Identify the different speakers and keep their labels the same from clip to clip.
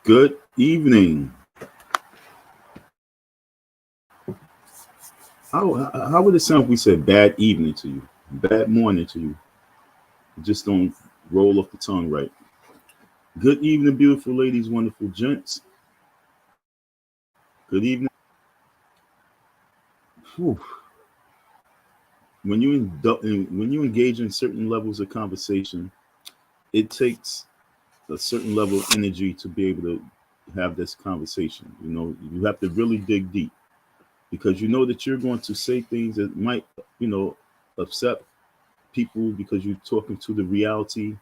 Speaker 1: Good evening. How would it sound if we said bad evening to you, bad morning to you? It just don't roll off the tongue right. Good evening, beautiful ladies, wonderful gents. Good evening. Whew. When you engage in certain levels of conversation, it takes a certain level of energy to be able to have this conversation. You have to really dig deep because you know that you're going to say things that might, upset people because you're talking to the reality.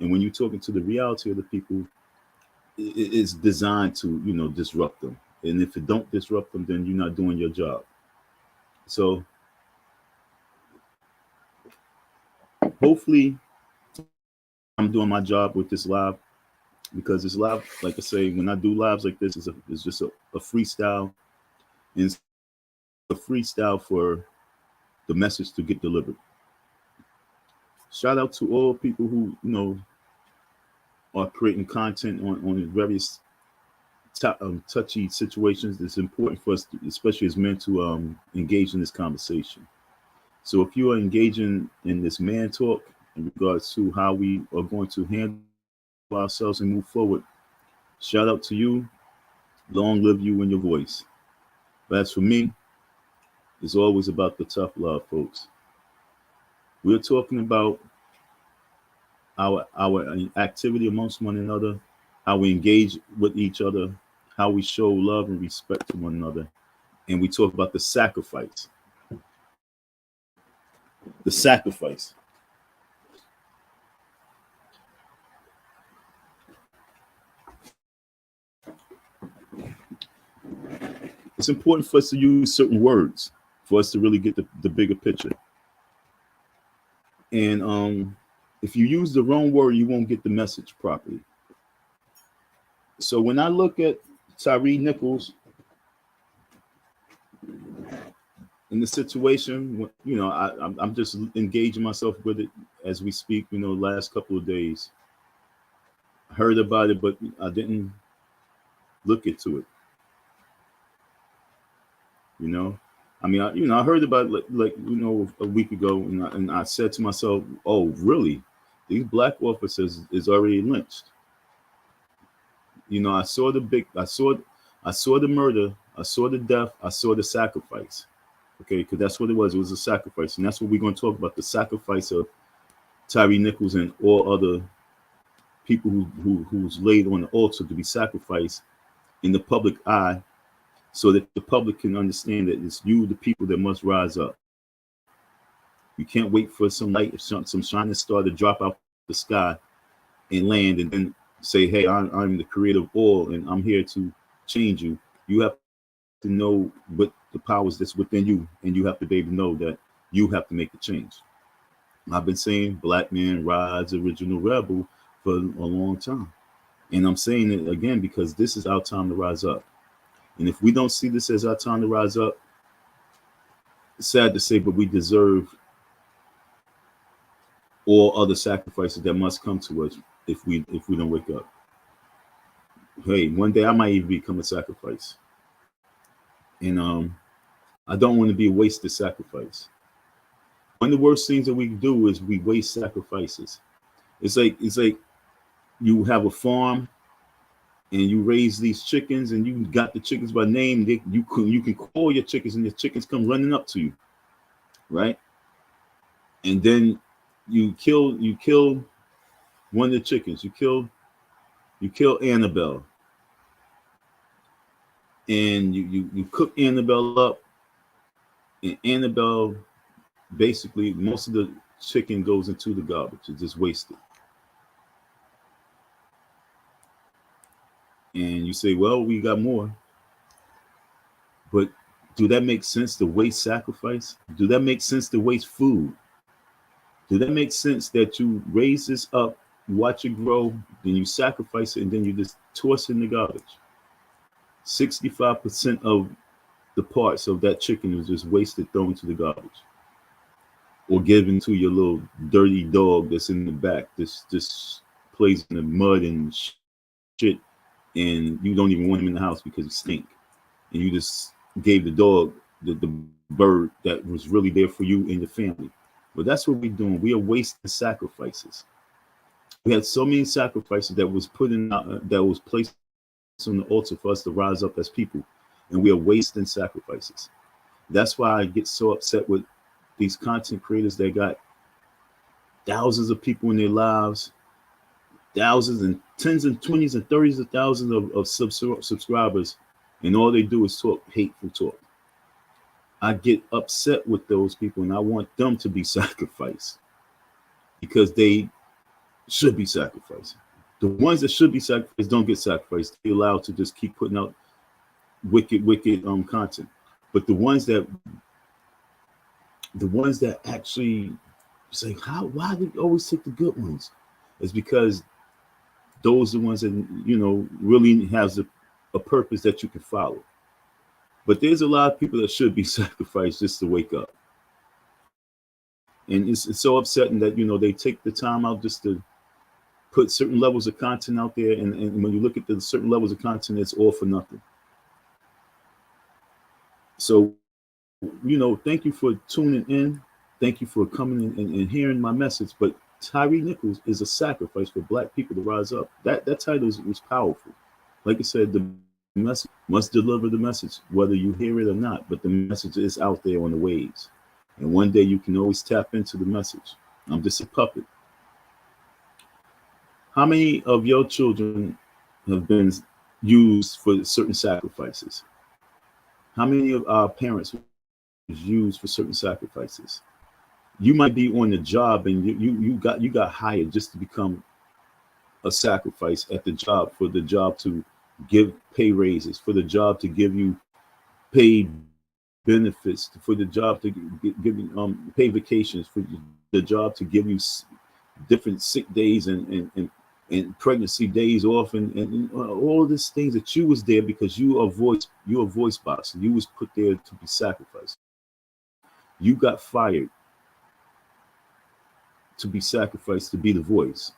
Speaker 1: And when you're talking to the reality of the people, it's designed to, disrupt them. And if it don't disrupt them, then you're not doing your job. So hopefully I'm doing my job with this live, because this live, like I say, when I do lives like this, it's just a freestyle. And it's a freestyle for the message to get delivered. Shout out to all people who, are creating content on various touchy situations. It's important for us, especially as men, to engage in this conversation. So if you are engaging in this man talk in regards to how we are going to handle ourselves and move forward, shout out to you. Long live you and your voice. But as for me, it's always about the tough love, folks. We're talking about our activity amongst one another, how we engage with each other, how we show love and respect to one another. And we talk about the sacrifice. The sacrifice. It's important for us to use certain words for us to really get the bigger picture. And if you use the wrong word, you won't get the message properly. So when I look at Tyre Nichols in the situation, I'm just engaging myself with it as we speak. Last couple of days, I heard about it, but I didn't look into it. I heard about it like a week ago, and I said to myself, "Oh, really? These black officers is already lynched." I saw I saw the murder, I saw the death, I saw the sacrifice. Okay, because that's what it was. It was a sacrifice, and that's what we're going to talk about: the sacrifice of Tyre Nichols and all other people who's laid on the altar to be sacrificed in the public eye, so that the public can understand that it's you, the people, that must rise up. You can't wait for some light, some shining star to drop out the sky and land, and then say, "Hey, I'm the creator of all, and I'm here to change you." You have to know what the powers that's within you, and you have to be able to know that you have to make the change. I've been saying black man rise, original rebel, for a long time. And I'm saying it again because this is our time to rise up. And if we don't see this as our time to rise up, it's sad to say, but we deserve all other sacrifices that must come to us if we don't wake up. Hey, one day I might even become a sacrifice. And I don't want to be a wasted sacrifice. One of the worst things that we do is we waste sacrifices. It's like you have a farm and you raise these chickens, and you got the chickens by name. You can call your chickens, and the chickens come running up to you, right? And then you kill one of the chickens. You kill Annabelle, and you cook Annabelle up, and Annabelle, basically most of the chicken goes into the garbage. It's just wasted. And you say, well, we got more. But do that make sense to waste sacrifice? Do that make sense to waste food? Do that make sense that you raise this up, you watch it grow, then you sacrifice it, and then you just toss it in the garbage? 65% of the parts of that chicken is just wasted, thrown to the garbage, or given to your little dirty dog that's in the back. This plays in the mud and shit and you don't even want him in the house because he stink, and you just gave the dog the bird that was really there for you and your family. But that's what we're doing. We are wasting sacrifices. We had so many sacrifices that was put in, that was placed on the altar for us to rise up as people, and we are wasting sacrifices. That's why I get so upset with these content creators that got thousands of people in their lives, thousands and tens and twenties and thirties of thousands of subscribers, and all they do is talk hateful talk. I get upset with those people, and I want them to be sacrificed because they should be sacrificed. The ones that should be sacrificed don't get sacrificed. They're allowed to just keep putting out wicked content. But the ones that actually say, why do you always take the good ones? It's because those are the ones that really has a purpose that you can follow. But there's a lot of people that should be sacrificed just to wake up. And it's so upsetting that they take the time out just to put certain levels of content out there, and when you look at the certain levels of content, it's all for nothing. So, thank you for tuning in. Thank you for coming in and hearing my message. But Tyre Nichols is a sacrifice for Black people to rise up. That title was powerful. Like I said, the message must deliver the message, whether you hear it or not. But the message is out there on the waves. And one day you can always tap into the message. I'm just a puppet. How many of your children have been used for certain sacrifices? How many of our parents was used for certain sacrifices? You might be on the job and you got hired just to become a sacrifice at the job, for the job to give pay raises, for the job to give you paid benefits, for the job to give you pay vacations, for the job to give you different sick days and pregnancy days off, and all these things that you was there because you a voice box, and you was put there to be sacrificed. You got fired to be sacrificed, to be the voice,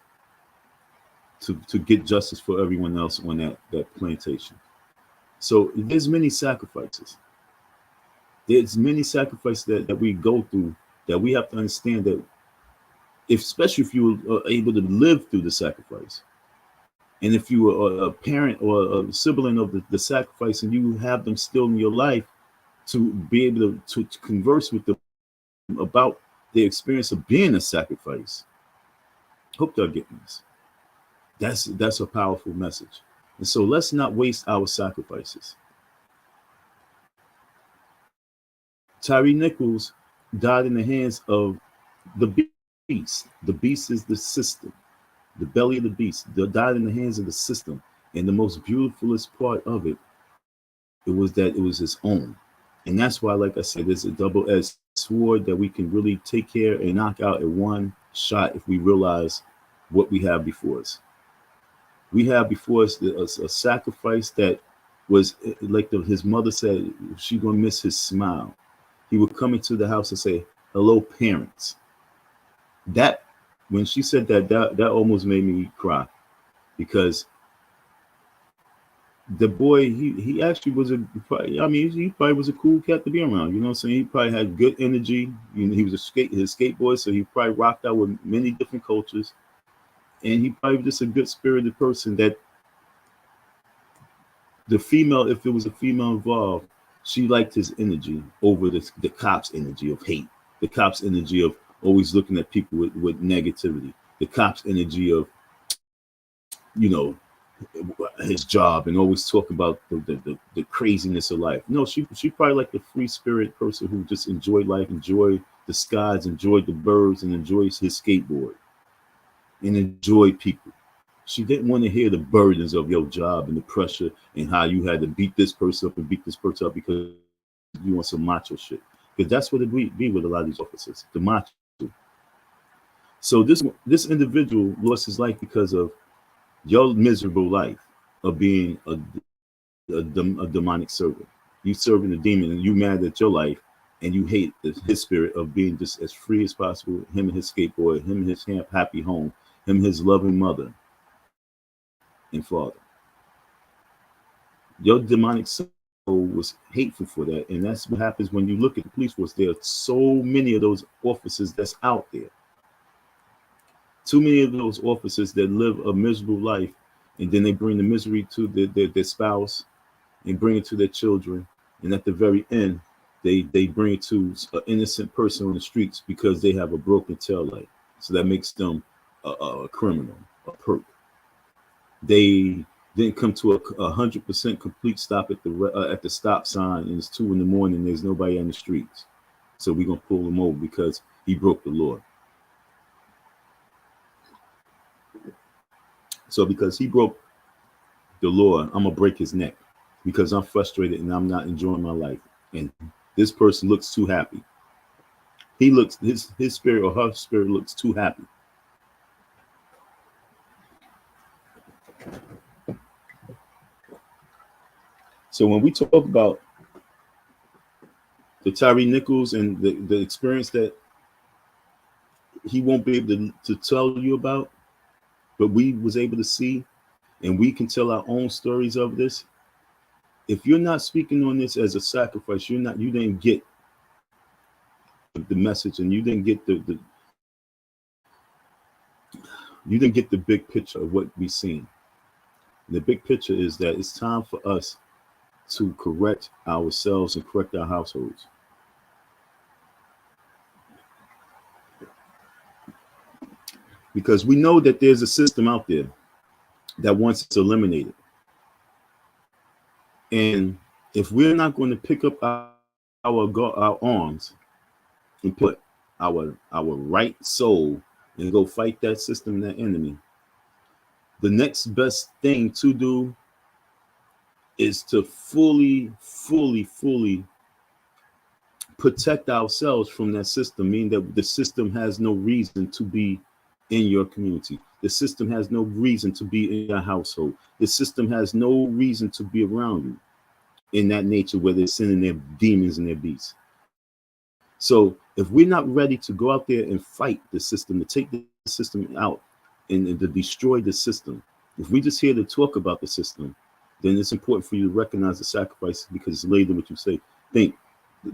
Speaker 1: to get justice for everyone else on that plantation. So there's many sacrifices. There's many sacrifices that we go through, that we have to understand that especially if you are able to live through the sacrifice. And if you are a parent or a sibling of the sacrifice, and you have them still in your life, to be able to converse with them about the experience of being a sacrifice. Hope y'all getting this. That's a powerful message. And so let's not waste our sacrifices. Tyre Nichols died in the hands of the beast. The beast is the system. The belly of the beast. They died in the hands of the system. And the most beautifulest part of it was that it was his own. And that's why, like I said, there's a double-edged sword that we can really take care and knock out in one shot if we realize what we have before us. We have before us a sacrifice that was like his mother said, she's going to miss his smile. He would come into the house and say, "Hello, parents." That, when she said that almost made me cry, because the boy, he actually was he probably was a cool cat to be around. You know what I'm saying? He probably had good energy. He was his skateboard, so he probably rocked out with many different cultures. And he probably was just a good spirited person that the female, if it was a female involved, she liked his energy over the cops' energy of hate, the cops' energy of always looking at people with negativity, the cops' energy of, his job and always talk about the craziness of life. No, she probably like the free spirit person who just enjoyed life, enjoyed the skies, enjoyed the birds, and enjoys his skateboard and enjoyed people. She didn't want to hear the burdens of your job and the pressure and how you had to beat this person up and beat this person up because you want some macho shit. Because that's what it be with a lot of these officers, the macho. So this individual lost his life because of your miserable life of being a demonic servant. You serving a demon, and you mad at your life, and you hate his spirit of being just as free as possible. Him and his skateboard, him and his happy home, him and his loving mother and father. Your demonic soul was hateful for that. And that's what happens when you look at the police force. There are so many of those officers that's out there. Too many of those officers that live a miserable life, and then they bring the misery to their spouse and bring it to their children. And at the very end, they bring it to an innocent person on the streets because they have a broken tail light. So that makes them a criminal, a perp. They didn't come to a 100% complete stop at the stop sign, and it's 2 a.m. There's nobody on the streets, so we're gonna pull him over because he broke the law. So because he broke the law, I'm gonna break his neck because I'm frustrated and I'm not enjoying my life. And this person looks too happy. He looks his spirit or her spirit looks too happy. So when we talk about the Tyre Nichols and the experience that he won't be able to tell you about, but we was able to see, and we can tell our own stories of this. If you're not speaking on this as a sacrifice, you didn't get the message, and you didn't get the big picture of what we've seen. The big picture is that it's time for us to correct ourselves and correct our households. Because we know that there's a system out there that wants us eliminated. And if we're not going to pick up our arms and put our right soul and go fight that system, that enemy, the next best thing to do is to fully protect ourselves from that system, meaning that the system has no reason to be in your community. The system has no reason to be in your household. The system has no reason to be around you in that nature, where they're sending their demons and their beasts. So if we're not ready to go out there and fight the system, to take the system out and to destroy the system, if we just here to talk about the system, then it's important for you to recognize the sacrifice, because it's later than what you say. Think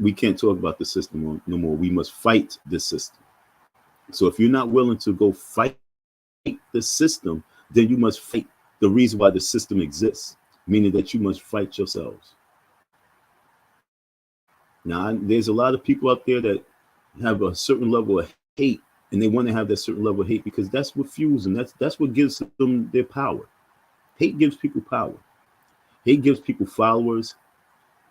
Speaker 1: we can't talk about the system no more. We must fight the system. So if you're not willing to go fight the system, then you must fight the reason why the system exists, meaning that you must fight yourselves. Now, there's a lot of people out there that have a certain level of hate, and they want to have that certain level of hate because that's what fuels them. That's what gives them their power. Hate gives people power. Hate gives people followers,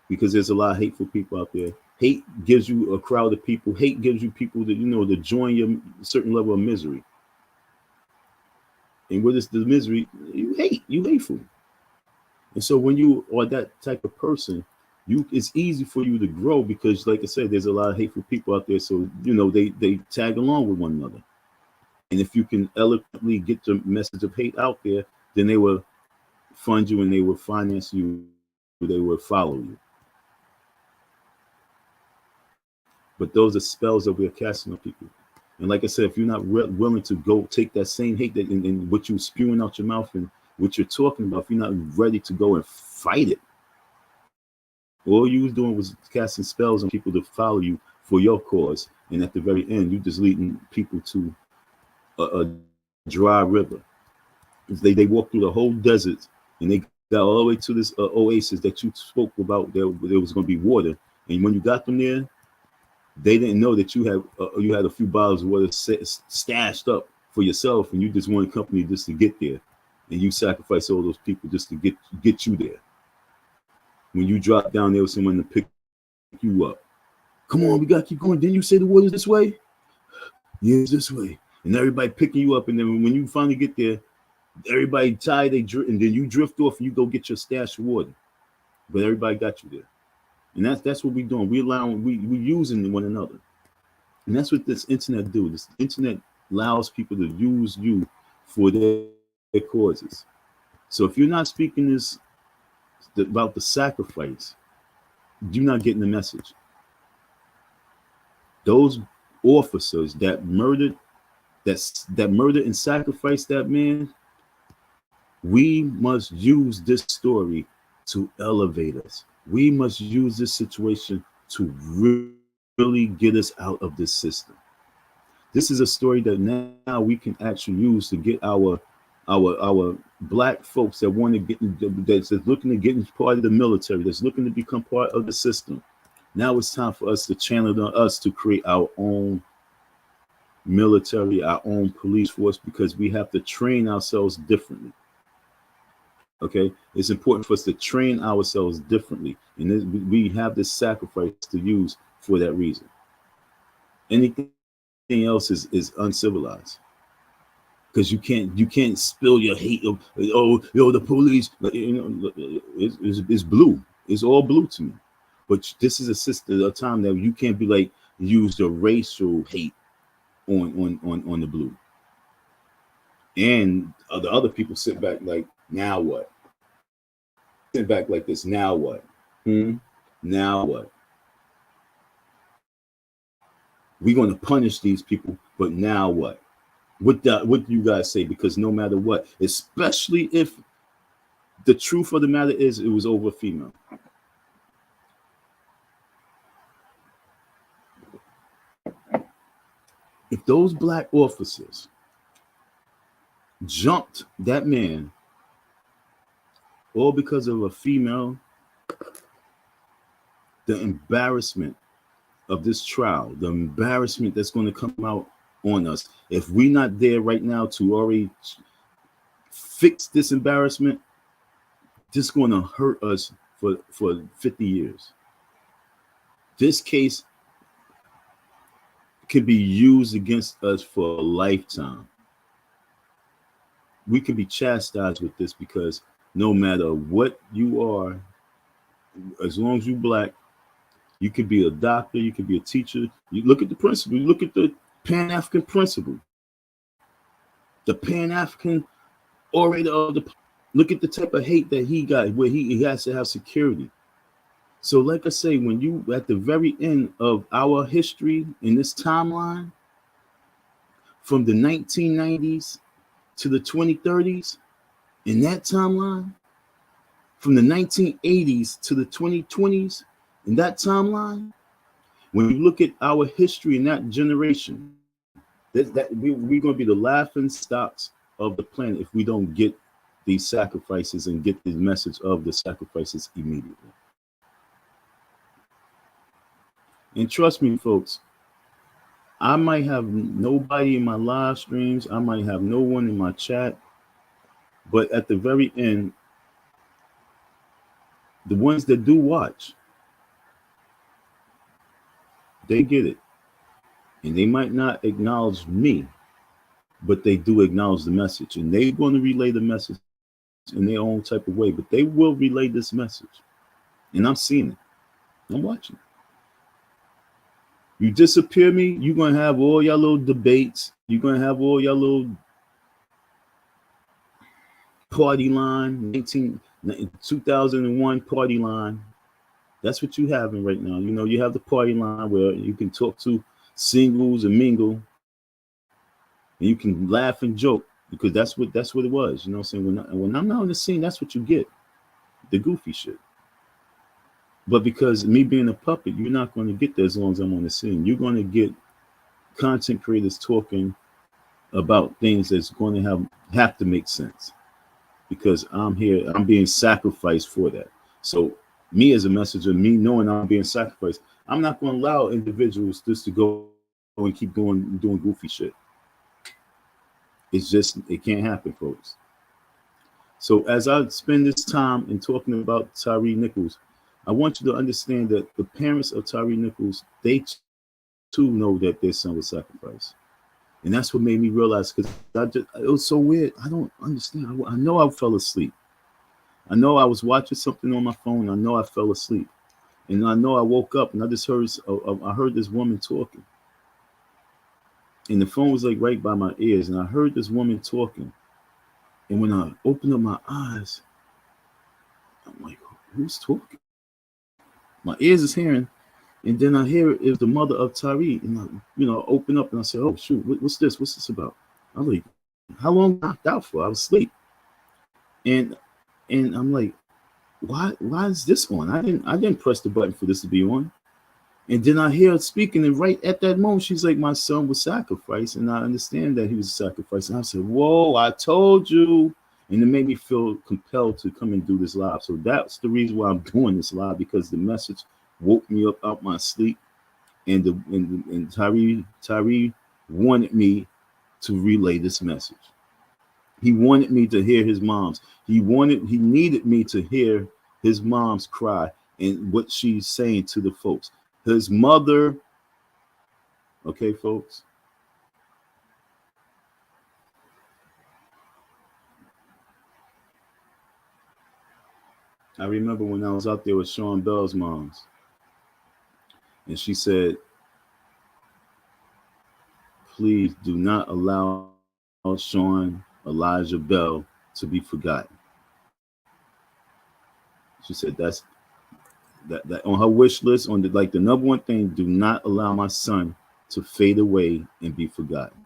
Speaker 1: because there's a lot of hateful people out there. Hate gives you a crowd of people. Hate gives you people that, to join your certain level of misery. And what is the misery? You hate. You hateful. And so when you are that type of person, it's easy for you to grow, because, like I said, there's a lot of hateful people out there. So, they tag along with one another. And if you can eloquently get the message of hate out there, then they will fund you and they will finance you. They will follow you. But those are spells that we are casting on people. And like I said, if you're not willing to go take that same hate that and what you're spewing out your mouth and what you're talking about, if you're not ready to go and fight it, all you was doing was casting spells on people to follow you for your cause. And at the very end, you just leading people to a dry river. They walked through the whole desert, and they got all the way to this oasis that you spoke about. There was going to be water. And when you got them there, they didn't know that you had a few bottles of water stashed up for yourself, and you just wanted company just to get there, and you sacrificed all those people just to get you there. When you drop down, there was someone to pick you up. Come on, we gotta keep going. Didn't you say the water's this way? Yeah, it's this way. And everybody picking you up, and then when you finally get there, everybody tired, and then you drift off and you go get your stash of water. But everybody got you there. And that's what we're doing. We're using one another. And that's what this internet do. This internet allows people to use you for their causes. So if you're not speaking about the sacrifice, you're not getting the message. Those officers that murdered and sacrificed that man, we must use this story to elevate us. We must use this situation to really get us out of this system. This is a story that now we can actually use to get our black folks that want to get, that's looking to get into part of the military, that's looking to become part of the system. Now it's time for us to channel on us to create our own military, our own police force, because we have to train ourselves differently. Okay, it's important for us to train ourselves differently, and we have this sacrifice to use for that reason. Anything else is uncivilized, because you can't spill your hate of, oh, the police, it's blue, it's all blue to me. But this is a system, a time that you can't be like use the racial hate on the blue, and the other people sit back like, now what? Sit back like this, now what? Now what? We're going to punish these people, but now what? What do you guys say? Because no matter what, especially if the truth of the matter is it was over a female. If those black officers jumped that man all because of a female, the embarrassment of this trial, the embarrassment that's going to come out on us, if we're not there right now to already fix this embarrassment, this is going to hurt us for 50 years. This case can be used against us for a lifetime. We can be chastised with this, because no matter what you are, as long as you're black, you could be a doctor, you could be a teacher. You look at the principle, you look at the Pan-African principle, the Pan-African orator of the, look at the type of hate that he got, where he has to have security. So like I say, when you at the very end of our history in this timeline, from the 1990s to the 2030s, in that timeline, from the 1980s to the 2020s, in that timeline, when you look at our history in that generation, we're going to be the laughing stocks of the planet if we don't get these sacrifices and get the message of the sacrifices immediately. And trust me, folks, I might have nobody in my live streams, I might have no one in my chat, but at the very end, the ones that do watch, they get it. And they might not acknowledge me, but they do acknowledge the message. And they're going to relay the message in their own type of way, but they will relay this message. And I'm seeing it. I'm watching. You disappear me, you're going to have all your little debates. You're going to have all your little party line, 2001 party line. That's what you're having right now. You know, you have the party line where you can talk to singles and mingle, and you can laugh and joke, because that's what it was. You know what I'm saying? When I'm not on the scene, that's what you get, the goofy shit. But because me being a puppet, you're not going to get that as long as I'm on the scene. You're going to get content creators talking about things that's going to have to make sense, because I'm here, I'm being sacrificed for that. So me as a messenger, me knowing I'm being sacrificed, I'm not going to allow individuals just to go and keep doing goofy shit. It's just, it can't happen, folks. So as I spend this time in talking about Tyre Nichols, I want you to understand that the parents of Tyre Nichols, they too know that their son was sacrificed. And that's what made me realize, because it was so weird. I don't understand. I know I fell asleep. I know I was watching something on my phone. I know I fell asleep. And I know I woke up and I just heard this woman talking. And the phone was like right by my ears. And I heard this woman talking. And when I opened up my eyes, I'm like, who's talking? My ears is hearing. And then I hear it is the mother of Tyre. And I, open up and I said, oh, shoot, what's this? What's this about? I'm like, how long knocked out for? I was asleep. And I'm like, why is this on? I didn't press the button for this to be on. And then I hear her speaking, and right at that moment, she's like, my son was sacrificed, and I understand that he was sacrificed. And I said, whoa, I told you. And it made me feel compelled to come and do this live. So that's the reason why I'm doing this live, because the message woke me up out my sleep. And Tyre wanted me to relay this message. He wanted me to hear his mom's. He needed me to hear his mom's cry and what she's saying to the folks. His mother, okay, folks. I remember when I was out there with Sean Bell's moms, and she said, please do not allow Sean Elijah Bell to be forgotten. She said that on her wish list, on the number one thing, do not allow my son to fade away and be forgotten.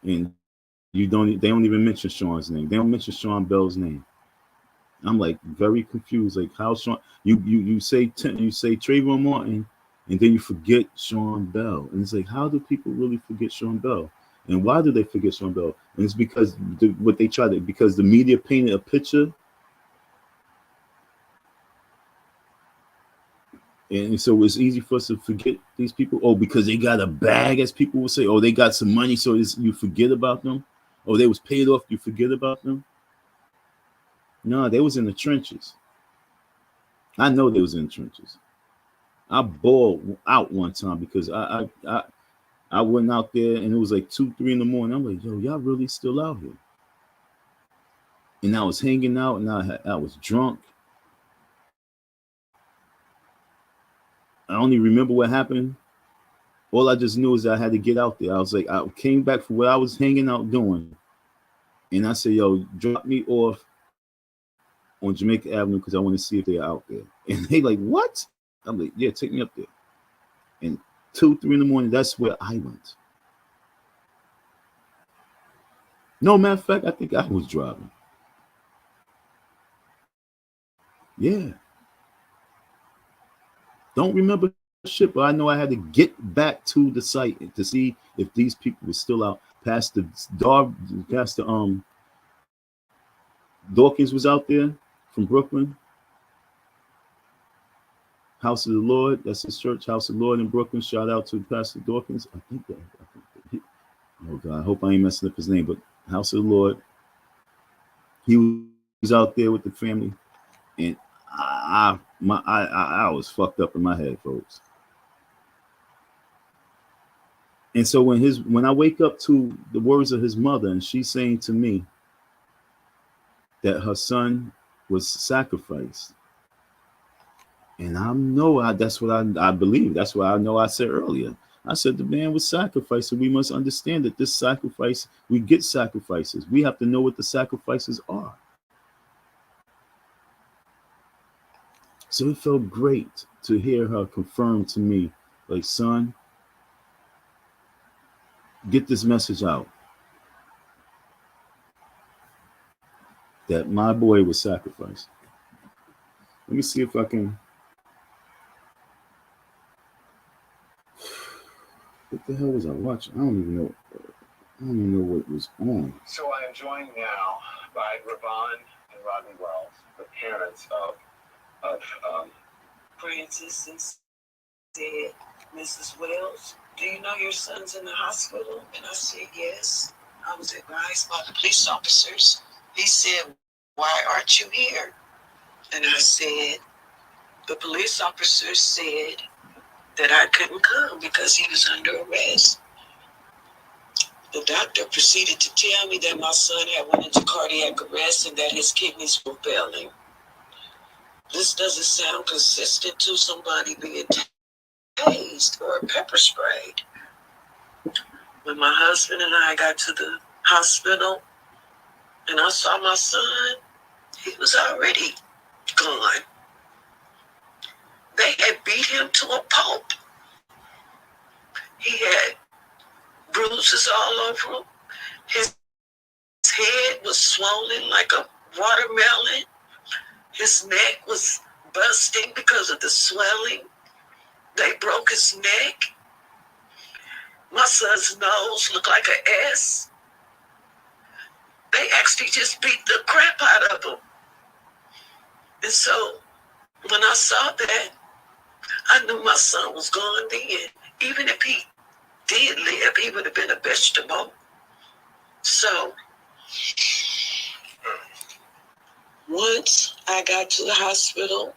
Speaker 1: And they don't even mention Sean's name. They don't mention Sean Bell's name. I'm like very confused. Like, how Sean, you say Trayvon Martin, and then you forget Sean Bell. And it's like, how do people really forget Sean Bell? And why do they forget Sean Bell? And it's because because the media painted a picture. And so it's easy for us to forget these people. Oh, because they got a bag, as people will say. Oh, they got some money, so you forget about them. Oh, they was paid off, you forget about them. No, they was in the trenches. I know they was in the trenches. I bawled out one time because I went out there and it was like 2, 3 in the morning. I'm like, yo, y'all really still out here? And I was hanging out and I was drunk. I only remember what happened. All I just knew is that I had to get out there. I was like, I came back from where I was hanging out doing. And I said, yo, drop me off on Jamaica Avenue because I want to see if they're out there. And they like, what? I'm like, yeah, take me up there. And 2, 3 in the morning, that's where I went. No, matter of fact, I think I was driving. Yeah. Don't remember shit, but I know I had to get back to the site to see if these people were still out. Pastor Dawkins was out there from Brooklyn. House of the Lord, that's his church, House of the Lord in Brooklyn. Shout out to Pastor Dawkins. I think oh God, I hope I ain't messing up his name, but House of the Lord. He was out there with the family, and I was fucked up in my head, folks. And so when I wake up to the words of his mother, and she's saying to me that her son was sacrificed, and I know that's what I believe. That's what I know. I said earlier. I said the man was sacrificed, so we must understand that this sacrifice, we get sacrifices. We have to know what the sacrifices are. So it felt great to hear her confirm to me, like, son, get this message out that my boy was sacrificed. Let me see if I can. What the hell was I watching? I don't even know what was on.
Speaker 2: So I am joined now by Ravon and Rodney Wells, the parents of Francis, and said, Mrs. Wells, do you know your son's in the hospital? And I said, yes. I was advised by the police officers. He said, why aren't you here? And I said, the police officers said that I couldn't come because he was under arrest. The doctor proceeded to tell me that my son had went into cardiac arrest and that his kidneys were failing. This doesn't sound consistent to somebody being tased or pepper sprayed. When my husband and I got to the hospital and I saw my son, he was already gone. They had beat him to a pulp. He had bruises all over him. His head was swollen like a watermelon. His neck was busting because of the swelling. They broke his neck. My son's nose looked like an S. They actually just beat the crap out of him. And so when I saw that, I knew my son was gone then. Even if he did live, he would have been a vegetable. So once I got to the hospital,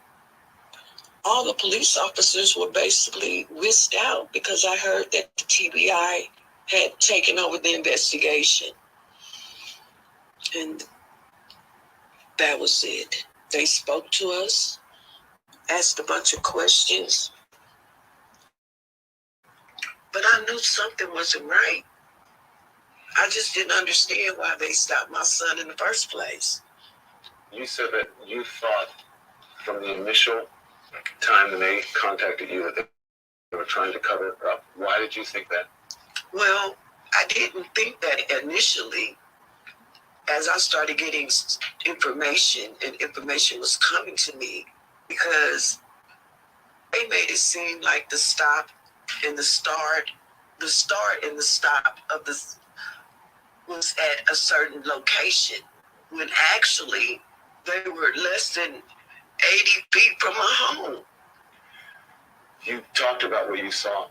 Speaker 2: all the police officers were basically whisked out because I heard that the TBI had taken over the investigation. And that was it. They spoke to us, asked a bunch of questions, but I knew something wasn't right. I just didn't understand why they stopped my son in the first place.
Speaker 3: You said that you thought from the initial time that they contacted you that they were trying to cover it up. Why did you think that?
Speaker 2: Well, I didn't think that initially. As I started getting information, and information was coming to me, because they made it seem like the stop and the start and the stop of this was at a certain location, when actually they were less than 80 feet from my home.
Speaker 3: You talked about what you saw.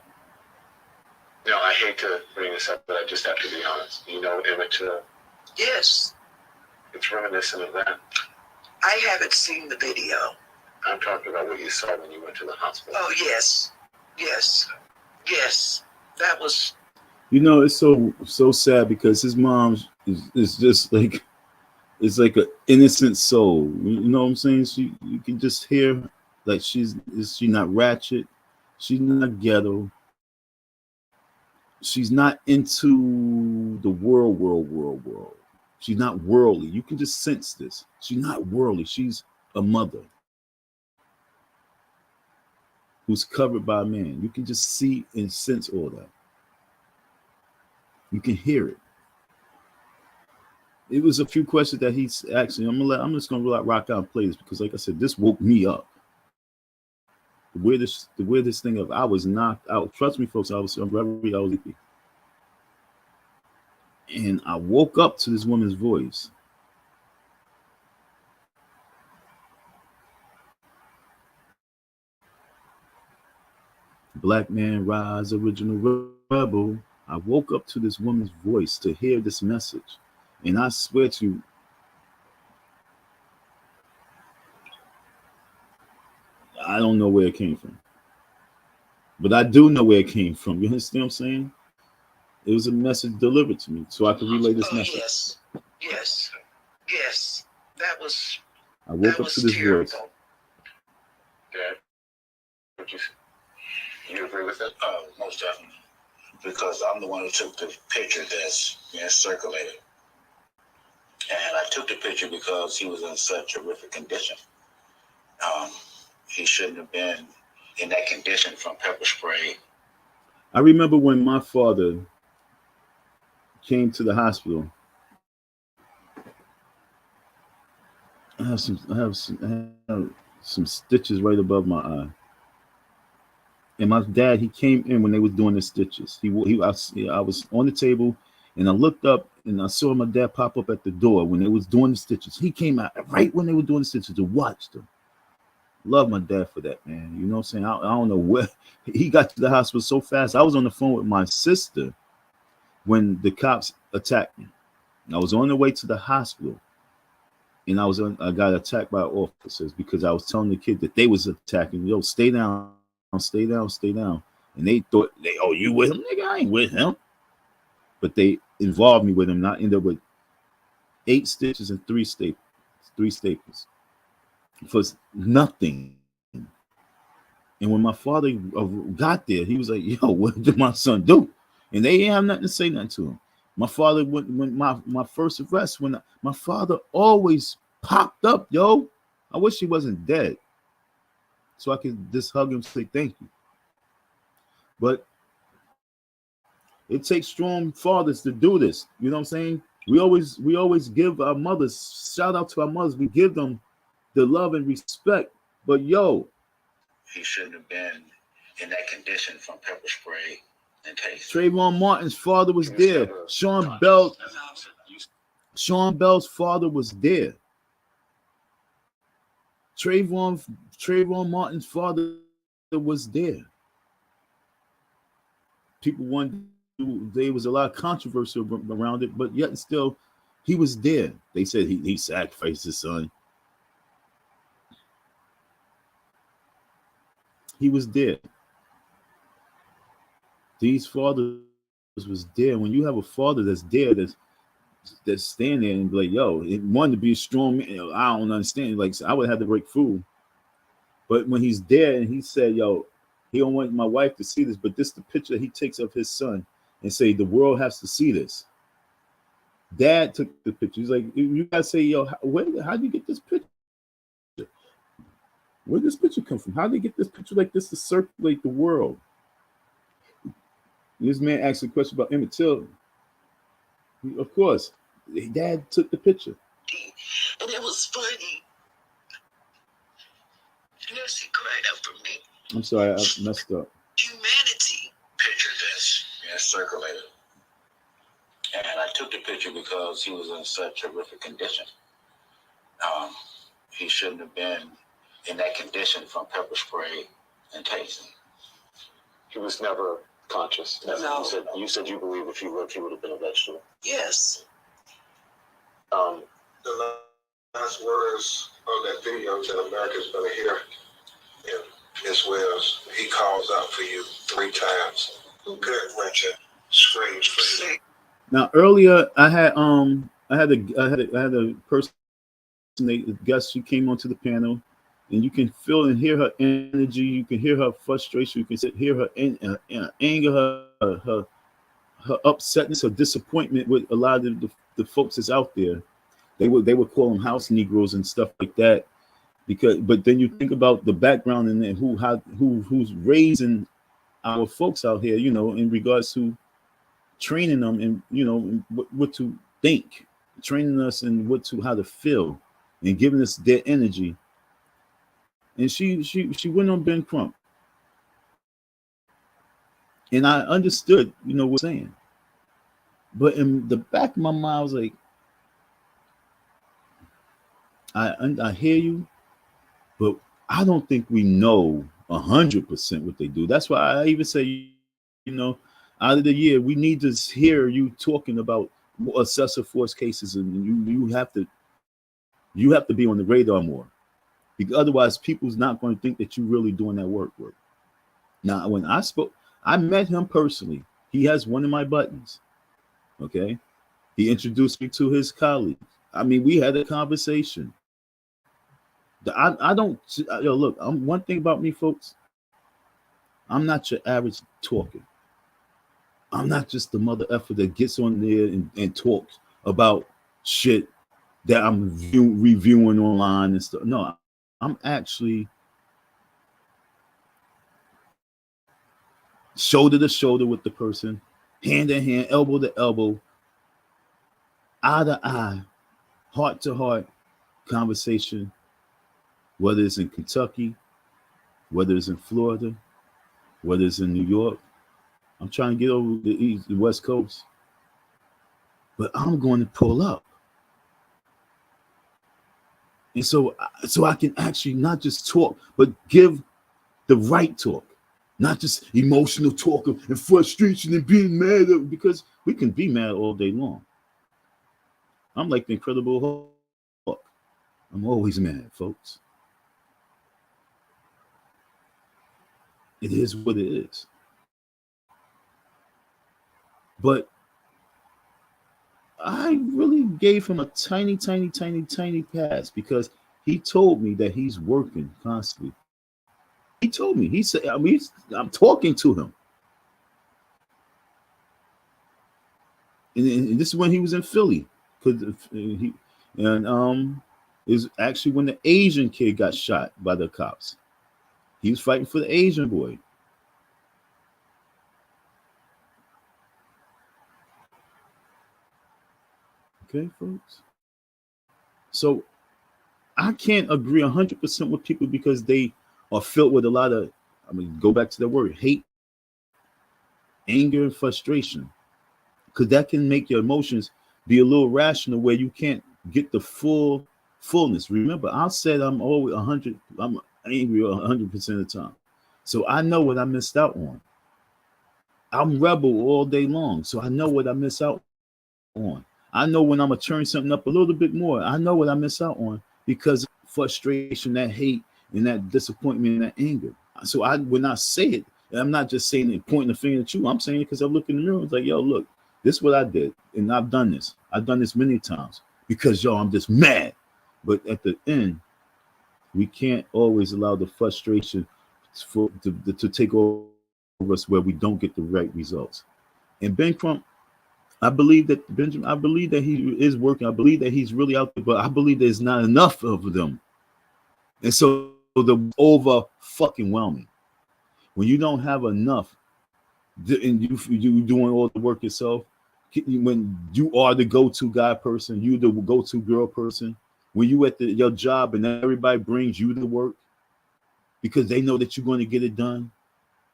Speaker 3: Now, I hate to bring this up, but I just have to be honest. You know Emmett Till?
Speaker 2: Yes.
Speaker 3: It's reminiscent of that.
Speaker 2: I haven't seen the video.
Speaker 3: I'm talking about what you saw when you went to the hospital.
Speaker 2: Oh, yes. Yes. Yes. That was...
Speaker 1: You know, it's so sad because his mom is just like, it's like an innocent soul. You know what I'm saying? You can just hear, like, she's not ratchet, she's not ghetto, she's not into the world. She's not worldly. You can just sense this. She's not worldly. She's a mother who's covered by a man. You can just see and sense all that. You can hear it. It was a few questions that he's actually. I'm just gonna rock out and play this because, like I said, this woke me up. The weirdest thing of, I was knocked out. Trust me, folks. I was sleepy, and I woke up to this woman's voice. Black man rise, original rebel. I woke up to this woman's voice to hear this message. And I swear to you, I don't know where it came from. But I do know where it came from. You understand what I'm saying? It was a message delivered to me so I could relay this message.
Speaker 2: Yes. That was...
Speaker 1: I woke up to this voice.
Speaker 3: Dad, would you agree with that?
Speaker 4: Most definitely. Because I'm the one who took the picture that's being circulated. And I took the picture because he was in such a horrific condition. He shouldn't have been in that condition from pepper spray.
Speaker 1: I remember when my father came to the hospital. I have some stitches right above my eye. And my dad, he came in when they was doing the stitches. I was on the table, and I looked up, and I saw my dad pop up at the door when they was doing the stitches. He came out right when they were doing the stitches to watch them. Love my dad for that, man. You know what I'm saying? I don't know where he got to the hospital so fast. I was on the phone with my sister when the cops attacked me. I was on the way to the hospital, and I got attacked by officers because I was telling the kid that they was attacking. Yo, stay down. Stay down. And they thought, oh, you with him? Nigga, I ain't with him. But they involved me with him, and I ended up with 8 stitches and 3 staples for nothing. And when my father got there, he was like, yo, what did my son do? And they didn't have nothing to say nothing to him. My father, when my first arrest, when my father always popped up, yo. I wish he wasn't dead, so I could just hug him and say thank you. But it takes strong fathers to do this. You know what I'm saying? We always give our mothers, shout out to our mothers. We give them the love and respect. But yo,
Speaker 4: he shouldn't have been in that condition from pepper spray and taste.
Speaker 1: Trayvon Martin's father was
Speaker 3: He was
Speaker 1: there.
Speaker 3: never
Speaker 1: Sean
Speaker 3: conscious.
Speaker 1: Bell's father was there. Trayvon Martin's father was there. People wanted, there was a lot of controversy around it, but yet and still, he was there. They said he sacrificed his son. He was there. These fathers was there. When you have a father that's there, that's standing there and be like, yo, it wanted to be a strong man. I don't understand. Like, I would have to break through. But when he's there and he said, yo, he don't want my wife to see this, but this is the picture he takes of his son and say, the world has to see this. Dad took the picture. He's like, you guys say, yo, how do you get this picture? Where did this picture come from? How did they get this picture like this to circulate the world? This man asked a question about Emmett Till. Of course, Dad took the picture.
Speaker 2: And it was funny. And then she cried out for me.
Speaker 1: I'm sorry, I messed up.
Speaker 2: Humanity.
Speaker 4: Picture that's circulated. And I took the picture because he was in such horrific condition. He shouldn't have been in that condition from pepper spray and tasing.
Speaker 3: He was never conscious. Never.
Speaker 2: No.
Speaker 3: You said you believe if he lived, he would have been a vegetable.
Speaker 2: Yes.
Speaker 5: The last words of that video that America's going to hear, and Ms. Wells, he calls out for you 3 times. Good wrenching screams for you.
Speaker 1: Now earlier, I had a person, a guest. She came onto the panel, and you can feel and hear her energy. You can hear her frustration. You can hear her anger, her upsetness, her disappointment with a lot of the folks that's out there. They would call them house Negroes and stuff like that. But then you think about the background and who's raising our folks out here, you know, in regards to training them and, you know, what to think, training us in how to feel, and giving us their energy. And she went on Ben Crump, and I understood, you know, what I'm saying. But in the back of my mind, I was like, I hear you, but I don't think we know 100% what they do. That's why I even say, you know, out of the year, we need to hear you talking about excessive force cases, and you have to be on the radar more, because otherwise people's not going to think that you're really doing that work. Now, when I met him personally. He has one of my buttons. Okay, he introduced me to his colleagues. I mean, we had a conversation. I don't look. One thing about me, folks. I'm not your average talker. I'm not just the mother effer that gets on there and talks about shit that I'm reviewing online and stuff. No, I'm actually shoulder to shoulder with the person, hand to hand, elbow to elbow, eye to eye, heart to heart conversation, whether it's in Kentucky, whether it's in Florida, whether it's in New York. I'm trying to get over the West Coast, but I'm going to pull up. And so I can actually not just talk, but give the right talk, not just emotional talk and frustration and being mad, because we can be mad all day long. I'm like the Incredible Hulk. I'm always mad, folks. It is what it is. But I really gave him a tiny pass, because he told me that he's working constantly. He told me, he said, I mean, I'm talking to him. And this is when he was in Philly. Is actually when the Asian kid got shot by the cops. He was fighting for the Asian boy. Okay, folks. So I can't agree 100% with people because they are filled with a lot of, I mean, go back to the word, hate, anger, and frustration. Because that can make your emotions be a little rational where you can't get the fullness. Remember, I said I'm always 100, I'm angry 100% of the time. So I know what I missed out on. I'm rebel all day long. So I know what I miss out on. I know when I'm gonna turn something up a little bit more. I know what I miss out on because frustration, that hate, and that disappointment, and that anger. So I when I say it, and I'm not just saying it, pointing the finger at you. I'm saying it because I look in the mirror. It's like, yo, look, this is what I did, and I've done this. I've done this many times because yo, I'm just mad. But at the end, we can't always allow the frustration to take over us where we don't get the right results. And Ben Crump, I believe that Benjamin, I believe that he is working. I believe that he's really out there, but I believe there's not enough of them. And so the over fucking whelming. When you don't have enough and you doing all the work yourself, when you are the go-to guy person, you the go-to girl person, when you at your job and everybody brings you the work because they know that you're going to get it done.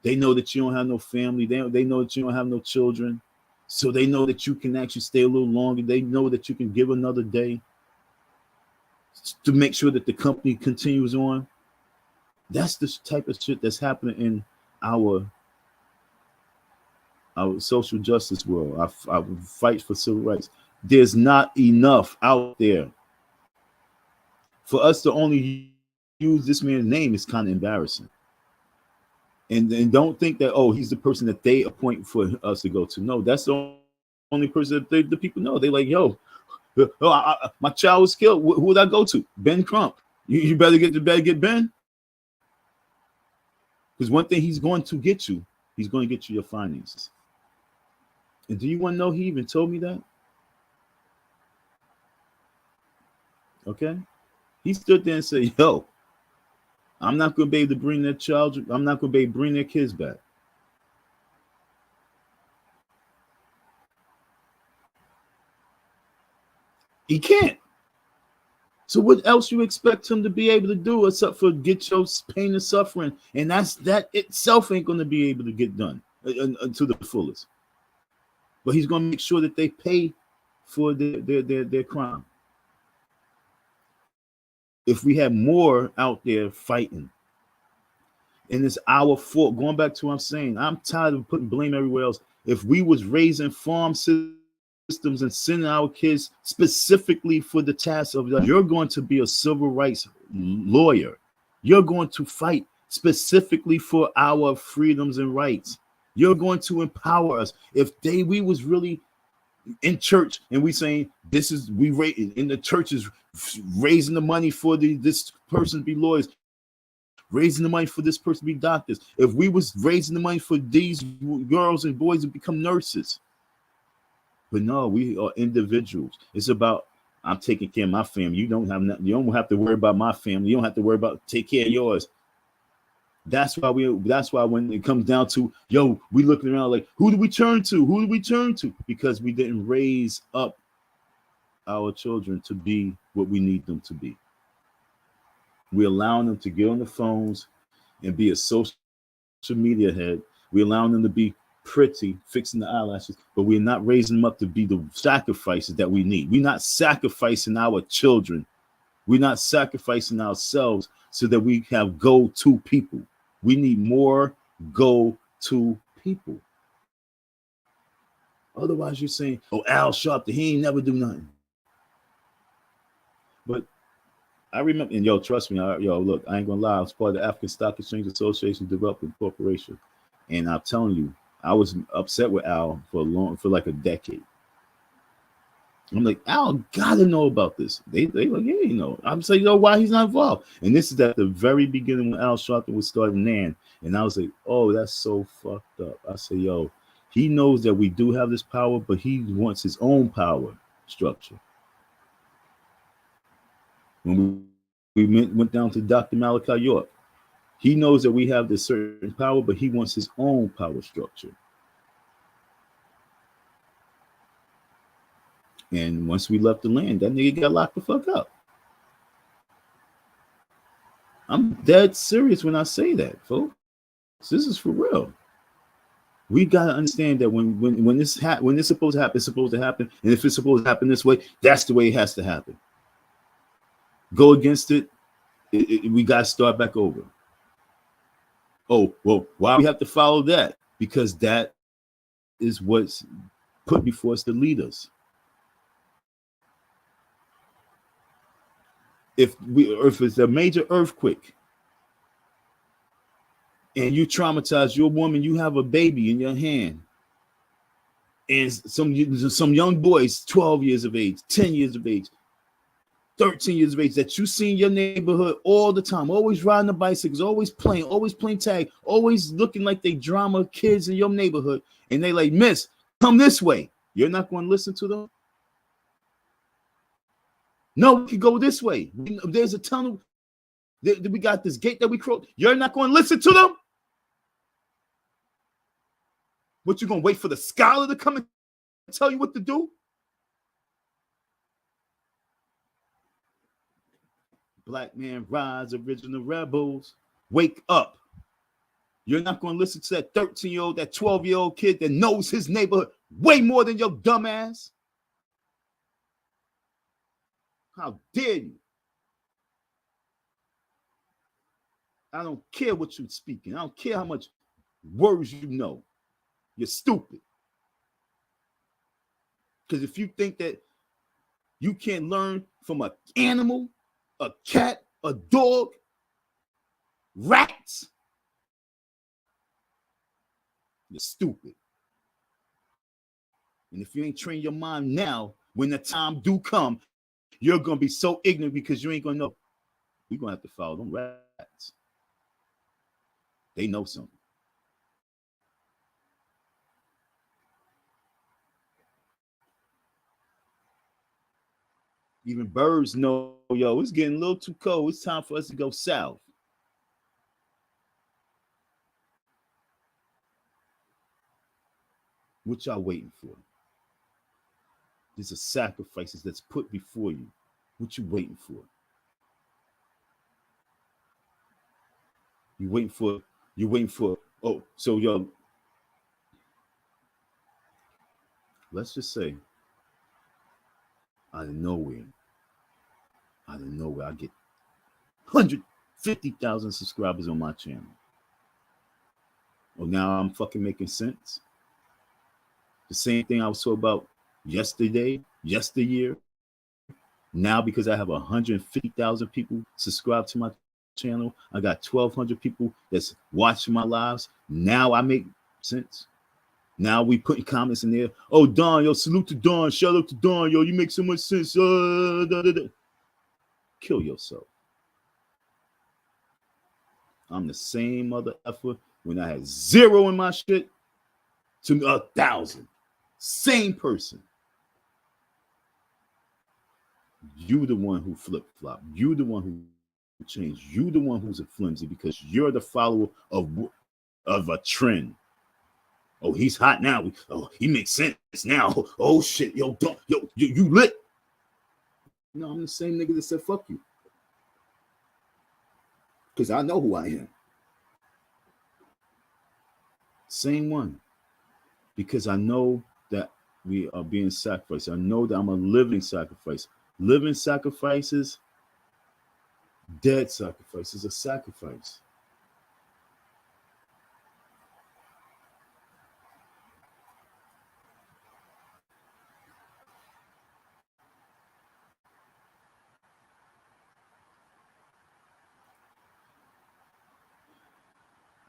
Speaker 1: They know that you don't have no family. They know that you don't have no children. So they know that you can actually stay a little longer. They know that you can give another day to make sure that the company continues on. That's the type of shit that's happening in our social justice world. I fight for civil rights. There's not enough out there. For us to only use this man's name is kind of embarrassing. And don't think that, oh, he's the person that they appoint for us to go to. No, that's the only person that the people know. They like, yo, my child was killed. Who would I go to? Ben Crump. You better get Ben. Because one thing he's going to get you your finances. And do you want to know he even told me that? Okay. He stood there and said, yo, I'm not going to be able to bring their child. I'm not going to be able to bring their kids back. He can't. So what else you expect him to be able to do except for get your pain and suffering? And that itself ain't going to be able to get done to the fullest. But he's going to make sure that they pay for their crime. If we have more out there fighting, and it's our fault. Going back to what I'm saying, I'm tired of putting blame everywhere else. If we was raising farm systems and sending our kids specifically for the task of that, you're going to be a civil rights lawyer. You're going to fight specifically for our freedoms and rights. You're going to empower us. If we was really in church and we saying in the churches raising the money for this person to be lawyers, raising the money for this person to be doctors, if we was raising the money for these girls and boys to become nurses. But no, we are individuals. It's about, I'm taking care of my family. You don't have to worry about my family. You don't have to worry about take care of yours. That's why when it comes down to, yo, we looking around like, who do we turn to? Who do we turn to? Because we didn't raise up our children to be what we need them to be. We're allowing them to get on the phones and be a social media head. We're allowing them to be pretty, fixing the eyelashes, but we're not raising them up to be the sacrifices that we need. We're not sacrificing our children. We're not sacrificing ourselves so that we have go-to people. We need more go-to people. Otherwise, you're saying, oh, Al Sharpton, he ain't never do nothing. But I remember, and yo, trust me, look, I ain't gonna lie. I was part of the African Stock Exchange Association Development Corporation, and I'm telling you, I was upset with Al for like a decade. I'm like, Al gotta know about this. They like, yeah, you know. I'm saying, yo, why he's not involved? And this is at the very beginning when Al Sharpton was starting NAN, and I was like, oh, that's so fucked up. I say, yo, he knows that we do have this power, but he wants his own power structure. When we went down to Dr. Malachi York, he knows that we have this certain power, but he wants his own power structure. And once we left the land, that nigga got locked the fuck up. I'm dead serious when I say that, folks. This is for real. We gotta understand that when this when it's supposed to happen, it's supposed to happen. And if it's supposed to happen this way, that's the way it has to happen. Go against it, we gotta start back over. Oh, well, why we have to follow that? Because that is what's put before us to lead us. If it's a major earthquake and you traumatize your woman, you have a baby in your hand, and some young boys, 12 years of age, 10 years of age, 13 years of age, that you see in your neighborhood all the time, always riding the bicycles, always playing tag, always looking like they drama kids in your neighborhood, and they like, miss, come this way. You're not going to listen to them? No, we can go this way. There's a tunnel. We got this gate that we crossed. You're not going to listen to them? What, you going to wait for the scholar to come and tell you what to do? Black man rise, original rebels. Wake up. You're not going to listen to that 13-year-old, that 12-year-old kid that knows his neighborhood way more than your dumb ass. How dare you? I don't care what you're speaking. I don't care how much words you know. You're stupid. Because if you think that you can't learn from an animal, a cat, a dog, rats, you're stupid. And if you ain't train your mind now, when the time do come, you're going to be so ignorant because you ain't going to know. We're going to have to follow them rats. They know something. Even birds know, yo, it's getting a little too cold. It's time for us to go south. What y'all waiting for? These are sacrifices that's put before you. What you waiting for? You waiting for, oh, so yo, let's just say, out of nowhere, I get 150,000 subscribers on my channel. Well, now I'm fucking making sense. The same thing I was talking about yesterday, yesteryear. Now, because I have 150,000 people subscribed to my channel, I got 1,200 people that's watching my lives. Now I make sense. Now we putting comments in there. Oh, Don, yo, salute to Don. Shout out to Don, yo. You make so much sense. Kill yourself. I'm the same mother effer when I had 0 in my shit to 1,000. Same person. You the one who flip-flop. You the one who changed. You the one who's a flimsy because you're the follower of a trend. Oh, he's hot now. Oh, he makes sense now. Oh shit, yo, you lit. No, I'm the same nigga that said fuck you. Because I know who I am. Same one. Because I know that we are being sacrificed. I know that I'm a living sacrifice. Living sacrifices, dead sacrifices, a sacrifice.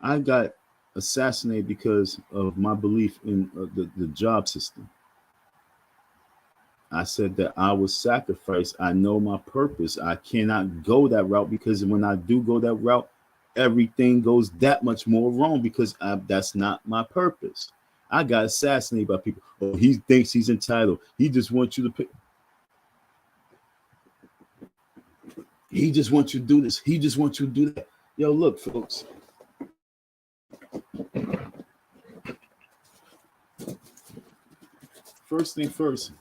Speaker 1: I got assassinated because of my belief in the job system. I said that I was sacrificed. I know my purpose. I cannot go that route because when I do go that route, everything goes that much more wrong because that's not my purpose. I got assassinated by people. Oh, he thinks he's entitled. He just wants you to pick. He just wants you to do this. He just wants you to do that. Yo, look, folks. First thing first,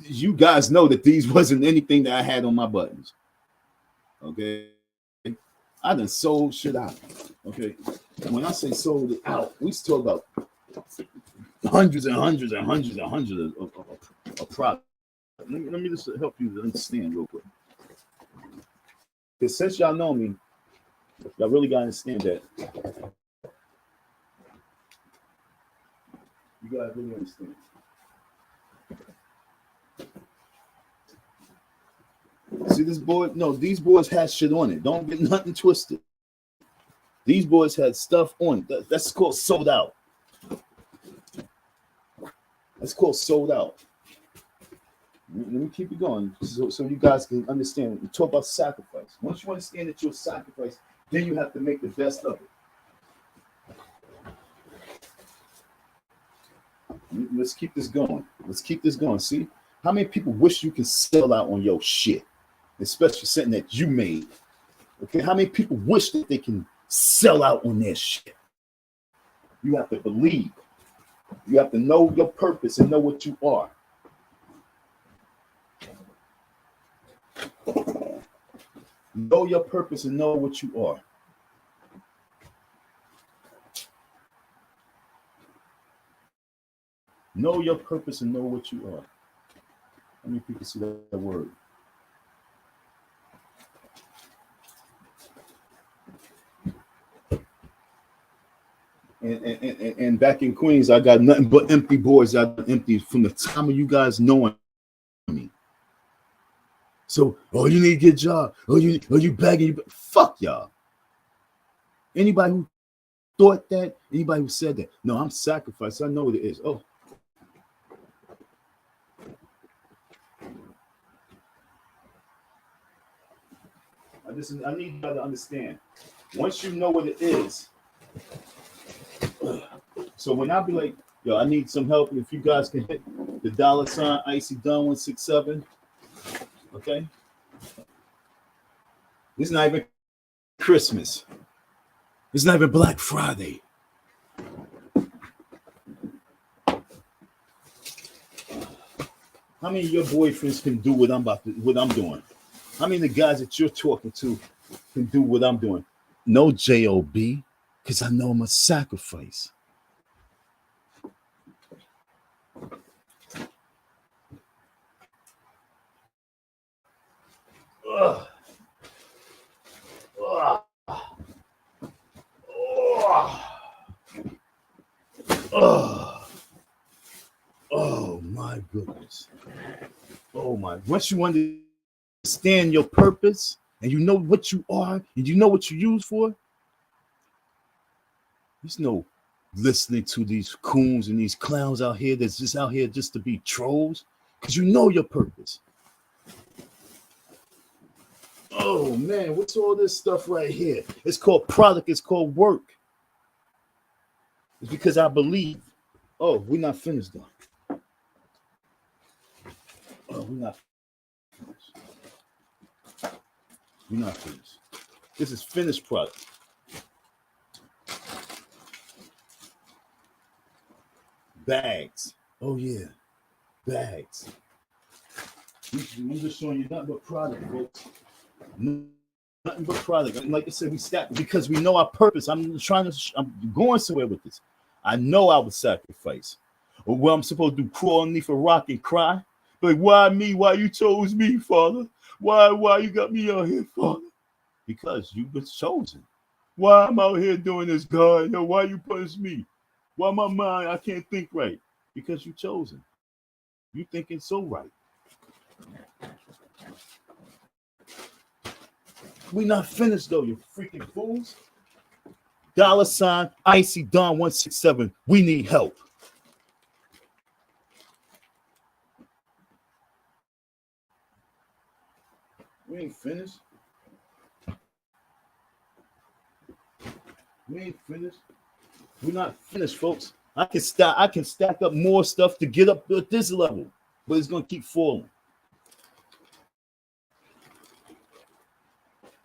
Speaker 1: you guys know that these wasn't anything that I had on my buttons. Okay, I done sold shit out. Okay, when I say sold it out, we talk about hundreds and hundreds and hundreds and hundreds of products. Let me just help you to understand real quick. Because since y'all know me, y'all really gotta understand that. You gotta really understand. See this board? No, these boards had shit on it. Don't get nothing twisted. These boards had stuff on it. That's called sold out. That's called sold out. Let me keep it going so you guys can understand. We talk about sacrifice. Once you understand that you're a sacrifice, then you have to make the best of it. Let's keep this going. Let's keep this going. See? How many people wish you could sell out on your shit? Especially something that you made. Okay, how many people wish that they can sell out on their shit? You have to believe. You have to know your purpose and know what you are. Know your purpose and know what you are. Know your purpose and know what you are. How many people see that word? And back in Queens, I got nothing but empty boards. I empty from the time of you guys knowing me. So, oh, you need to get a job. Oh, you begging. Fuck y'all. Anybody who thought that, anybody who said that, no, I'm sacrificed. I know what it is. Oh. I need y'all to understand. Once you know what it is, so when I be like, yo, I need some help. If you guys can hit the $ Icy Dunn 167, okay? This is not even Christmas. It's not even Black Friday. How many of your boyfriends can do what I'm doing? How many of the guys that you're talking to can do what I'm doing? No job, because I know I'm a sacrifice. Ugh. Ugh. Oh. Oh my goodness. Oh my. Once you understand your purpose and you know what you are and you know what you're used for, there's no listening to these coons and these clowns out here that's just out here just to be trolls, because you know your purpose. Oh man, what's all this stuff right here? It's called product, it's called work. It's because I believe. Oh, we're not finished though. Oh, we're not finished. We're not finished. This is finished product. Bags. Oh yeah, bags. I'm just showing you nothing but product, folks. Nothing but product. And like I said, we stack because we know our purpose. I'm going somewhere with this. I know I would sacrifice. Or what I'm supposed to do, crawl underneath a rock and cry. Like, why me? Why you chose me, Father? Why you got me out here, Father? Because you were chosen. Why I'm out here doing this, God? Yo, why you punish me? Why my mind, I can't think right? Because you chosen. You thinking so right. We not finished though, you freaking fools. $ Icy Dawn 167. We need help. We ain't finished. We ain't finished. We're not finished, folks. I can stack up more stuff to get up at this level, but it's gonna keep falling.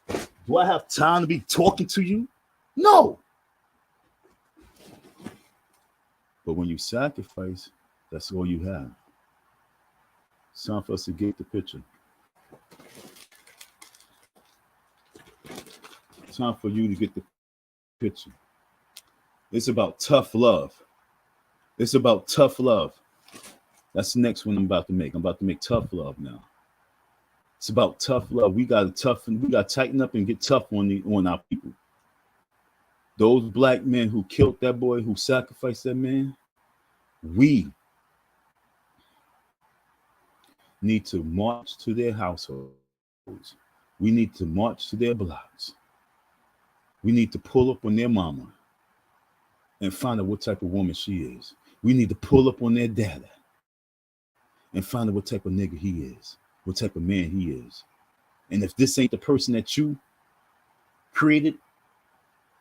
Speaker 1: Do I have time to be talking to you? No. But when you sacrifice, that's all you have. It's time for us to get the picture. It's time for you to get the picture. It's about tough love. It's about tough love. That's the next one I'm about to make. I'm about to make tough love now. It's about tough love. We got to tighten up and get tough on our people. Those black men who killed that boy, who sacrificed that man, we need to march to their households. We need to march to their blocks. We need to pull up on their mama and find out what type of woman she is. We need to pull up on their daddy and find out what type of nigga he is, what type of man he is. And if this ain't the person that you created,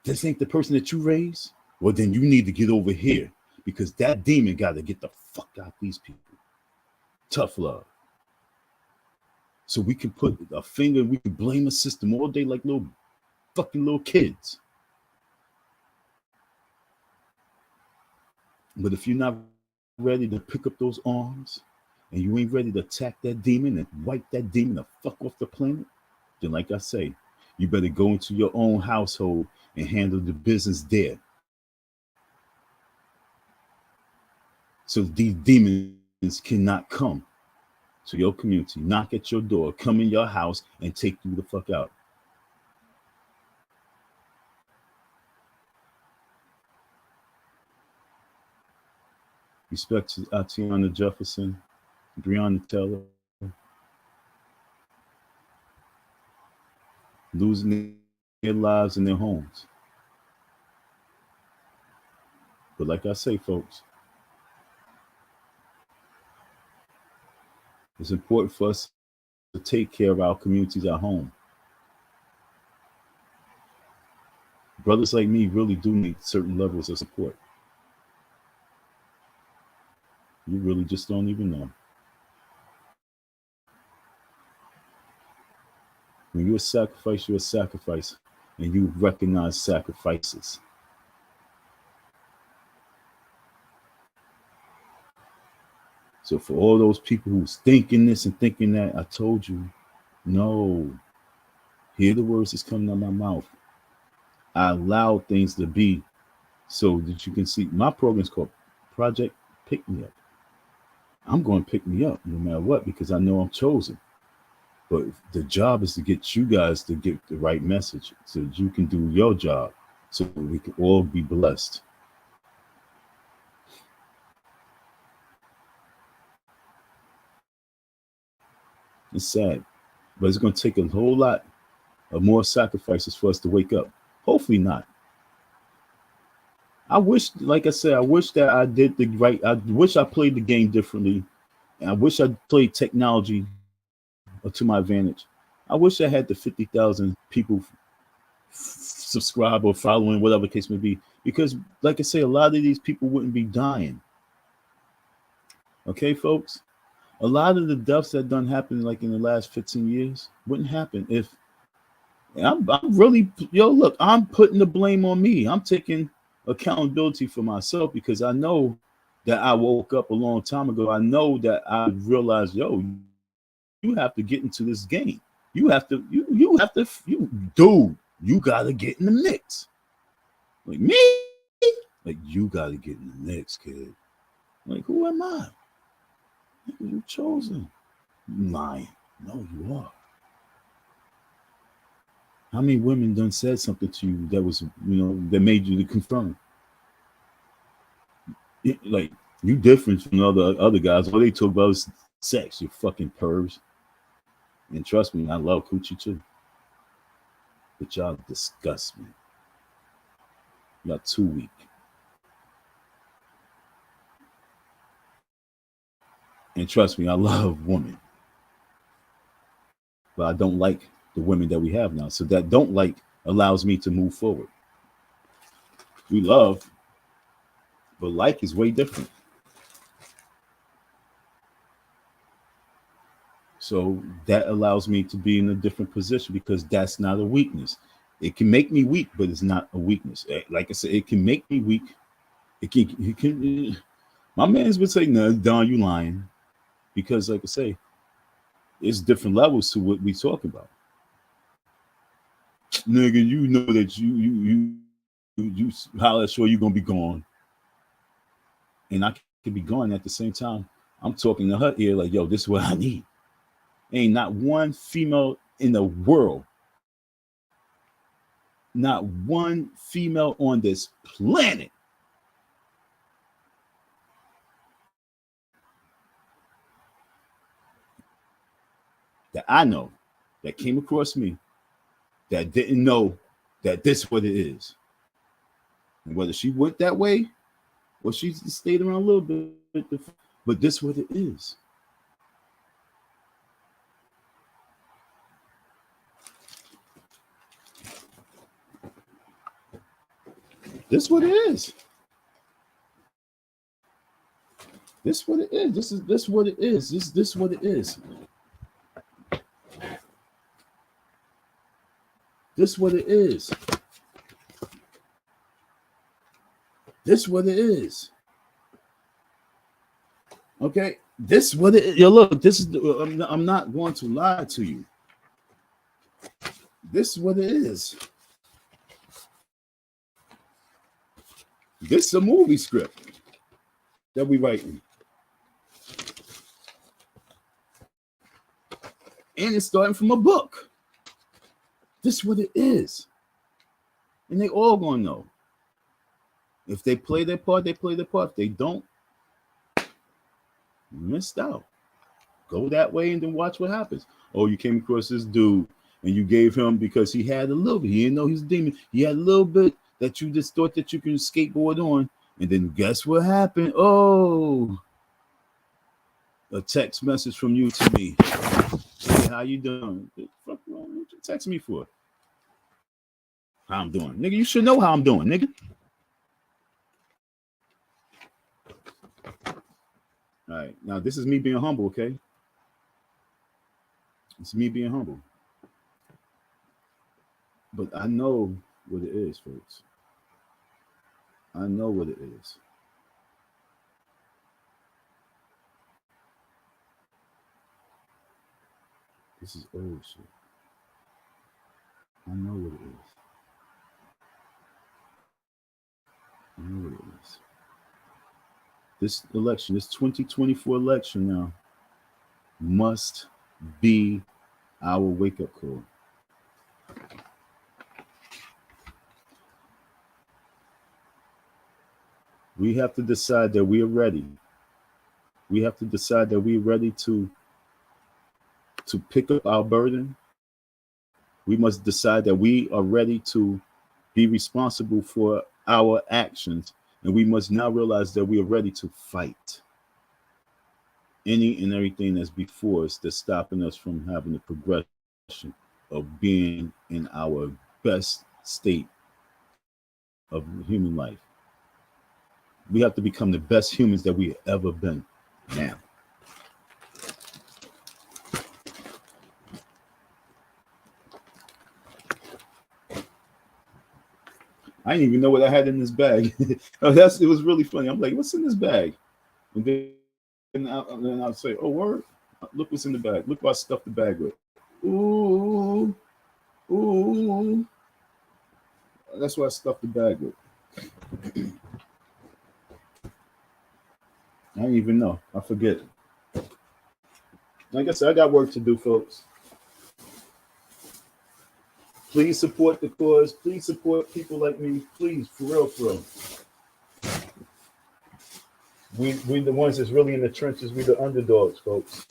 Speaker 1: this ain't the person that you raised, well, then you need to get over here, because that demon got to get the fuck out these people. Tough love. So we can put a finger, we can blame a system all day like little kids. But if you're not ready to pick up those arms and you ain't ready to attack that demon and wipe that demon the fuck off the planet, then like I say, you better go into your own household and handle the business there. So these demons cannot come to your community, knock at your door, come in your house and take you the fuck out. Respect to Atiana Jefferson, Breonna Taylor, losing their lives and their homes. But like I say, folks, it's important for us to take care of our communities at home. Brothers like me really do need certain levels of support. You really just don't even know. When you're a sacrifice, and you recognize sacrifices. So for all those people who's thinking this and thinking that, I told you, no. Hear the words that's coming out of my mouth. I allow things to be so that you can see. My program is called Project Pick Me Up. I'm going to pick me up no matter what, because I know I'm chosen. But the job is to get you guys to get the right message so that you can do your job, so that we can all be blessed. It's sad, but it's going to take a whole lot of more sacrifices for us to wake up. Hopefully not. I wish, like I said, I wish that I did the right. I wish I played the game differently. And I wish I played technology to my advantage. I wish I had the 50,000 people subscribe or following, whatever case may be. Because, like I say, a lot of these people wouldn't be dying. Okay, folks? A lot of the deaths that done happen, like in the last 15 years, wouldn't happen if... I'm really... Yo, look, I'm putting the blame on me. I'm taking accountability for myself, because I know that I woke up a long time ago. I know that I realized, yo, you have to get into this game. You gotta get in the mix. Like me? Like, you gotta get in the mix, kid. Like, who am I? You chosen. You lying. No, you are. How many women done said something to you that was, that made you to confirm? Like, you different from other guys. All they talk about is sex, you fucking pervs. And trust me, I love coochie too. But y'all disgust me. Y'all too weak. And trust me, I love women. But I don't like the women that we have now. So that don't like allows me to move forward. We love, but like is way different. So that allows me to be in a different position, because that's not a weakness. It can make me weak, but it's not a weakness. Like I said, it can make me weak. It can. My man's would say, "No, Don, you lying," because, like I say, It's different levels to what we talk about. Nigga, you know that you holler sure you gonna be gone. And I could be gone at the same time. I'm talking to her ear like, yo, this is what I need. Ain't not one female in the world, not one female on this planet that I know that came across me that didn't know that this is what it is. And whether she went that way or she stayed around a little bit, but this is what it is. This is what it is. This is what it is. This what it is. This what it is. This what it is. This what it is. Okay, this what it is. Yo, look, this is. I'm not going to lie to you. This is what it is. This is a movie script that we writing, and it's starting from a book. This is what it is, and they all gonna know. If they play their part, they play their part. If they don't, you missed out. Go that way and then watch what happens. Oh, you came across this dude and you gave him because he had a little bit. He didn't know he's a demon. He had a little bit that you just thought that you could skateboard on. And then guess what happened? Oh, a text message from you to me. Hey, how you doing? What the fuck what you text me for? How I'm doing. Nigga, you should know how I'm doing, nigga. All right, now this is me being humble, okay? It's me being humble. But I know what it is, folks. I know what it is. This is old shit. I know what it is. I know what it is. This election, this 2024 election now, must be our wake-up call. We have to decide that we are ready. We have to decide that we're ready to pick up our burden. We must decide that we are ready to be responsible for our actions. And we must now realize that we are ready to fight any and everything that's before us that's stopping us from having the progression of being in our best state of human life. We have to become the best humans that we've ever been now. I didn't even know what I had in this bag. It was really funny. I'm like, what's in this bag? And then I'll say, oh, word, look what's in the bag. Look what I stuffed the bag with. Ooh, ooh. That's what I stuffed the bag with. I didn't even know. I forget. Like I said, I got work to do, folks. Please support the cause. Please support people like me. Please, for real, for real. We the ones that's really in the trenches. We the underdogs, folks.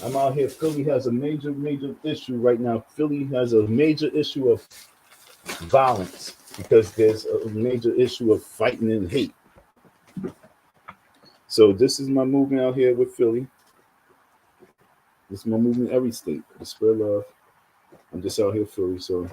Speaker 1: I'm out here. Philly has a major issue right now. Philly has a major issue of violence because there's a major issue of fighting and hate. So this is my movement out here with Philly. This is my movement in every state. To spread love. I'm just out here Philly, so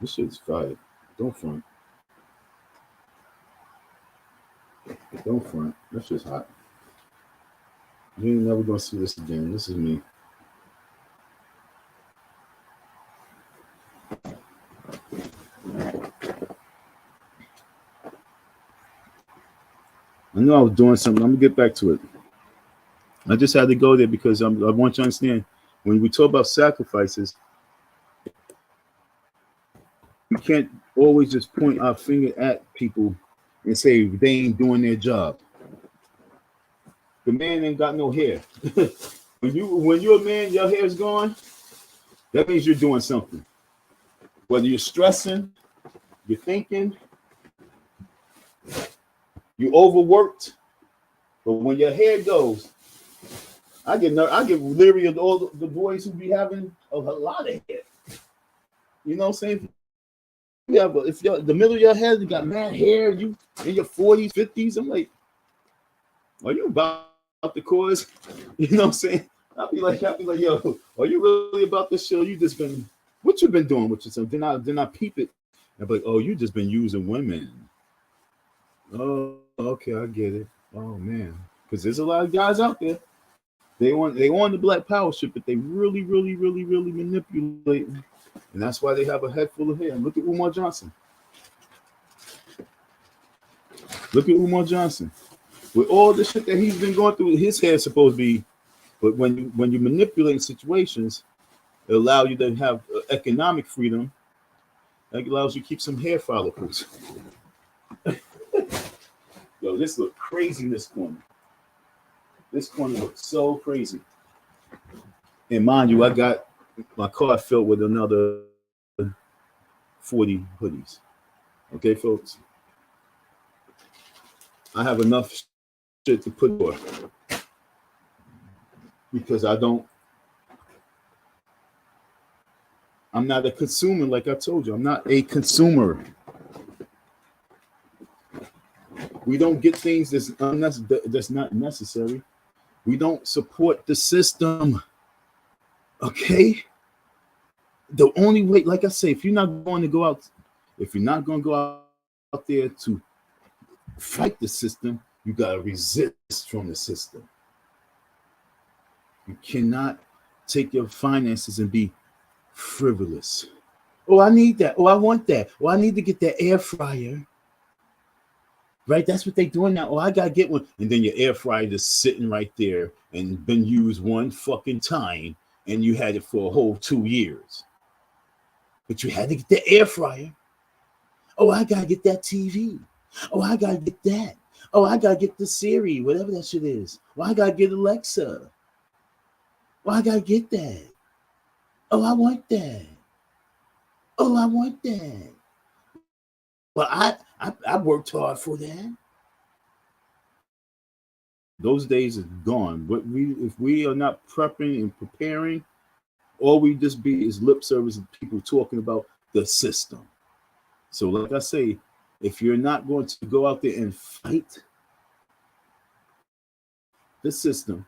Speaker 1: this shit's fire. Don't front. Don't front. That shit's hot. You ain't never gonna see this again. This is me. I knew I was doing something. I'm gonna get back to it. I just had to go there because I want you to understand when we talk about sacrifices, we can't always just point our finger at people and say they ain't doing their job. The man ain't got no hair. when you're a man, your hair's gone. That means you're doing something. Whether you're stressing, you're thinking, you overworked, but when your hair goes, I get leery of all the boys who be having a lot of hair. You know what I'm saying? Yeah, but if you're the middle of your head, you got mad hair, you in your 40s, 50s, I'm like, are you about the cause? You know what I'm saying? I'll be like, yo, are you really about this show? You just been, what you been doing with yourself? Then I peep it. I'm like, oh, you just been using women. Oh, okay, I get it. Oh man, because there's a lot of guys out there. They want the black power shit, but they really manipulate, and that's why they have a head full of hair. Look at Umar Johnson. Look at Umar Johnson. With all the shit that he's been going through, his hair's supposed to be. But when you manipulate situations, it allows you to have economic freedom. That allows you to keep some hair follicles. Yo, this look crazy in this corner. This corner looks so crazy. And mind you, I got my car filled with another 40 hoodies. Okay, folks? I have enough shit to put for because I'm not a consumer, like I told you. I'm not a consumer. We don't get things that's not necessary. We don't support the system. Okay? The only way, like I say, if you're not going to go out there to fight the system, you gotta resist from the system. You cannot take your finances and be frivolous. Oh, I need that. Oh, I want that. Oh, I need to get that air fryer. Right? That's what they're doing now. Oh, I gotta get one. And then your air fryer just sitting right there and been used one fucking time, and you had it for a whole 2 years. But you had to get the air fryer. Oh, I gotta get that TV. Oh, I gotta get that. Oh, I gotta get the Siri, whatever that shit is. Oh, I gotta get Alexa. Oh, I gotta get that. Oh, I want that. Oh, I want that. Well, I worked hard for that. Those days are gone. But if we are not prepping and preparing, all we just be is lip service and people talking about the system. So, like I say, if you're not going to go out there and fight the system,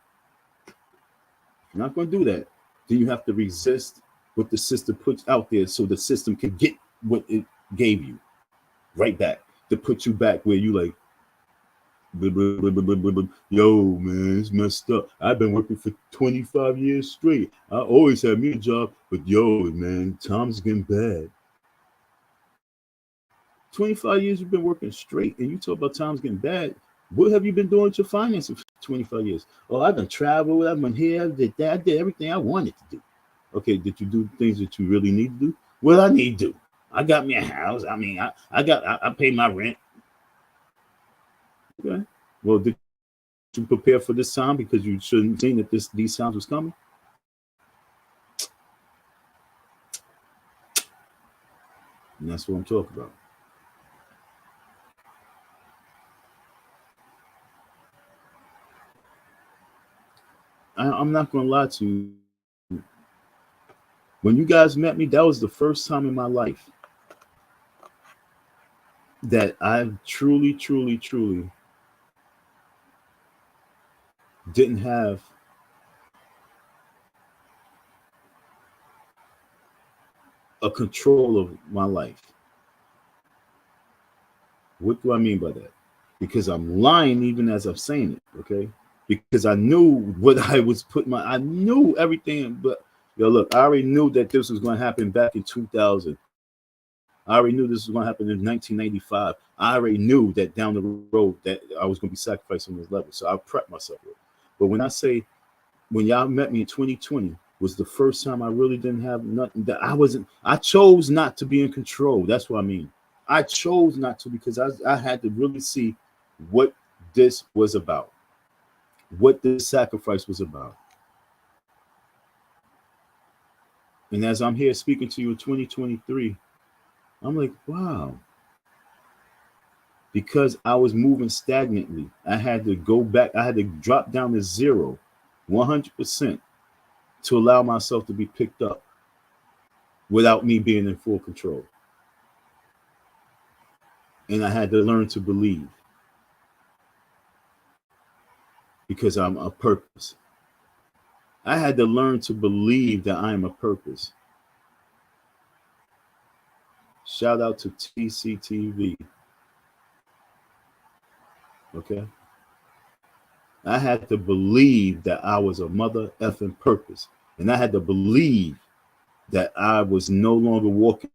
Speaker 1: you're not going to do that. Then you have to resist what the system puts out there so the system can get what it gave you right back to put you back where you like, yo, man, it's messed up. I've been working for 25 years straight. I always had me a job, but yo, man, times getting bad. 25 years you've been working straight, and you talk about times getting bad. What have you been doing with your finances for 25 years? Oh, I've been traveled, I've been here, I did that, I did everything I wanted to do. Okay, did you do things that you really need to do? Well, I need to do. I got me a house. I mean, I pay my rent. Okay. Well, did you prepare for this time because you shouldn't have seen that these times was coming? And that's what I'm talking about. I'm not going to lie to you. When you guys met me, that was the first time in my life that I truly didn't have a control of my life. What do I mean by that? Because I'm lying even as I'm saying it, okay? Because I knew what I was I knew everything, but yo, look, I already knew that this was going to happen back in 2000. I already knew this was going to happen in 1995. I already knew that down the road that I was going to be sacrificed on this level. So I prepped myself with it. But when I say, when y'all met me in 2020 was the first time I really didn't have nothing, that I chose not to be in control. That's what I mean. I chose not to, because I had to really see what this was about, what this sacrifice was about. And as I'm here speaking to you in 2023, I'm like, wow. Because I was moving stagnantly, I had to go back. I had to drop down to zero, 100%, to allow myself to be picked up without me being in full control. And I had to learn to believe, because I'm a purpose. I had to learn to believe that I am a purpose. Shout out to TCTV. Okay. I had to believe that I was a mother effing purpose. And I had to believe that I was no longer walking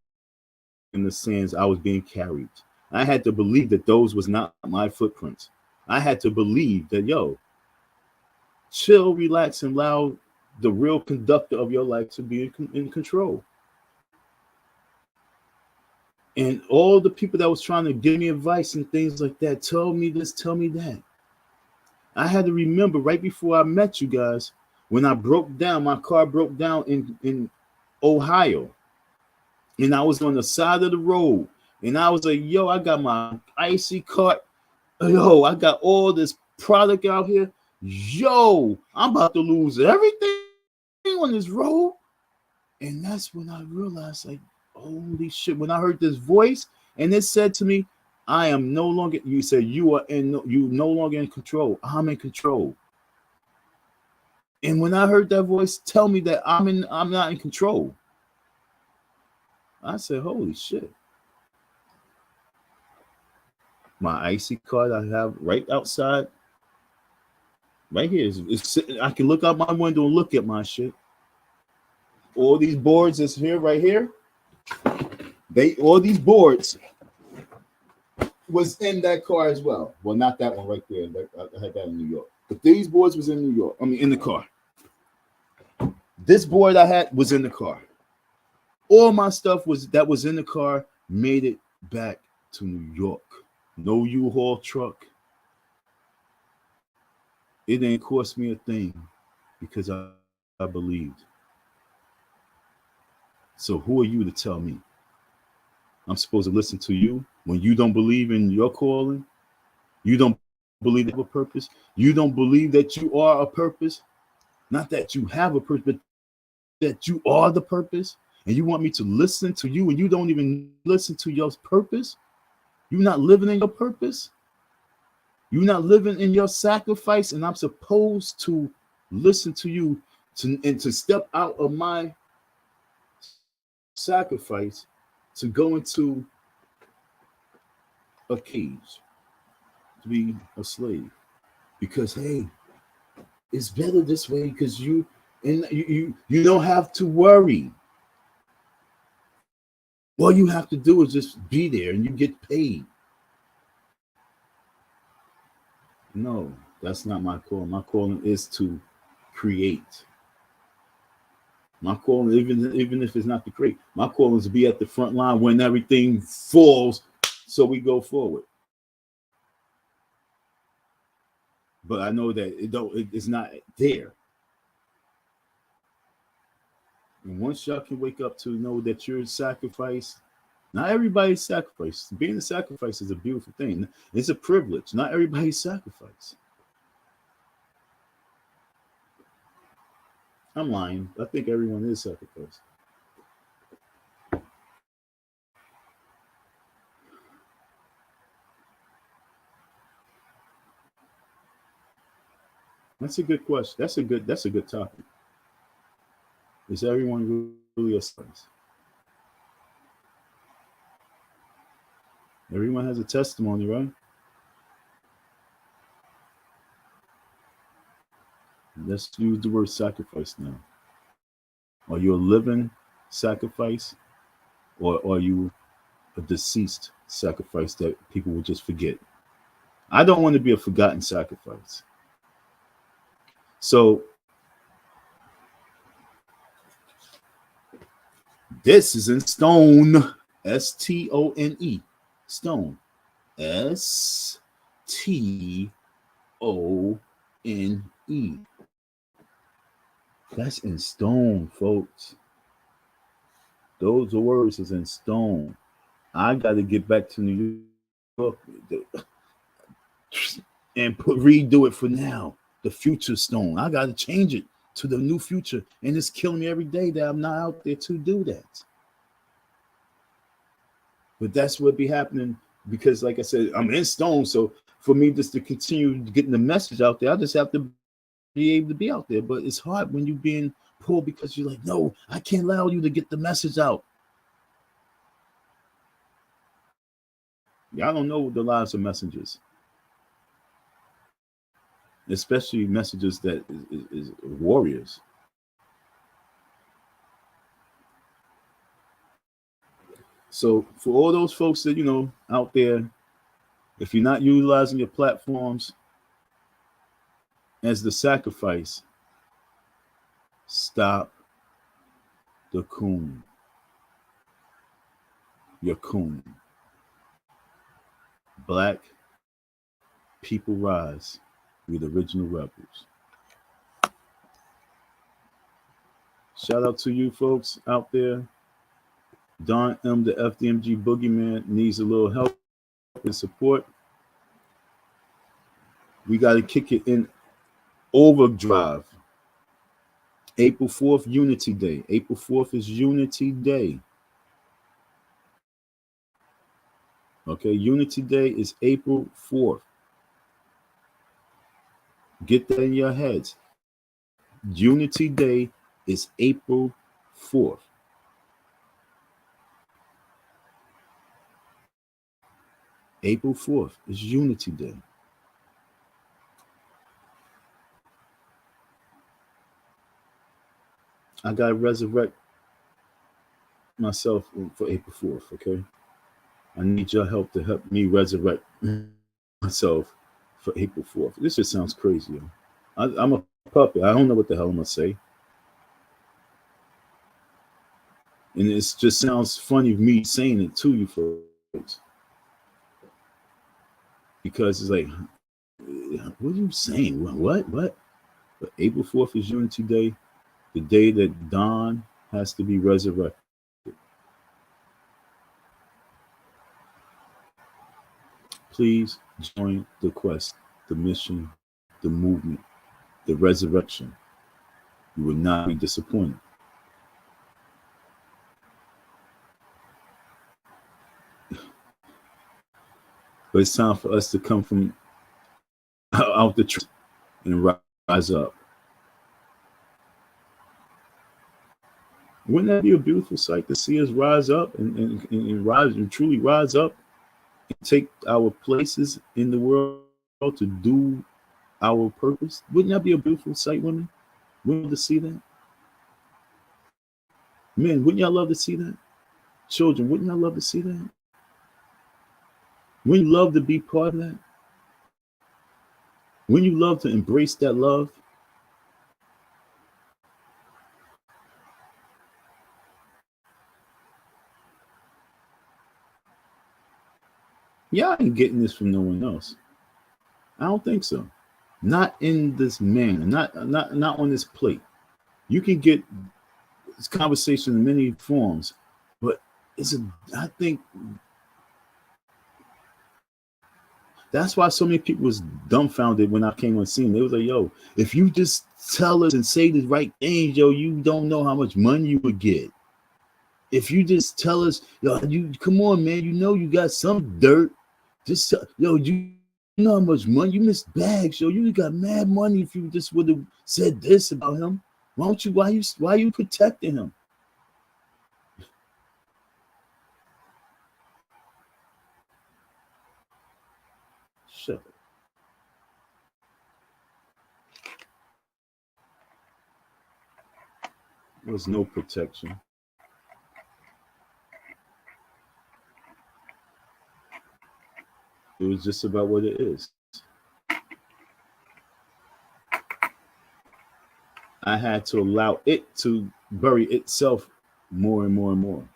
Speaker 1: in the sands I was being carried. I had to believe that those was not my footprints. I had to believe that, yo, chill, relax, and allow the real conductor of your life to be in control. And all the people that was trying to give me advice and things like that, tell me this, tell me that. I had to remember right before I met you guys, when I broke down, my car broke down in Ohio. And I was on the side of the road. And I was like, yo, I got my icy cart. Yo, I got all this product out here. Yo, I'm about to lose everything on this road. And that's when I realized, like, holy shit. When I heard this voice and it said to me, I am no longer, you said you no longer in control. I'm in control. And when I heard that voice tell me that I'm not in control, I said, holy shit. My icy card I have right outside, right here. It's I can look out my window and look at my shit. All these boards that's here, right here, all these boards was in that car as well. Well, not that one right there. I had that in New York. But these boards was in New York. I mean, in the car. This board I had was in the car. All my stuff that was in the car made it back to New York. No U-Haul truck. It didn't cost me a thing because I believed. So who are you to tell me? I'm supposed to listen to you when you don't believe in your calling? You don't believe in a purpose? You don't believe that you are a purpose? Not that you have a purpose, but that you are the purpose? And you want me to listen to you and you don't even listen to your purpose? You're not living in your purpose? You're not living in your sacrifice, and I'm supposed to listen to you and to step out of my sacrifice to go into a cage, to be a slave. Because, hey, it's better this way because you don't have to worry. All you have to do is just be there and you get paid. No, that's not my calling. My calling is to create. My calling, even if it's not to create, my calling is to be at the front line when everything falls, so we go forward. But I know that it's not there. And once y'all can wake up to know that you're sacrificed, not everybody's sacrifice. Being a sacrifice is a beautiful thing. It's a privilege. Not everybody's sacrifice. I'm lying. I think everyone is sacrificed. That's a good question. That's a good topic. Is everyone really a sacrifice? Everyone has a testimony, right? Let's use the word sacrifice now. Are you a living sacrifice, or are you a deceased sacrifice that people would just forget. I don't want to be a forgotten sacrifice. So this is in stone. STONE. Stone. STONE. That's in stone, folks. Those words is in stone. I got to get back to New York and redo it for now. The future stone. I got to change it to the new future. And it's killing me every day that I'm not out there to do that. But that's what be happening because, like I said, I'm in stone. So for me just to continue getting the message out there, I just have to be able to be out there. But it's hard when you're being pulled because you're like, no, I can't allow you to get the message out. Y'all don't know the lives of messengers, especially messages that is warriors. So for all those folks that, out there, if you're not utilizing your platforms as the sacrifice, stop the coon. Your coon. Black people rise. We're the original rebels. Shout out to you folks out there. Don M, the FDMG Boogeyman, needs a little help and support. We got to kick it in overdrive. April 4th, Unity Day. April 4th is Unity Day. Okay, Unity Day is April 4th. Get that in your heads. Unity Day is April 4th. April 4th is Unity Day. I got to resurrect myself for April 4th, okay? I need your help to help me resurrect myself for April 4th. This just sounds crazy. I'm a puppet. I don't know what the hell I'm going to say. And it just sounds funny me saying it to you folks. Because it's like, what are you saying? What? But April 4th is Unity Day, the day that Don has to be resurrected. Please join the quest, the mission, the movement, the resurrection. You will not be disappointed. But it's time for us to come from out the truth and rise up. Wouldn't that be a beautiful sight to see us rise up and rise and truly rise up and take our places in the world to do our purpose? Wouldn't that be a beautiful sight, women? Wouldn't you love to see that? Men, wouldn't y'all love to see that? Children, wouldn't y'all love to see that? Wouldn't you love to be part of that? Wouldn't you love to embrace that love? Y'all ain't getting this from no one else. I don't think so. Not in this manner. Not on this plate. You can get this conversation in many forms, but I think that's why so many people was dumbfounded when I came on scene. They was like, yo, if you just tell us and say the right things, yo, you don't know how much money you would get. If you just tell us, yo, you come on, man, you know you got some dirt. Just tell, yo, you know how much money you missed bags, yo. You got mad money if you just would have said this about him. Why you protecting him? Shut up. There was no protection. was just about what it is. I had to allow it to bury itself more and more and more,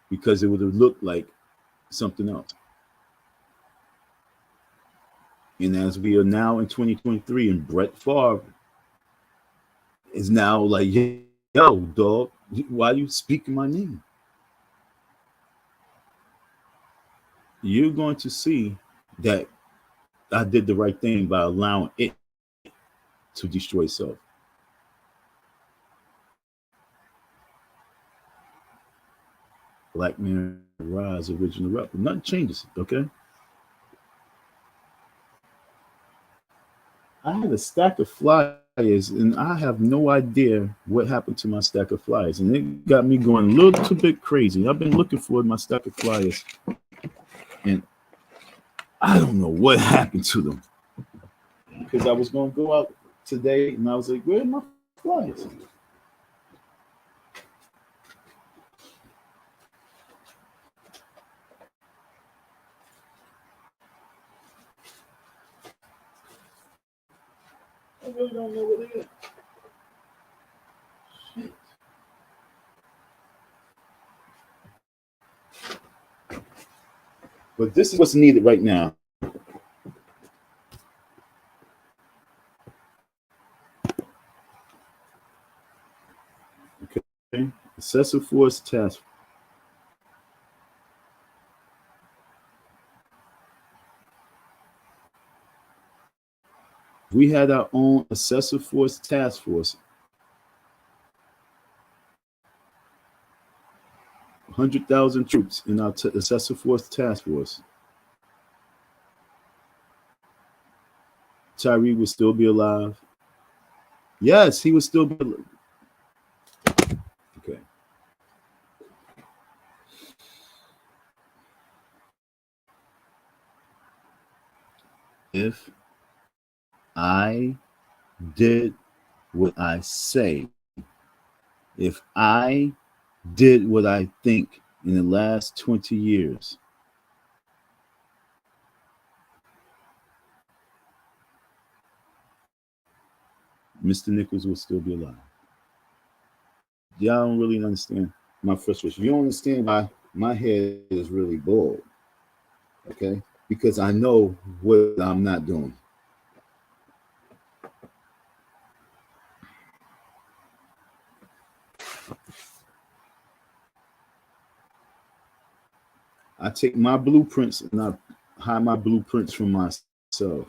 Speaker 1: because it would have looked like something else. And as we are now in 2023, and Brett Favre is now like, yo, dog, why are you speaking my name? You're going to see that I did the right thing by allowing it to destroy itself. Black Man Rise, original rapper. Nothing changes, okay? I had a stack of flyers, and I have no idea what happened to my stack of flyers. And it got me going a little bit crazy. I've been looking for my stack of flyers, and I don't know what happened to them. Because I was going to go out today, and I was like, where are my flyers? I really don't know what it is. Shit. But this is what's needed right now. Okay. Excessive force task. We had our own excessive force task force. 100,000 troops in our excessive force task force. Tyre would still be alive. Yes, he would still be alive. Okay. If I did what I say, if I did what I think in the last 20 years, Mr. Nichols will still be alive. Y'all don't really understand my frustration. You don't understand why my head is really bald, okay? Because I know what I'm not doing. I take my blueprints and I hide my blueprints from myself.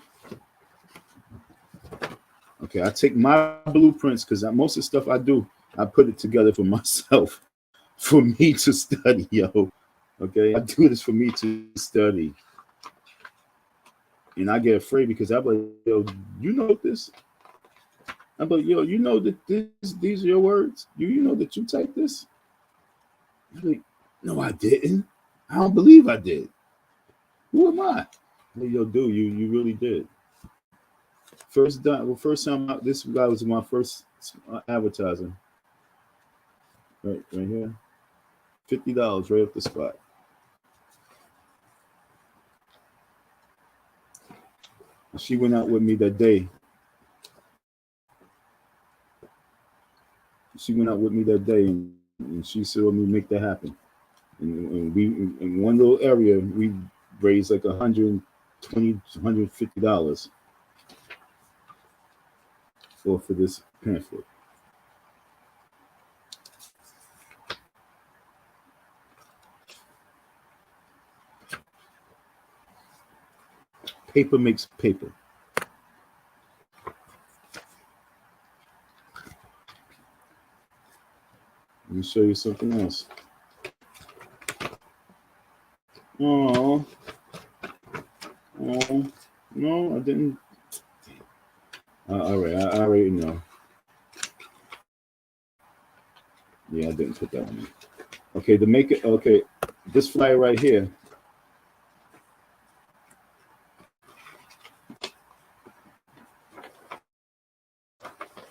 Speaker 1: Okay, I take my blueprints because most of the stuff I do, I put it together for myself, for me to study, yo. Okay, I do this for me to study. And I get afraid because I'm like, yo, you know this? I'm like, yo, you know that these are your words? You know that you typed this? I'm like, no, I didn't. I don't believe I did. Who am I? Like, yo, dude, you really did. First time out, this guy was my first advertising. Right here. $50 right off the spot. She went out with me that day. And she saw me make that happen. And we, in one little area, we raised like $120, $150 for this pamphlet. Paper makes paper. Let me show you something else. Oh, no, I didn't. All right, I already know. Yeah, I didn't put that one in. Okay, to make it, okay, this flyer right here.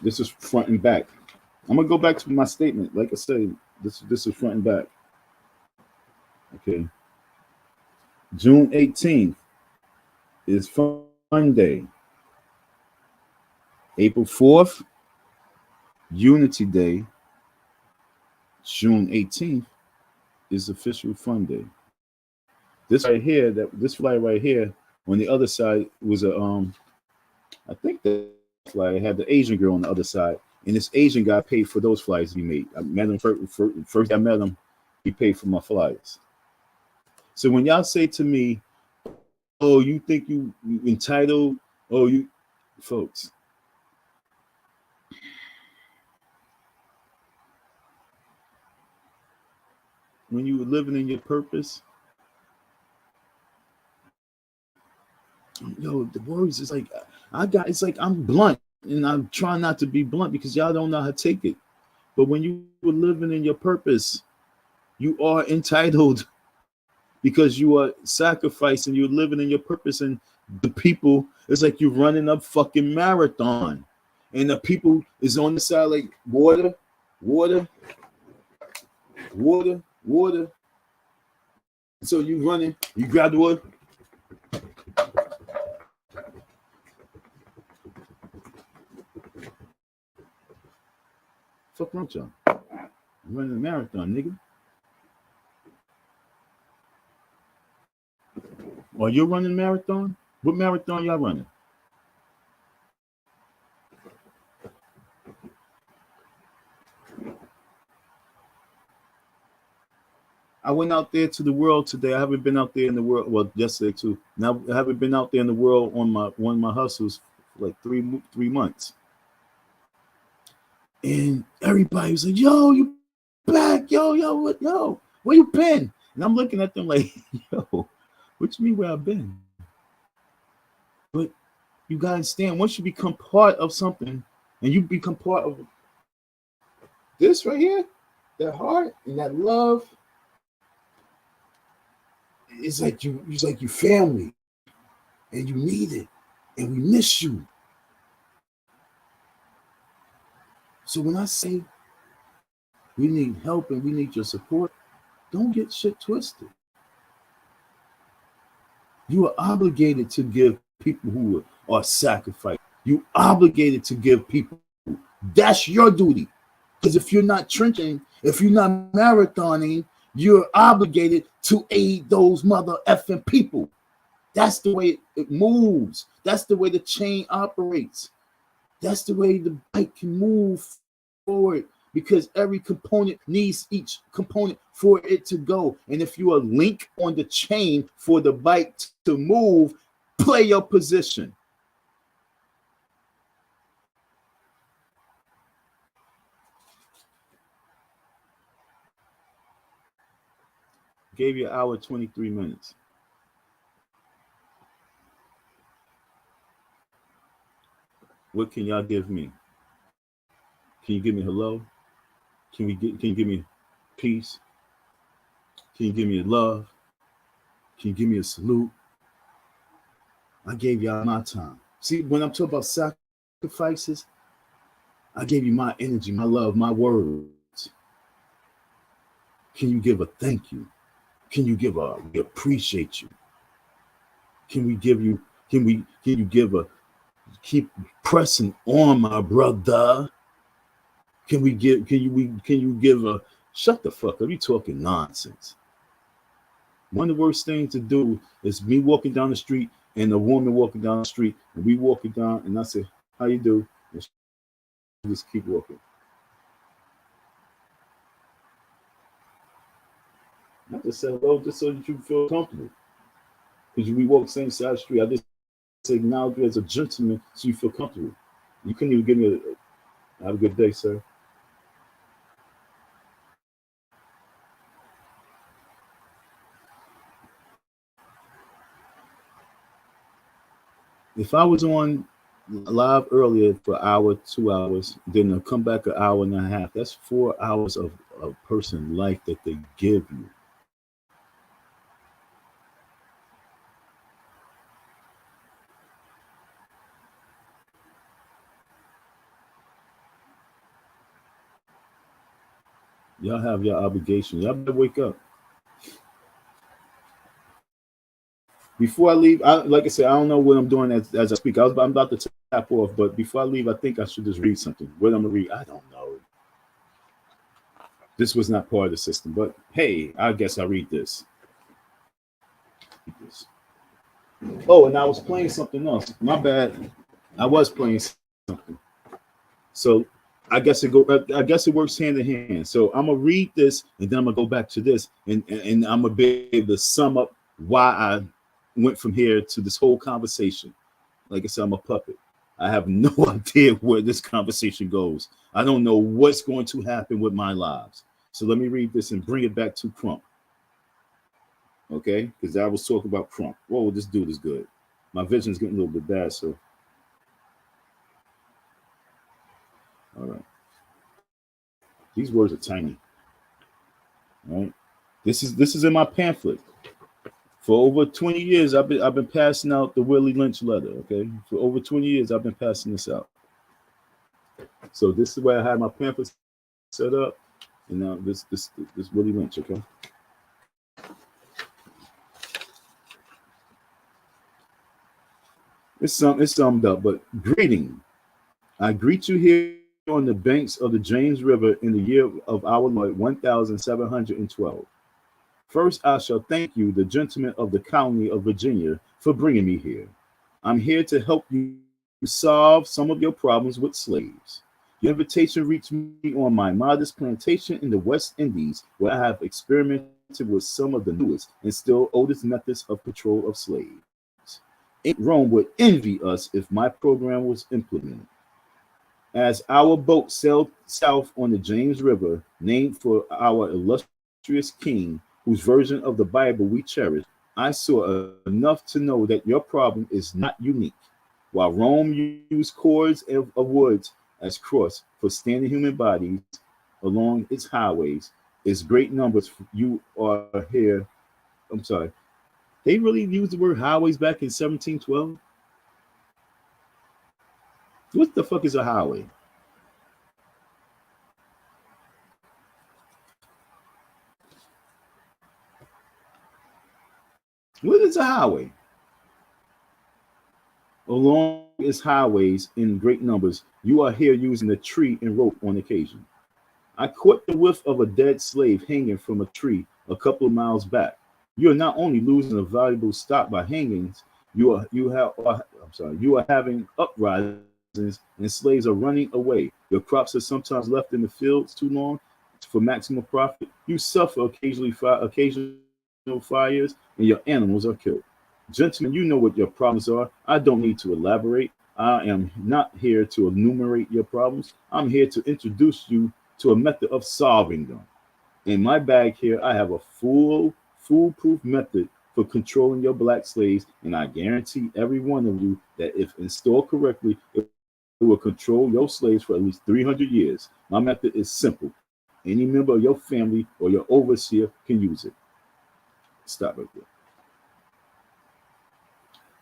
Speaker 1: This is front and back. I'm gonna go back to my statement. Like I said, this is front and back. Okay. June 18th is Fun Day. April 4th, Unity Day. June 18th is official Fun Day. This right here, this flight right here, on the other side was I think the flight had the Asian girl on the other side, and this Asian guy paid for those flights he made. I met him first. I met him, he paid for my flights. So when y'all say to me, "Oh, you think you entitled?" Oh, you folks. When you were living in your purpose, the words is like it's like I'm blunt, and I'm trying not to be blunt because y'all don't know how to take it. But when you were living in your purpose, you are entitled because you are sacrificing, you're living in your purpose, and the people, it's like you're running a fucking marathon, and the people is on the side like water, water, water, water. So you running, you grab the water. Fuck wrong with y'all? I'm running a marathon, nigga. Are you running a marathon? What marathon y'all running? I went out there to the world today. I haven't been out there in the world. Well, yesterday too. Now I haven't been out there in the world on one of my hustles for like three months. And everybody was like, "Yo, you back? Yo, where you been?" And I'm looking at them like, "Yo, what you mean where I've been?" But you gotta understand, once you become part of something, and you become part of this right here, that heart and that love, it's like you family, and you need it, and we miss you. So when I say we need help and we need your support, don't get shit twisted. You are obligated to give people who are sacrificed. You obligated to give people. That's your duty. Because if you're not trenching, if you're not marathoning, you're obligated to aid those mother effing people. That's the way it moves. That's the way the chain operates. That's the way the bike can move forward, because every component needs each component for it to go. And if you're a link on the chain for the bike to move, play your position. Gave you an hour, 23 minutes. What can y'all give me? Can you give me hello? Can you give me peace? Can you give me love? Can you give me a salute? I gave y'all my time. See, when I'm talking about sacrifices, I gave you my energy, my love, my words. Can you give a thank you? Can you give a we appreciate you? Can you give a keep pressing on, my brother? Can you give a shut the fuck up? You talking nonsense. One of the worst things to do is me walking down the street and a woman walking down the street, and we walking down, and I say, "How you do?" And she just keep walking. I just said hello just so that you feel comfortable. Because we walk the same side of the street. I just acknowledge you as a gentleman so you feel comfortable. You couldn't even give me a have a good day, sir. If I was on live earlier for an hour, 2 hours, then I'll come back an hour and a half. That's 4 hours of a person's life that they give you. Y'all have your obligation. Y'all better wake up. Before I leave, like I said, I don't know what I'm doing as I speak. I'm about to tap off, but before I leave, I think I should just read something. What I'm gonna read, I don't know. This was not part of the system, but hey, I guess I read this. Oh, and I was playing something else. My bad. I was playing something. So I guess it works hand in hand. So I'm gonna read this, and then I'm gonna go back to this, and I'm gonna be able to sum up why I went from here to this whole conversation. Like I said, I'm a puppet. I have no idea where this conversation goes. I don't know what's going to happen with my lives. So let me read this and bring it back to Crump. Okay? Because I was talking about Crump. Whoa, this dude is good. My vision's getting a little bit bad, so. All right. These words are tiny. All right. This is in my pamphlet. For over 20 years, I've been passing out the Willie Lynch letter. Okay. For over 20 years, I've been passing this out. So this is where I had my pamphlet set up, and now this Willie Lynch. Okay. It's summed up, but greeting. I greet you here on the banks of the James River in the year of our Lord 1712. First, I shall thank you, the gentlemen of the colony of Virginia, for bringing me here. I'm here to help you solve some of your problems with slaves. Your invitation reached me on my modest plantation in the West Indies, where I have experimented with some of the newest and still oldest methods of control of slaves. Rome would envy us if my program was implemented. As our boat sailed south on the James River, named for our illustrious king, whose version of the Bible we cherish, I saw enough to know that your problem is not unique. While Rome used cords of wood as cross for standing human bodies along its highways, its great numbers you are here. I'm sorry. They really used the word highways back in 1712? What the fuck is a highway? What is a highway? Along its highways in great numbers, you are here using a tree and rope on occasion. I caught the whiff of a dead slave hanging from a tree a couple of miles back. You are not only losing a valuable stock by hangings, you are having uprisings and slaves are running away. Your crops are sometimes left in the fields too long for maximum profit. You suffer occasional fires, and your animals are killed. Gentlemen, you know what your problems are. I don't need to elaborate. I am not here to enumerate your problems. I'm here to introduce you to a method of solving them. In my bag here, I have a foolproof method for controlling your black slaves, and I guarantee every one of you that if installed correctly, it will control your slaves for at least 300 years. My method is simple. Any member of your family or your overseer can use it. Stop right there.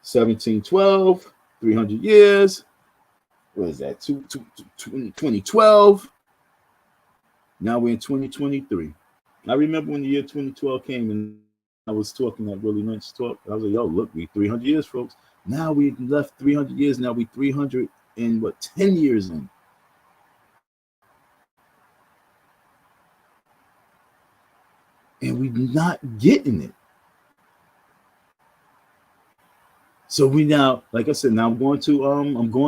Speaker 1: 1712, 300 years. What is that? 2012. Now we're in 2023. I remember when the year 2012 came and I was talking that Willie Lynch talk. I was like, yo, look, we 300 years, folks. Now we left 300 years. Now we 300 and 10 years in. And we're not getting it. So we now, like I said, now I'm going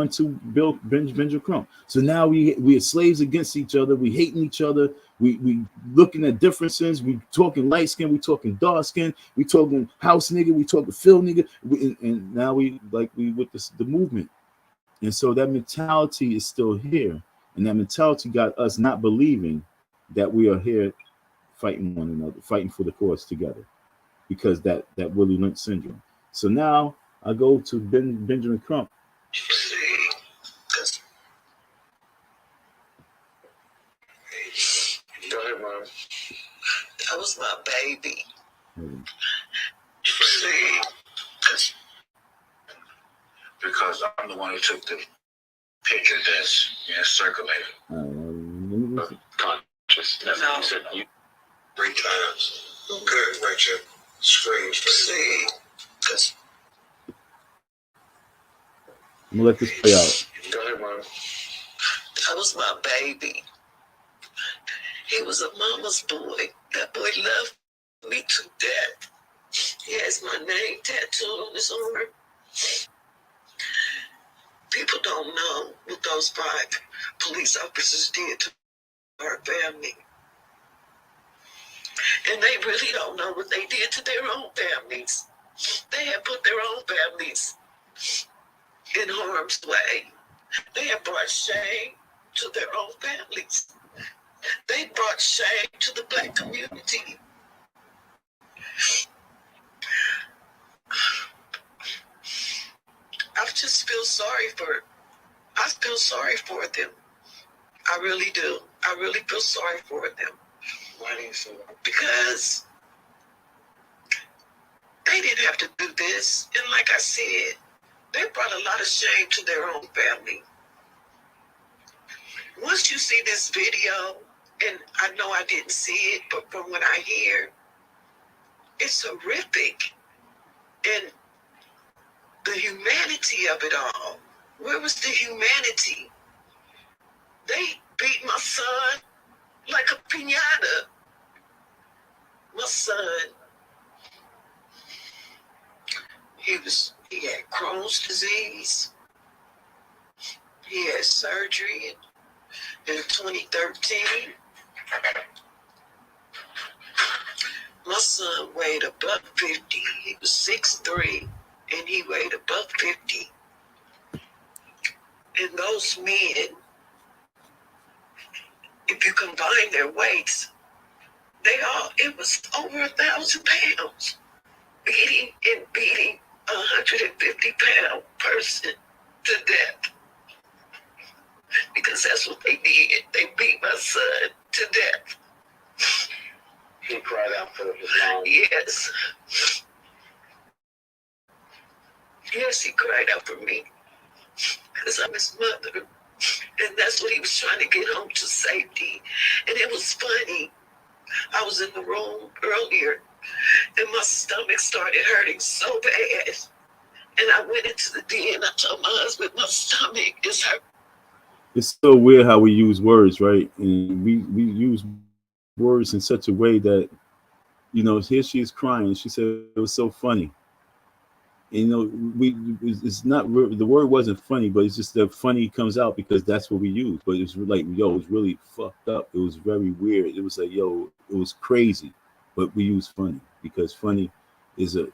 Speaker 1: to build Benjamin Crump. So now we are slaves against each other. We hating each other. We looking at differences. We talking light skin. We talking dark skin. We talking house nigga. We talking Phil nigga. And now we with the movement. And so that mentality is still here. And that mentality got us not believing that we are here fighting one another, fighting for the cause together, because that Willie Lynch syndrome. So now I go to Benjamin Crump.
Speaker 3: Go ahead, Mom.
Speaker 2: That was my baby.
Speaker 4: See, because I'm the one who took the picture that's circulated.
Speaker 3: Consciousness.
Speaker 2: No.
Speaker 3: You said you
Speaker 5: 3 times. Good, Richard. Screams for you.
Speaker 2: See, Because
Speaker 1: I'm gonna let this play out.
Speaker 3: Go ahead, Mom.
Speaker 2: that was my baby. He was a mama's boy. That boy loved me to death. He has my name tattooed on his arm. People don't know what those 5 police officers did to our family. And they really don't know what they did to their own families. They had put their own families in harm's way. They have brought shame to their own families. They brought shame to the Black community. I just feel sorry for them. I really do. I really feel sorry for them.
Speaker 3: Why do you say that?
Speaker 2: Because they didn't have to do this. And like I said, they brought a lot of shame to their own family. Once you see this video, and I know I didn't see it, but from what I hear, it's horrific. And the humanity of it all. Where was the humanity? They beat my son like a piñata. My son, he had Crohn's disease. He had surgery in 2013. My son weighed above 50. He was 6'3", and he weighed above 50. And those men, if you combine their weights, it was over 1,000 pounds. Beating a 150-pound person to death. Because that's what they did. They beat my son to death.
Speaker 3: He cried out for his mom.
Speaker 2: Yes. Yes, he cried out for me. Because I'm his mother. And that's what he was trying to get home to safety. And it was funny. I was in the room earlier, and my stomach started hurting so bad. And I went into the den. I told my husband, my stomach is hurt.
Speaker 1: It's so weird how we use words, right? And we use words in such a way that, you know, here she is crying. She said it was so funny. And, you know, it's not, the word wasn't funny, but it's just that funny comes out because that's what we use. But it's like, yo, it was really fucked up. It was very weird. It was like, yo, it was crazy. But we use funny because funny is it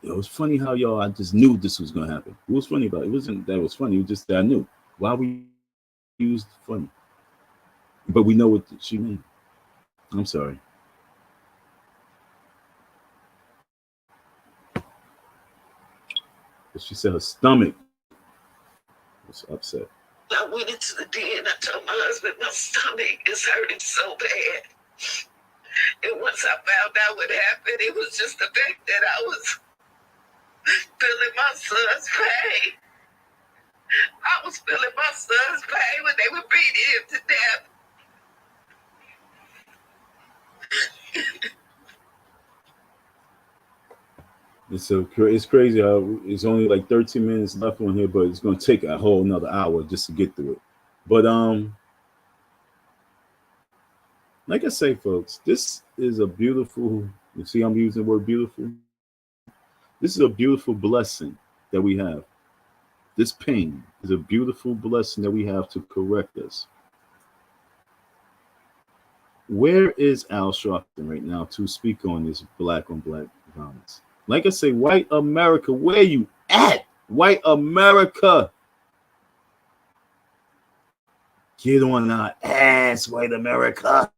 Speaker 1: was funny how I just knew this was gonna happen. It was funny about it. It wasn't that it was funny. It was just that I knew why we used funny, but we know what she meant. I'm sorry. But she said her stomach was upset.
Speaker 2: I went into the den. I told my husband my stomach is hurting so bad. And once I found out what happened, it was just the fact that I was feeling my son's pain. I was feeling my son's pain when they were beating him to death.
Speaker 1: It's crazy how it's only like 13 minutes left on here, but it's gonna take a whole another hour just to get through it. But like I say, folks, this is a beautiful. You see, I'm using the word beautiful. This is a beautiful blessing that we have. This pain is a beautiful blessing that we have to correct us. Where is Al Sharpton right now to speak on this black on black violence? Like I say, white America, where you at? White America. Get on our ass, white America.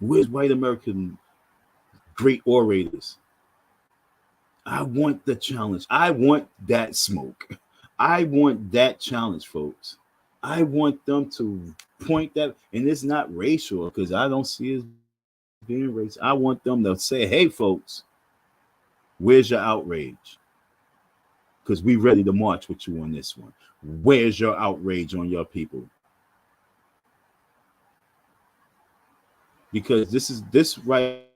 Speaker 1: Where's white American great orators? I want the challenge. I want that smoke. I want that challenge, folks. I want them to point that, and it's not racial because I don't see it as being racist. I want them to say, hey, folks, where's your outrage? Because we ready to march with you on this one. Where's your outrage on your people? because this right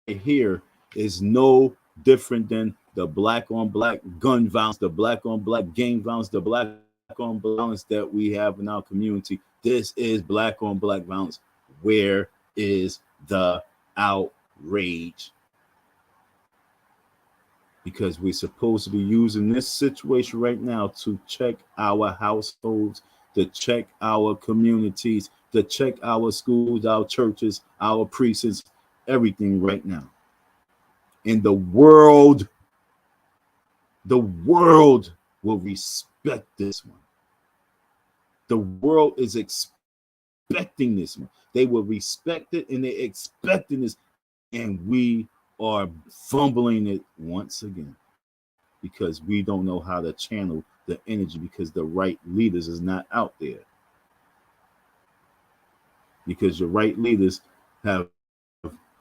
Speaker 1: here is no different than the black on black gun violence, the black on black gang violence, the black on black violence that we have in our community. This is black on black violence. Where is the outrage? Because we're supposed to be using this situation right now to check our households, to check our communities, to check our schools, our churches, our precincts, everything right now. And the world will respect this one. The world is expecting this one. They will respect it and they're expecting this. And we are fumbling it once again because we don't know how to channel the energy because the right leaders is not out there. Because your right leaders have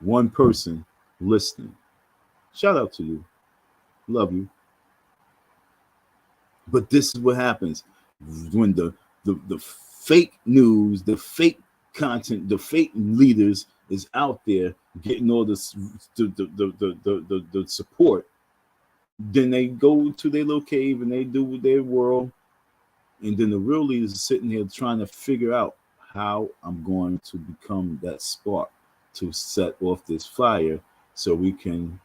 Speaker 1: one person listening. Shout out to you. Love you. But this is what happens when the fake news, the fake content, the fake leaders is out there getting all this the support. Then they go to their little cave and they do their world, and then the real leaders are sitting here trying to figure out how I'm going to become that spark to set off this fire so we can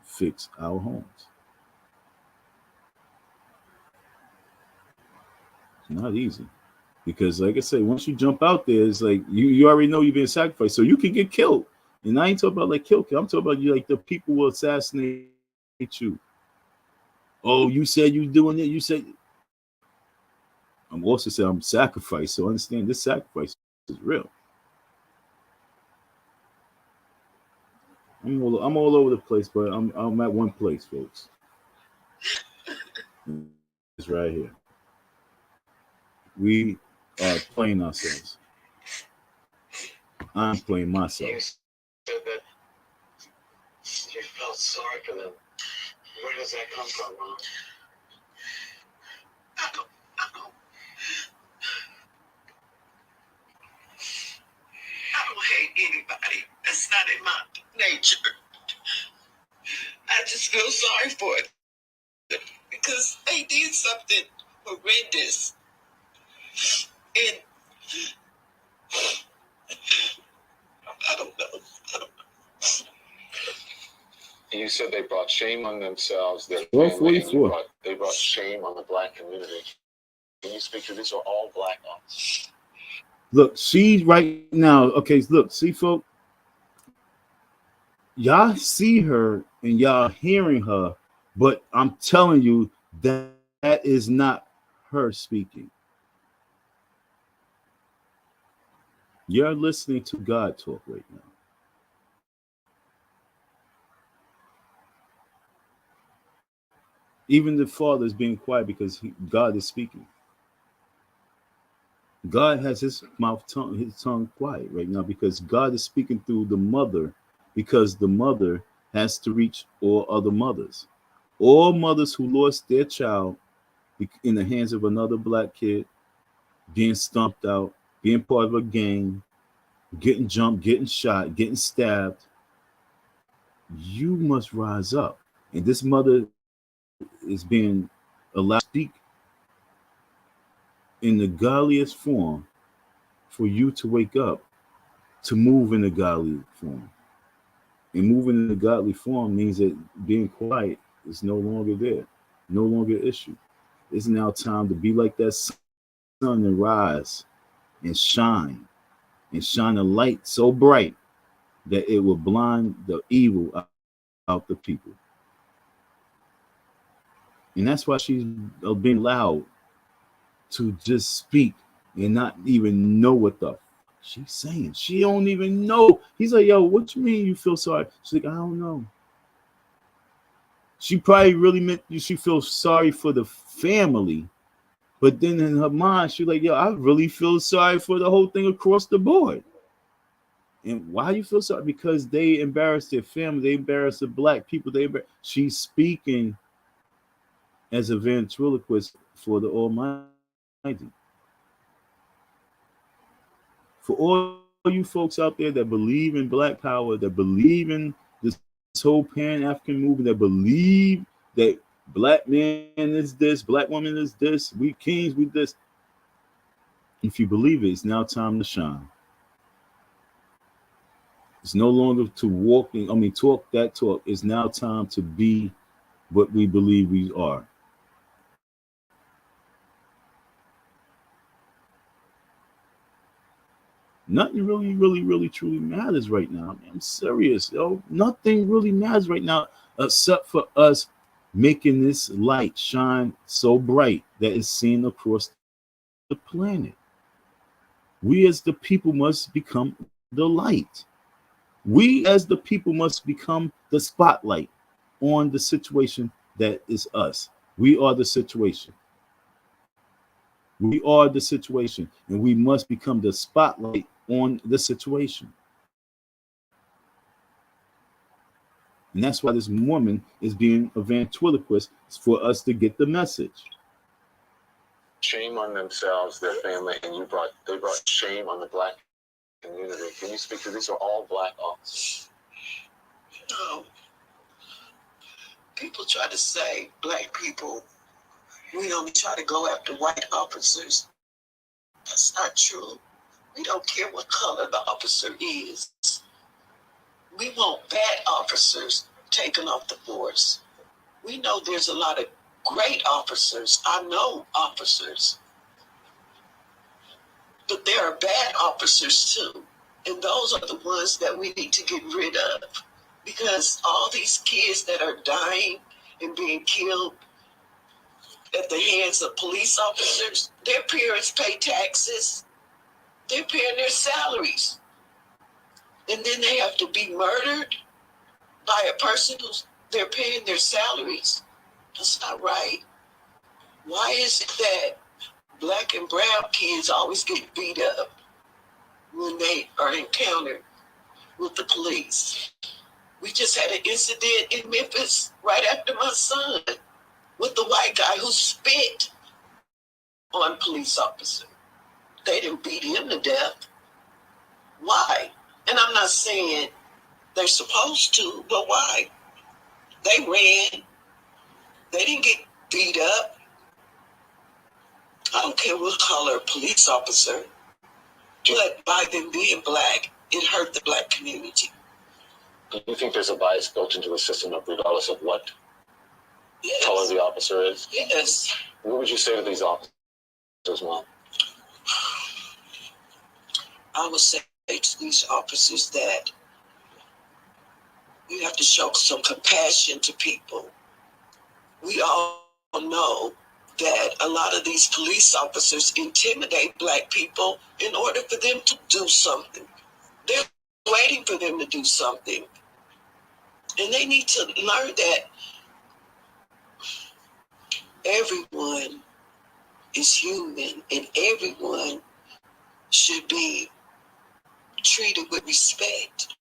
Speaker 1: fix our homes. It's not easy. Because like I said, once you jump out there, it's like you already know you're being sacrificed. So you can get killed. And I ain't talking about like kill. I'm talking about you like the people will assassinate you. Oh, you said you doing it. You said I'm also saying I'm sacrificed. So understand this sacrifice is real. I'm all over the place, but I'm at one place, folks. It's right here. We are playing ourselves. I'm playing myself.
Speaker 3: You said that you felt sorry for them. Where does that come from, Mom?
Speaker 2: I don't hate anybody. That's not in my nature. I just feel sorry for them because they did something horrendous. And I don't know.
Speaker 3: You said they brought shame on themselves, their family, and they brought shame on the black community. Can you speak to this? Are all black ops?
Speaker 1: Look, she right now. Okay, look, see, folks. Y'all see her and y'all hearing her, but I'm telling you that is not her speaking. You're listening to God talk right now. Even the Father is being quiet because God is speaking. God has his tongue quiet right now because God is speaking through the mother, because the mother has to reach all other mothers. All mothers who lost their child in the hands of another black kid, being stomped out, being part of a gang, getting jumped, getting shot, getting stabbed. You must rise up. And this mother is being allowed to speak in the godliest form for you to wake up, to move in the godly form. And moving in the godly form means that being quiet is no longer there, no longer an issue. It's now time to be like that sun and rise and shine a light so bright that it will blind the evil out the people. And that's why she's being allowed to just speak and not even know what the she's saying. She don't even know. He's like, yo, what you mean you feel sorry? She's like, I don't know. She probably really meant she feels sorry for the family. But then in her mind, she's like, yo, I really feel sorry for the whole thing across the board. And why you feel sorry? Because they embarrassed their family. They embarrassed the black people. She's speaking as a ventriloquist for the Almighty. For all you folks out there that believe in Black Power, that believe in this whole Pan-African movement, that believe that Black man is this, Black woman is this, we kings, we this. If you believe it, it's now time to shine. It's no longer to talk that talk. It's now time to be what we believe we are. Nothing really, truly matters right now. I'm serious, yo. Nothing really matters right now except for us making this light shine so bright that it's seen across the planet. We as the people must become the light. We as the people must become the spotlight on the situation that is us. We are the situation. We are the situation, and we must become the spotlight on the situation. And that's why this woman is being a ventriloquist, for us to get the message.
Speaker 3: Shame on themselves, their family, and they brought shame on the Black community. Can you speak to these? Are all Black officers?
Speaker 2: No. People try to say Black people, we only try to go after white officers. That's not true. We don't care what color the officer is. We want bad officers taken off the force. We know there's a lot of great officers. I know officers. But there are bad officers too. And those are the ones that we need to get rid of. Because all these kids that are dying and being killed at the hands of police officers, their parents pay taxes. They're paying their salaries. And then they have to be murdered by a person who's they're paying their salaries. That's not right. Why is it that Black and brown kids always get beat up when they are encountered with the police? We just had an incident in Memphis right after my son with the white guy who spit on police officer. They didn't beat him to death. Why? And I'm not saying they're supposed to, but why? They ran. They didn't get beat up. I don't care what color police officer, but by them being Black, it hurt the Black community.
Speaker 3: Do you think there's a bias built into the system regardless of what color the officer is?
Speaker 2: Yes.
Speaker 3: What would you say to these officers, Mom?
Speaker 2: I would say to these officers that you have to show some compassion to people. We all know that a lot of these police officers intimidate Black people in order for them to do something. They're waiting for them to do something. And they need to learn that everyone is human and everyone should be treated with respect.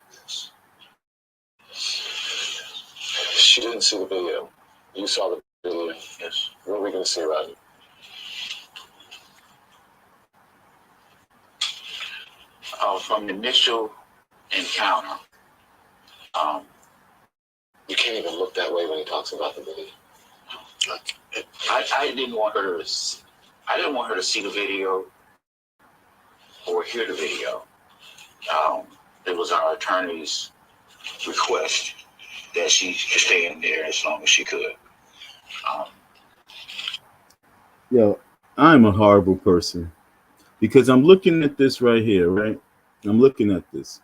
Speaker 3: She didn't see the video. You saw the video.
Speaker 4: Yes.
Speaker 3: What are we going to see, Roger?
Speaker 4: From the initial encounter,
Speaker 3: You can't even look that way when he talks about the video.
Speaker 4: I didn't want her to. I didn't want her to see the video or hear the video. It was our attorney's request that she could stay in there as long as she could.
Speaker 1: Yo, I'm a horrible person because I'm looking at this right here, right? I'm looking at this.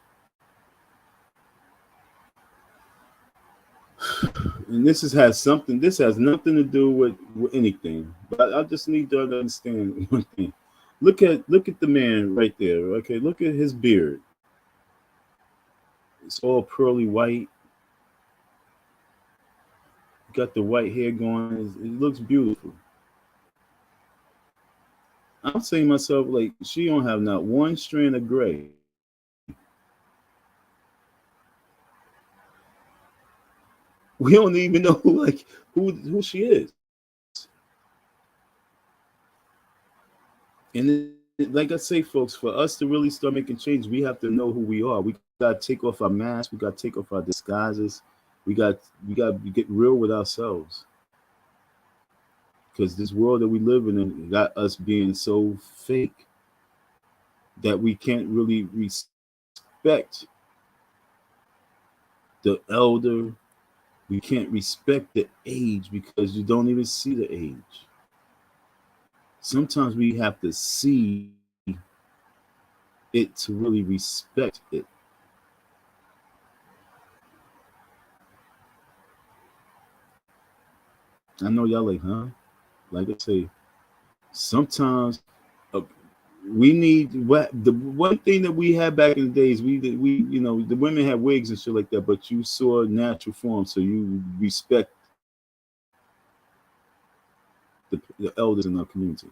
Speaker 1: And this has nothing to do with anything. But I just need to understand one thing. Look at the man right there. Okay, look at his beard. It's all pearly white. Got the white hair going. It looks beautiful. I'm saying to myself, like, she don't have not one strand of gray. We don't even know who she is. And like I say, folks, for us to really start making change, we have to know who we are. We got to take off our masks. We got to take off our disguises. We got to get real with ourselves. Because this world that we live in got us being so fake that we can't really respect the elder. We can't respect the age because you don't even see the age. Sometimes we have to see it to really respect it. I know y'all like, huh? Like I say, sometimes uh, we need what the one thing that we had back in the days. We the women had wigs and shit like that, but you saw natural form, so you respect the elders in our community.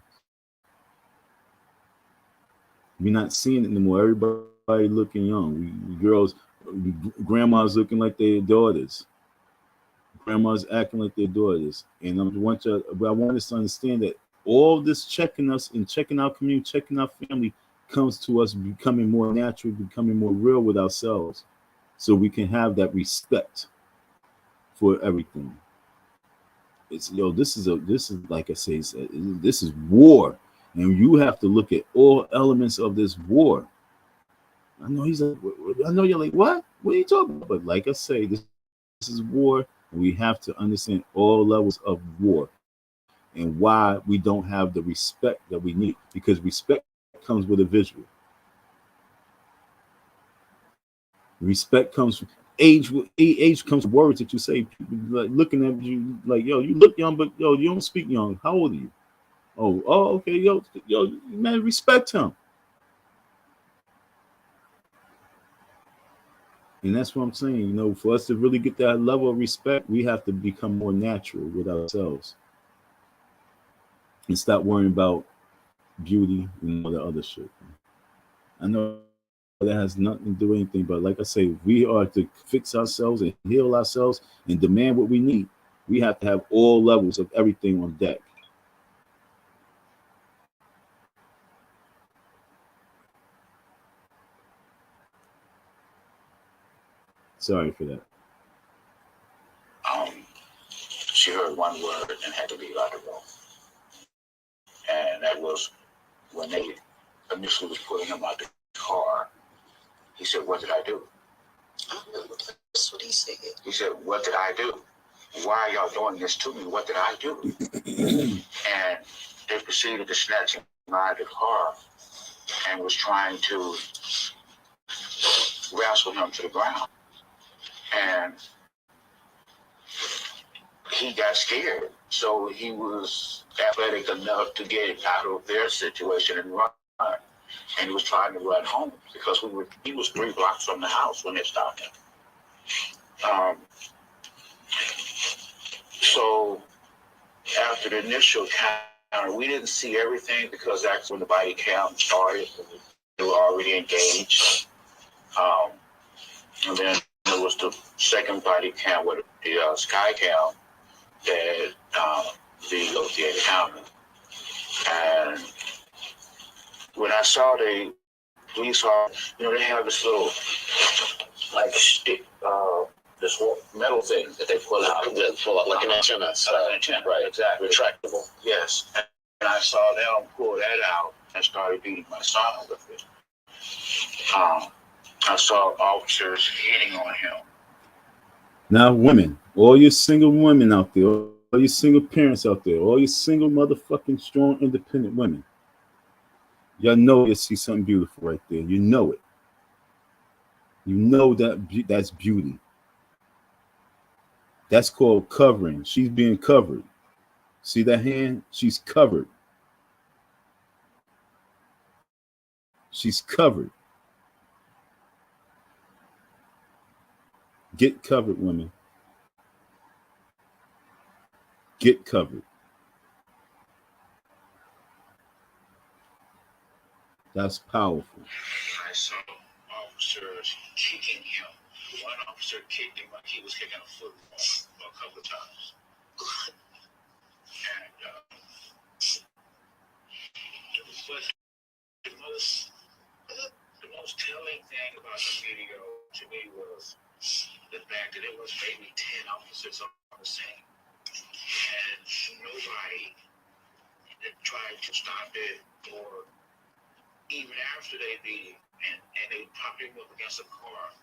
Speaker 1: We're not seeing it anymore. Everybody looking young. Girls, grandmas looking like their daughters. Grandmas acting like their daughters. And I want us to understand that all this checking us and checking our community, checking our family comes to us becoming more natural, becoming more real with ourselves, so we can have that respect for everything. It's this is like I say, this is war, and you have to look at all elements of this war. I know he's like, I know you're like, what? What are you talking about? But like I say, this is war, and we have to understand all levels of war and why we don't have the respect that we need. Because respect comes with a visual. Respect comes from age. Age comes from words that you say. People like looking at you like, yo, you look young, but yo, you don't speak young. How old are you? Oh, okay, yo, man, respect him. And that's what I'm saying. For us to really get that level of respect, we have to become more natural with ourselves and stop worrying about beauty and all the other shit. I know that has nothing to do with anything, but like I say, we are to fix ourselves and heal ourselves and demand what we need. We have to have all levels of everything on deck. Sorry for that.
Speaker 4: She heard one word and had to leave out the room. And that was when they initially was putting him out the car. He said, "What did I do?"
Speaker 2: That's what he said.
Speaker 4: He said, "What did I do? Why are y'all doing this to me? What did I do?" And they proceeded to snatch him out of the car and was trying to wrestle him to the ground. And he got scared. So he was athletic enough to get out of their situation and run. And he was trying to run home because he was 3 blocks from the house when they stopped him. So after the initial counter, we didn't see everything because that's when the body count started. They were already engaged. And then there was the second body count with the sky count that videoed the encounter. And when I saw the police officer, they have this little like stick, this metal thing that they pull out. Pull out like an antenna. An antenna, right? Exactly. Retractable. Yes. And I saw them pull that out and started beating my son with it. I saw officers hitting on him.
Speaker 1: Now, women, all you single women out there, all you single parents out there, all you single motherfucking strong, independent women, y'all know you see something beautiful right there. You know it. You know that's beauty. That's called covering. She's being covered. See that hand? She's covered. She's covered. Get covered, women. Get covered. That's powerful.
Speaker 4: I saw officers kicking him. One officer kicked him like he was kicking a football a couple of times. And the most telling thing about the video to me was the fact that it was maybe 10 officers on the scene. And nobody that tried to stop it, or even after they beat him and they popped him up against a car,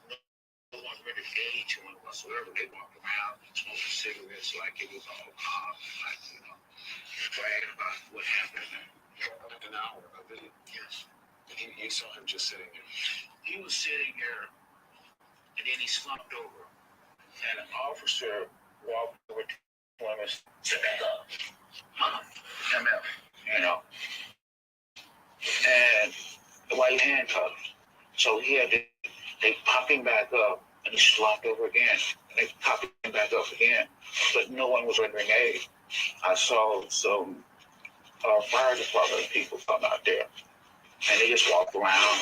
Speaker 4: no one rendered aid to him whatsoever. They walked around smoking cigarettes like it was all calm, like, bragging about what happened.
Speaker 3: An hour of video.
Speaker 4: Yes.
Speaker 3: You saw him just sitting there.
Speaker 4: He was sitting there, and then he slumped over, and an officer walked over to him and said, "Back up, MF," and while he handcuffed. So they popped him back up, and he slumped over again, and they popped him back up again, but no one was rendering aid. I saw some fire department people come out there, and they just walked around.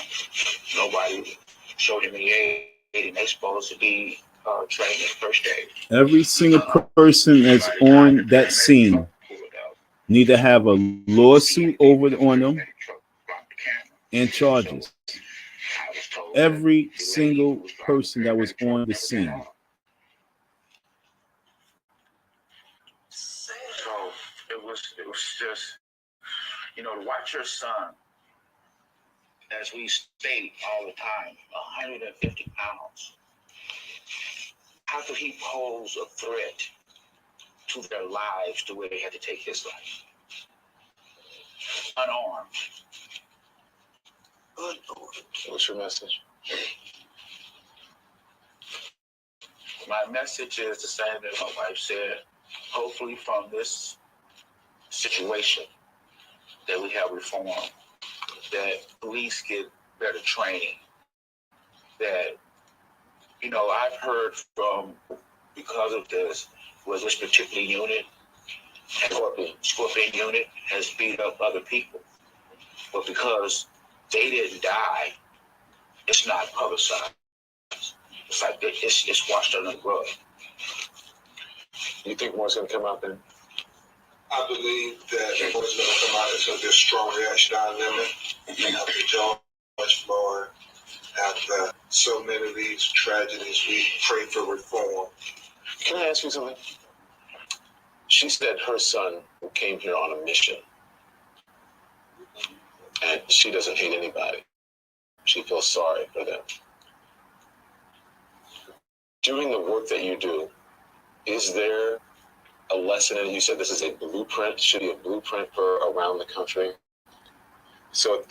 Speaker 4: Nobody showed him any aid, and they supposed to be trained in first aid.
Speaker 1: Every single person that's on that scene need to have a lawsuit over on them and charges. Every single person that was on the scene.
Speaker 4: So it was just, to watch your son, as we state all the time, 150 pounds. How could he pose a threat to their lives to where they had to take his life? Unarmed.
Speaker 3: What's your message?
Speaker 4: My message is the same that my wife said. Hopefully from this situation that we have reform, that police get better training, that, I've heard from, because of this, was this particular unit, Scorpion unit, has beat up other people. But because they didn't die, it's not publicized. It's like it's washed under the rug.
Speaker 3: You think more's going to come out then?
Speaker 5: I believe that what's going to come out is going to be a strong reaction out of them. After George Floyd, after so many of these tragedies, we pray for reform.
Speaker 3: Can I ask you something? She said her son came here on a mission. And she doesn't hate anybody. She feels sorry for them. Doing the work that you do, is there a lesson in it? You said this is a blueprint, should be a blueprint for around the country. So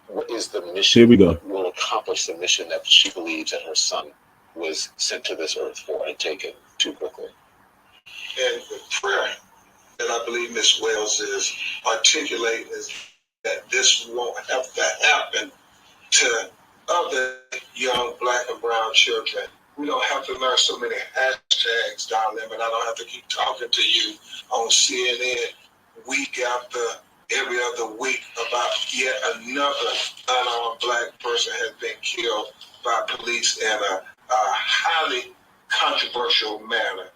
Speaker 3: what is the mission?
Speaker 1: Here we go.
Speaker 3: What will accomplish the mission that she believes that her son was sent to this earth for and taken too quickly?
Speaker 5: And the prayer that I believe Ms. Wells is articulating is that this won't have to happen to other young black and brown children. We don't have to learn so many hashtags, darling, and I don't have to keep talking to you on CNN week after every other week about yet another unarmed black person has been killed by police in a highly controversial manner.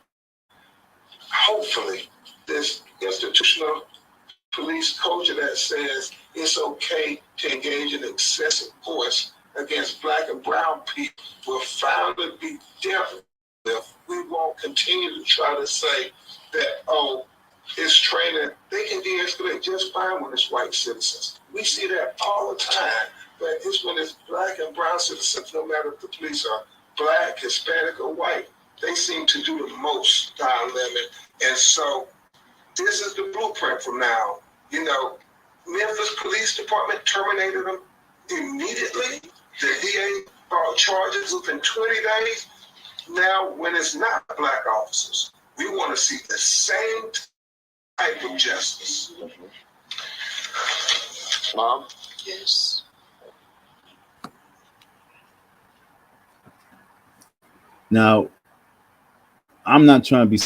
Speaker 5: Hopefully, this institutional police culture that says it's okay to engage in excessive force against black and brown people will finally be dealt with. We won't continue to try to say that, it's training. They can de-escalate just fine when it's white citizens. We see that all the time. But it's when it's black and brown citizens, no matter if the police are black, Hispanic, or white, they seem to do the most time limit. And so this is the blueprint from now. Memphis Police Department terminated them immediately. The DA charges within 20 days. Now, when it's not black officers, we want to see the same type of justice.
Speaker 3: Mom?
Speaker 2: Yes.
Speaker 1: Now, I'm not trying to be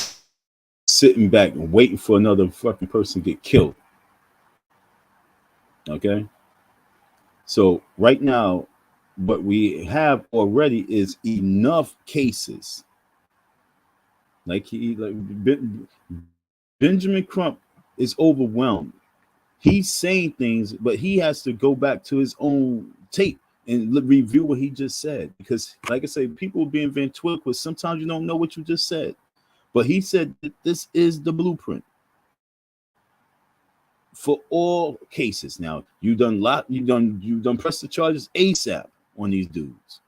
Speaker 1: sitting back and waiting for another fucking person to get killed. Okay? So right now, what we have already is enough cases. Benjamin Crump is overwhelmed. he's saying things, but he has to go back to his own tape and review what he just said. Because, like I say, people being ventriloquist, sometimes you don't know what you just said. But he said that this is the blueprint for all cases. Now you done press the charges ASAP on these dudes.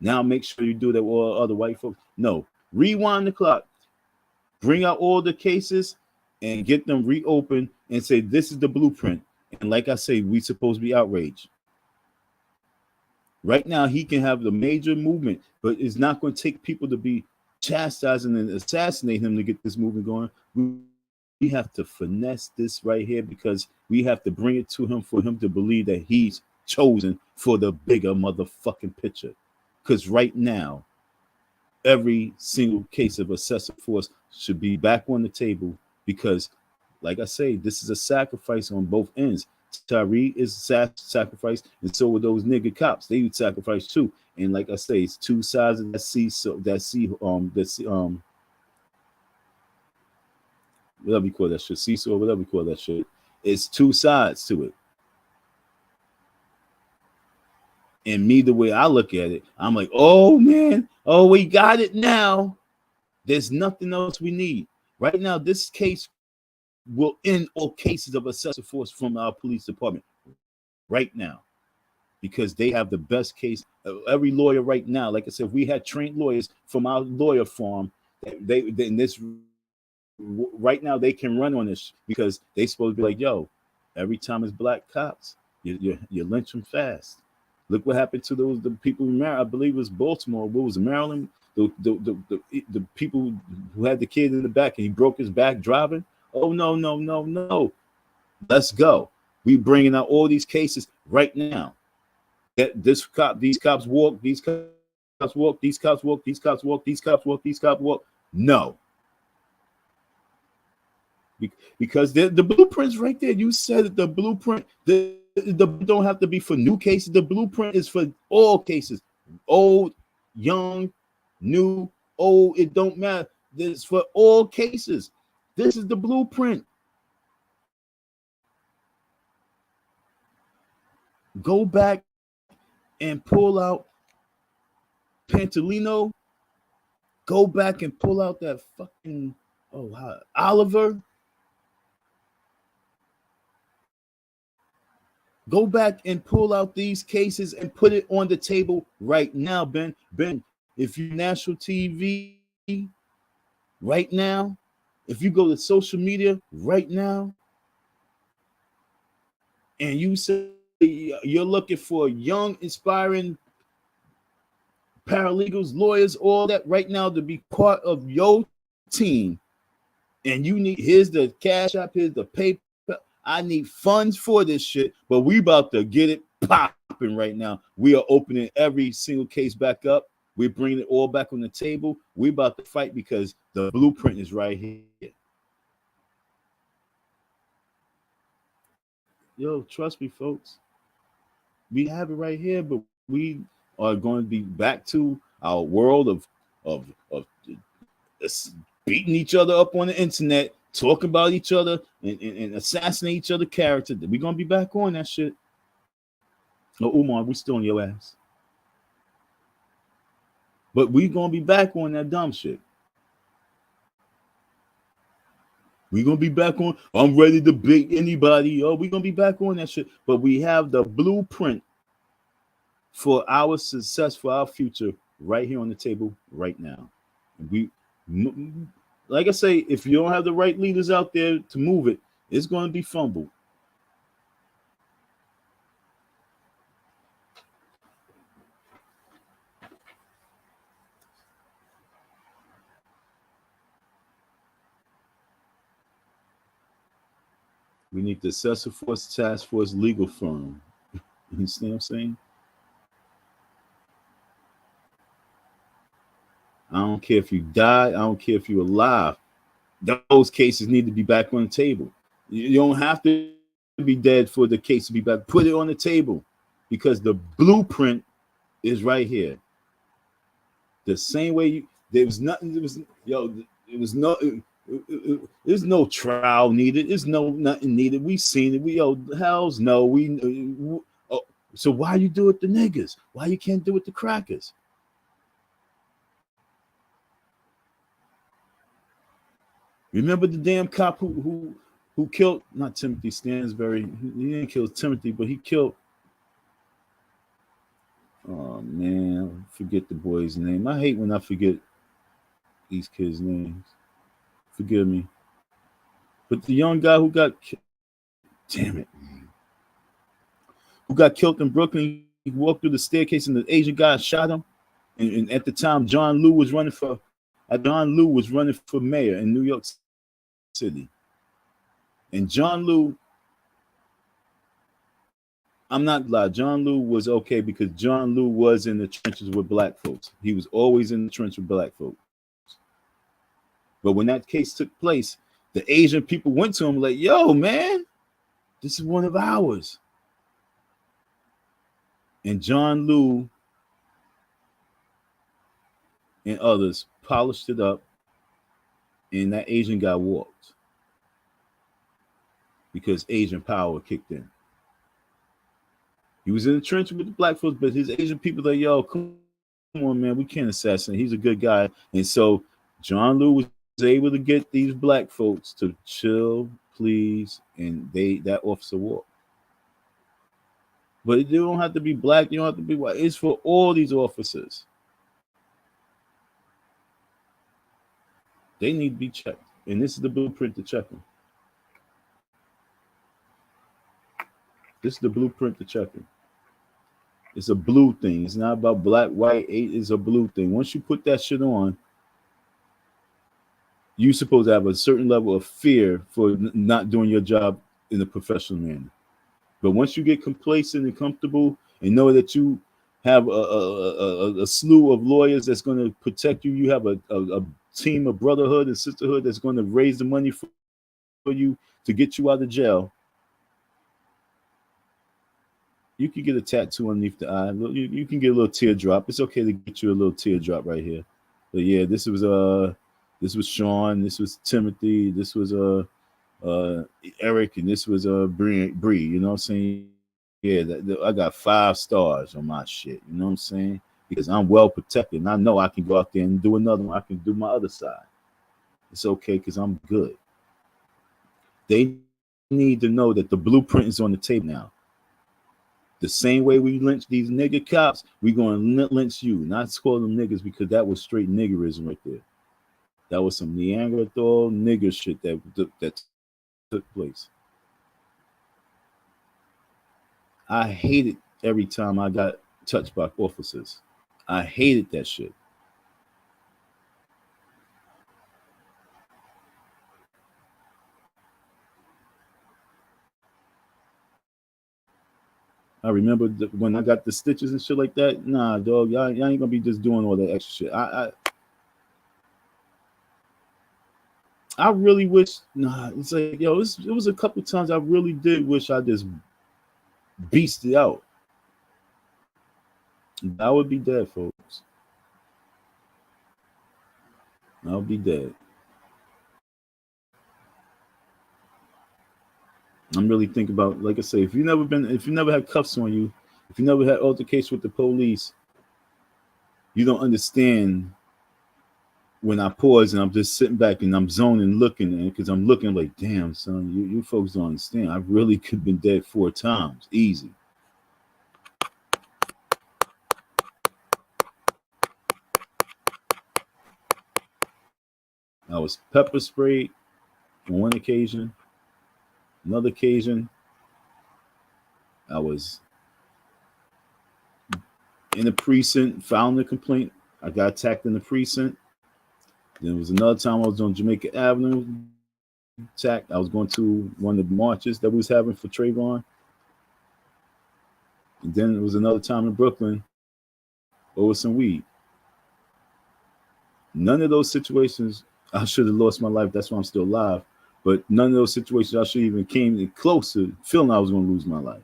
Speaker 1: Now make sure you do that with all other white folks. No, rewind the clock, bring out all the cases, and get them reopened and say this is the blueprint. And like I say, we supposed to be outraged. Right now, he can have the major movement, but it's not going to take people to be chastising and assassinating him to get this movement going. We have to finesse this right here because we have to bring it to him for him to believe that he's chosen for the bigger motherfucking picture. Because right now, every single case of excessive force should be back on the table because, like I say, this is a sacrifice on both ends. Tyre is sacrifice, and so were those nigga cops. They would sacrifice too. And like I say, it's two sides of that whatever you call that shit, seesaw, whatever you call that shit. It's two sides to it. And me, the way I look at it, I'm like, oh man, oh, we got it now. There's nothing else we need. Right now, this case will end all cases of excessive force from our police department right now because they have the best case. Every lawyer right now, like I said, if we had trained lawyers from our lawyer farm, right now they can run on this because they supposed to be like, yo, every time it's black cops, you lynch them fast. Look what happened to the people in Maryland. I believe it was Baltimore. What was it, Maryland? The people who had the kid in the back and he broke his back driving. Oh, no. Let's go. We bringing out all these cases right now. These cops walk. No. Because the blueprint's right there. You said that the blueprint, the don't have to be for new cases. The blueprint is for all cases. Old, young, new, old, it don't matter. This for all cases. This is the blueprint. Go back and pull out Pantalino. Go back and pull out that fucking Oliver. Go back and pull out these cases and put it on the table right now, Ben. Ben, if you national TV right now, if you go to social media right now, and you say you're looking for young, inspiring paralegals, lawyers, all that right now to be part of your team, and you need, here's the cash app, here's the paper. I need funds for this shit, but we about to get it popping right now. We are opening every single case back up. We're bringing it all back on the table. We about to fight because the blueprint is right here. Yo, trust me, folks. We have it right here, but we are going to be back to our world of beating each other up on the internet, talking about each other and assassinate each other character. We're going to be back on that shit. Oh, Umar, we still on your ass. But we're going to be back on that dumb shit. We're going to be back on, I'm ready to beat anybody. Oh, we're going to be back on that shit. But we have the blueprint for our success, for our future, right here on the table right now. We, like I say, if you don't have the right leaders out there to move it, it's going to be fumbled. We need the Excessive Force Task Force legal firm. You understand what I'm saying? I don't care if you die. I don't care if you're alive. Those cases need to be back on the table. You don't have to be dead for the case to be back. Put it on the table because the blueprint is right here. The same way there was nothing. There was no. There's no trial needed. There's no nothing needed. We seen it. We hells no. Oh, so why you do it to niggas? Why you can't do it to crackers? Remember the damn cop who killed not Timothy Stansbury. He didn't kill Timothy, but he killed. Oh man, I forget the boy's name. I hate when I forget these kids' names. Forgive me. But the young guy who got damn it, man, who got killed in Brooklyn, he walked through the staircase and the Asian guy shot him. And at the time, John Lew was running for mayor in New York City. And John Lew, I'm not glad. John Lew was okay because John Lew was in the trenches with black folks. He was always in the trench with black folks. But when that case took place, the Asian people went to him like, yo, man, this is one of ours. And John Lew and others polished it up, and that Asian guy walked because Asian power kicked in. He was in the trench with the black folks, but his Asian people like, yo, come on, man, we can't assassinate. He's a good guy. And so John Lew was able to get these black folks to chill, please, and that officer walked. But you don't have to be black, you don't have to be white. It's for all these officers. They need to be checked. And this is the blueprint to check them. This is the blueprint to check them. It's a blue thing. It's not about black, white. It's a blue thing. Once you put that shit on, you're supposed to have a certain level of fear for not doing your job in a professional manner. But once you get complacent and comfortable and know that you have a slew of lawyers that's going to protect you, you have a team of brotherhood and sisterhood that's going to raise the money for you to get you out of jail, you can get a tattoo underneath the eye. You can get a little teardrop. It's okay to get you a little teardrop right here. But yeah, this was Sean, this was Timothy, this was Eric, and this was Bree. You know what I'm saying? Yeah, I got 5 stars on my shit. You know what I'm saying? Because I'm well protected, and I know I can go out there and do another one. I can do my other side. It's okay because I'm good. They need to know that the blueprint is on the table now. The same way we lynch these nigger cops, we're going to lynch you. Not call them niggas because that was straight niggerism right there. That was some Neanderthal nigger shit that took place. I hated every time I got touched by officers. I hated that shit. I remember when I got the stitches and shit like that. Nah, dog, y'all ain't gonna be just doing all that extra shit. I really wish. Nah, it's like, yo, it was a couple times I really did wish I just beasted out. I would be dead, folks. I would be dead. I'm really thinking about, like I say, if you never had cuffs on you, if you never had altercation with the police, you don't understand when I pause and I'm just sitting back and I'm zoning, looking, because I'm looking like, damn, son, you folks don't understand. I really could have been dead 4 times, easy. I was pepper sprayed on one occasion. Another occasion, I was in the precinct, filed a complaint. I got attacked in the precinct. Then there was another time I was on Jamaica Avenue, attacked. I was going to one of the marches that we was having for Trayvon. And then there was another time in Brooklyn over some weed. None of those situations, I should have lost my life. That's why I'm still alive. But none of those situations I should even came close to feeling I was going to lose my life.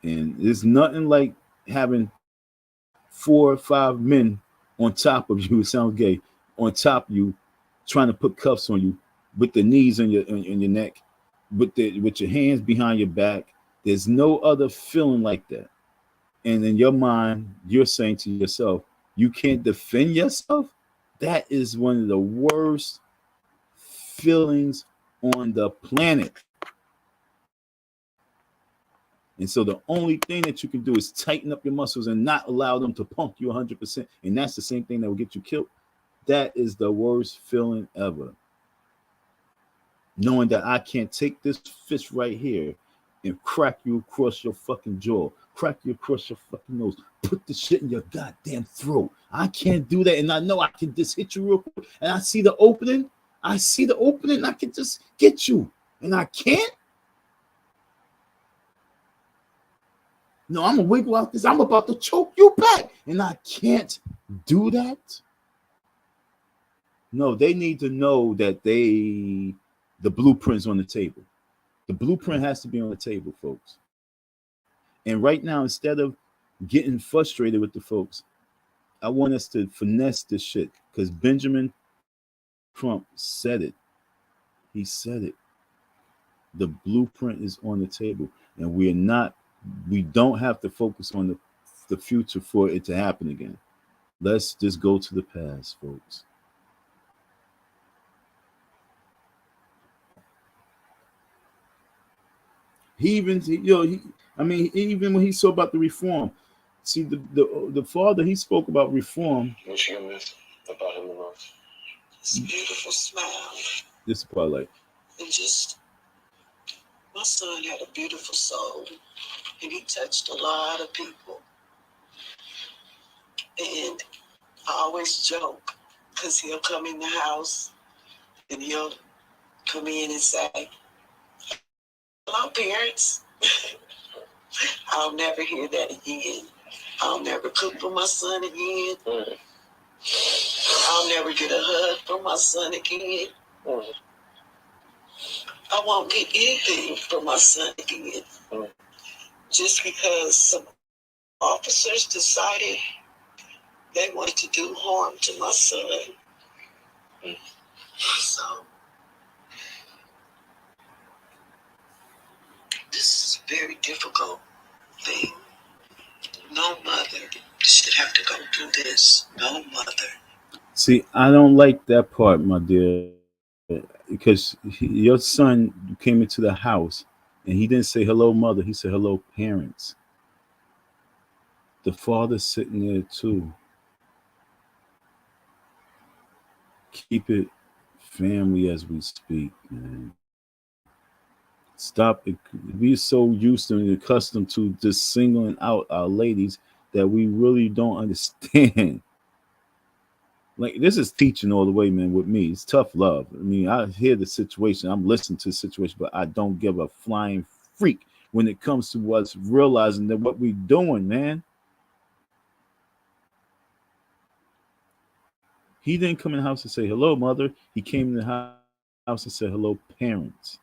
Speaker 1: And there's nothing like having 4 or 5 men on top of you. It sounds gay. on top of you, trying to put cuffs on you with the knees in your neck, with your hands behind your back. There's no other feeling like that. And in your mind, you're saying to yourself, you can't defend yourself? That is one of the worst feelings on the planet. And so the only thing that you can do is tighten up your muscles and not allow them to pump you 100%. And that's the same thing that will get you killed. That is the worst feeling ever. Knowing that I can't take this fist right here and crack you across your fucking jaw, crack you across your fucking nose, put the shit in your goddamn throat. I can't do that. And I know I can just hit you real quick. And I see the opening. And I can just get you. And I can't. No, I'm gonna wiggle out this. I'm about to choke you back, and I can't do that. No, they need to know that the blueprint's on the table. The blueprint has to be on the table, folks. And right now, instead of getting frustrated with the folks, I want us to finesse this shit because Benjamin Trump said it. He said it. The blueprint is on the table, and we don't have to focus on the future for it to happen again. Let's just go to the past, folks. Even when he saw about the reform, see the father, he spoke about reform.
Speaker 3: What you miss about him the most?
Speaker 2: His beautiful smile.
Speaker 1: This is part like.
Speaker 2: And just, my son had a beautiful soul, and he touched a lot of people. And I always joke, because he'll come in the house, and he'll come in and say, "Hello, parents." I'll never hear that again. I'll never cook for my son again. I'll never get a hug from my son again. I won't get anything from my son again. Just because some officers decided they wanted to do harm to my son. So, this is a very difficult thing. No mother should have to go through this. No mother.
Speaker 1: See, I don't like that part, my dear, because your son came into the house and he didn't say hello, mother. He said hello, parents. The father's sitting there too. Keep it family as we speak, man. Stop it. We're so used to and accustomed to just singling out our ladies that we really don't understand. Like, this is teaching all the way, man, with me. It's tough love. I mean, I hear the situation. I'm listening to the situation, but I don't give a flying freak when it comes to us realizing that what we're doing, man. He didn't come in the house and say, hello, mother. He came in the house and said, hello, parents.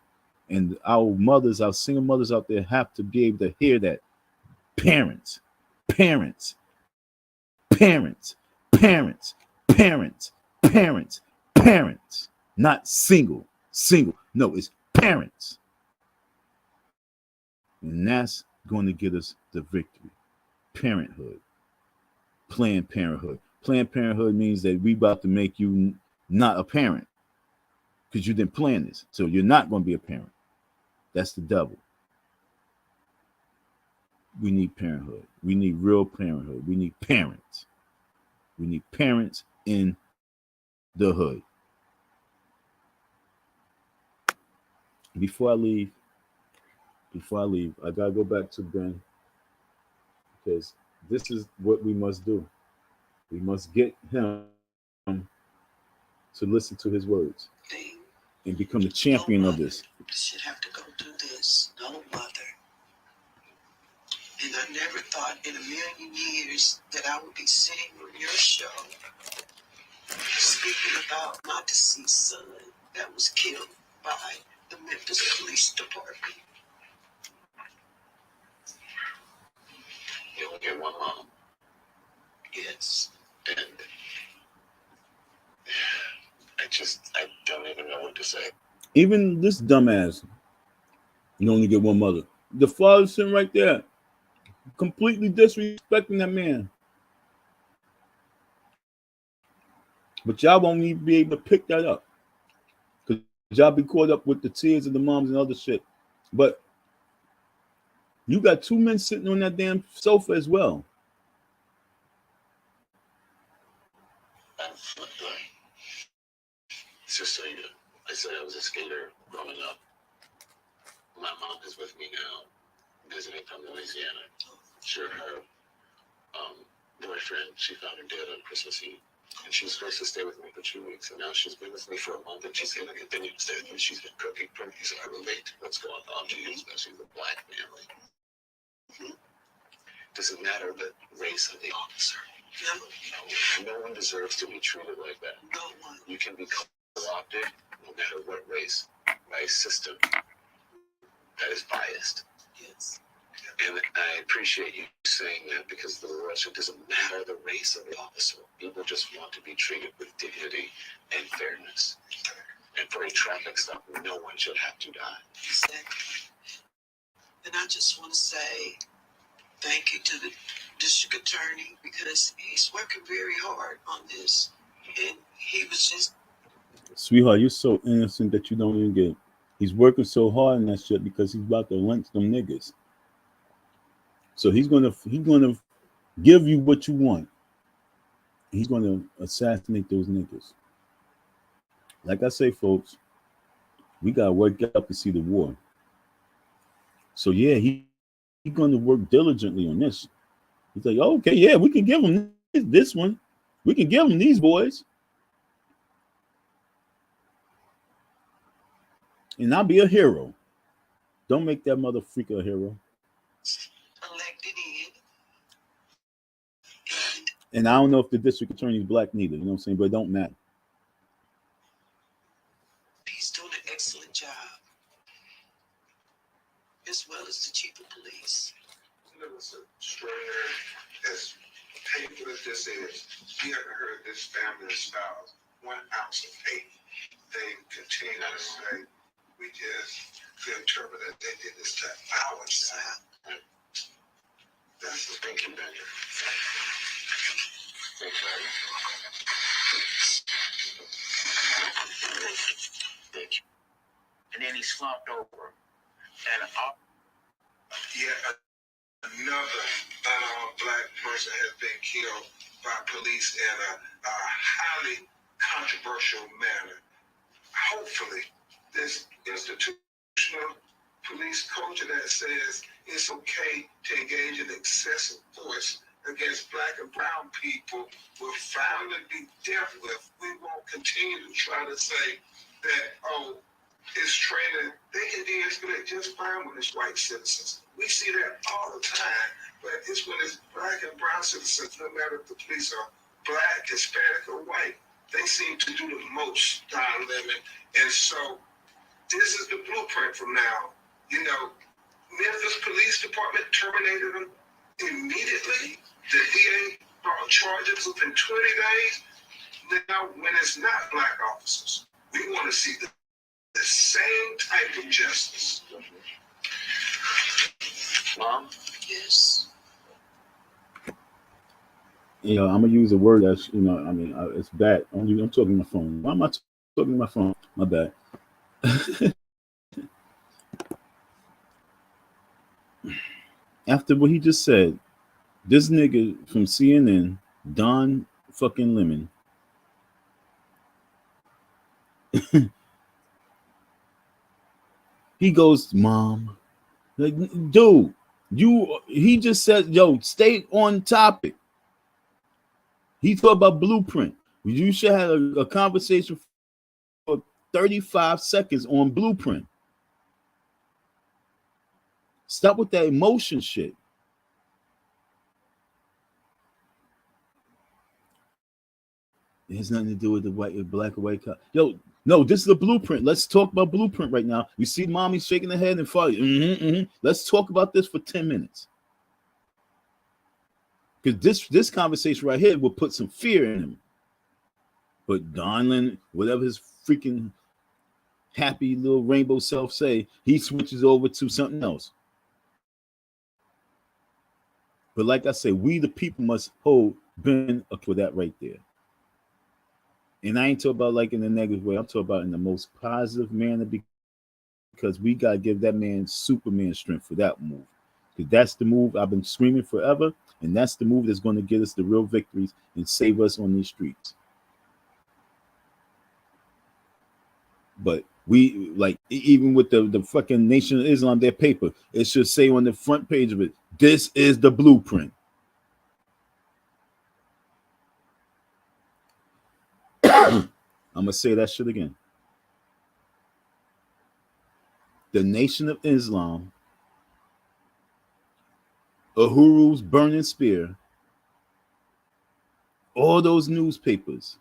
Speaker 1: And our mothers, our single mothers out there have to be able to hear that. Parents, parents, parents, parents, parents, parents, parents. Not single. No, it's parents. And that's going to get us the victory. Parenthood. Planned Parenthood. Planned Parenthood means that we about to make you not a parent because you didn't plan this. So you're not going to be a parent. That's the devil. We need parenthood. We need real parenthood. We need parents. We need parents in the hood. Before I leave, I gotta go back to Ben because this is what we must do. We must get him to listen to his words and become the champion of this.
Speaker 2: Should have to go through this. No mother. And I never thought in a million years that I would be sitting on your show speaking about my deceased son that was killed by the Memphis Police Department.
Speaker 4: You only get one mom.
Speaker 2: Yes.
Speaker 4: And
Speaker 3: I don't even know what to say.
Speaker 1: Even this dumbass, you only get one mother. The father's sitting right there, completely disrespecting that man. But y'all won't even be able to pick that up. Because y'all be caught up with the tears of the moms and other shit. But you got two men sitting on that damn sofa as well.
Speaker 3: Just so you know, I said I was a skater growing up. My mom is with me now, visiting from Louisiana. Sure, her boyfriend, she found her dead on Christmas Eve. And she was supposed to stay with me for 2 weeks, and now she's been with me for a month, and she's going to continue to stay with me. She's been cooking for me, so I relate to what's going on to you, especially the black family. Doesn't matter the race of the officer. No one deserves to be treated like that. No one. You can be co-opted no matter what race by a system that is biased. Yes. And I appreciate you saying that, because the Russia doesn't matter the race of the officer. People just want to be treated with dignity and fairness. And for a traffic stop, no one should have to die. Exactly.
Speaker 2: And I just want to say thank you to the district attorney, because he's working very hard on this. And he was just...
Speaker 1: Sweetheart, you're so innocent that you don't even get it. He's working so hard on that shit because he's about to lynch them niggas. So he's gonna give you what you want. He's gonna assassinate those niggas. Like I say, folks, we gotta work up to see the war. So yeah, he's gonna work diligently on this. He's like, oh, okay, yeah, we can give him this one. We can give him these boys. And I'll be a hero. Don't make that mother freaker a hero.
Speaker 2: Elected in.
Speaker 1: And I don't know if the district attorney is black neither, you know what I'm saying? But it don't matter.
Speaker 2: He's doing an excellent job, as well as the chief of police.
Speaker 5: It was extraordinary, as painful as this is. You haven't heard this family espouse 1 ounce of hate. They continue to say, we just interpret that they did this to our side. That's the
Speaker 3: Thank you, Benjamin. Thank you. Thank you.
Speaker 4: And then he slumped over. And
Speaker 5: yeah, another black person has been killed by police in a highly controversial manner. Hopefully, this institutional police culture that says it's okay to engage in excessive force against black and brown people will finally be dealt with. We won't continue to try to say that, oh, it's training. They can de-escalate just fine when it's white citizens. We see that all the time, but it's when it's black and brown citizens, no matter if the police are black, Hispanic, or white, they seem to do the most time limit. And so this is the blueprint from now. You know, Memphis Police Department terminated them immediately. The DA brought charges within 20 days. Now, when it's not black officers, we want to see the same type of justice.
Speaker 3: Mom?
Speaker 2: Yes.
Speaker 1: You know, I'm gonna use a word that's, you know, I mean, it's bad. I'm talking on my phone. Why am I talking on my phone? My bad. After what he just said, this nigga from CNN, Don fucking Lemon, he goes, Mom, like, dude, he just said, yo, stay on topic. He talked about blueprint. You should have a conversation for 35 seconds on blueprint. Stop with that emotion shit. It has nothing to do with the black or white cop. Yo, no, this is the blueprint. Let's talk about blueprint right now. You see mommy shaking her head and falling. Let's talk about this for 10 minutes. Because this conversation right here will put some fear in him. But Donlin, whatever his freaking happy little rainbow self say, he switches over to something else. But like I say, we the people must hold Ben up for that right there. And I ain't talking about like in a negative way. I'm talking about in the most positive manner, because we gotta give that man Superman strength for that move. Because that's the move I've been screaming forever, and that's the move that's going to get us the real victories and save us on these streets. But we like even with the fucking Nation of Islam, their paper, it should say on the front page of it, this is the blueprint. I'm gonna say that shit again. The Nation of Islam, Uhuru's burning spear, all those newspapers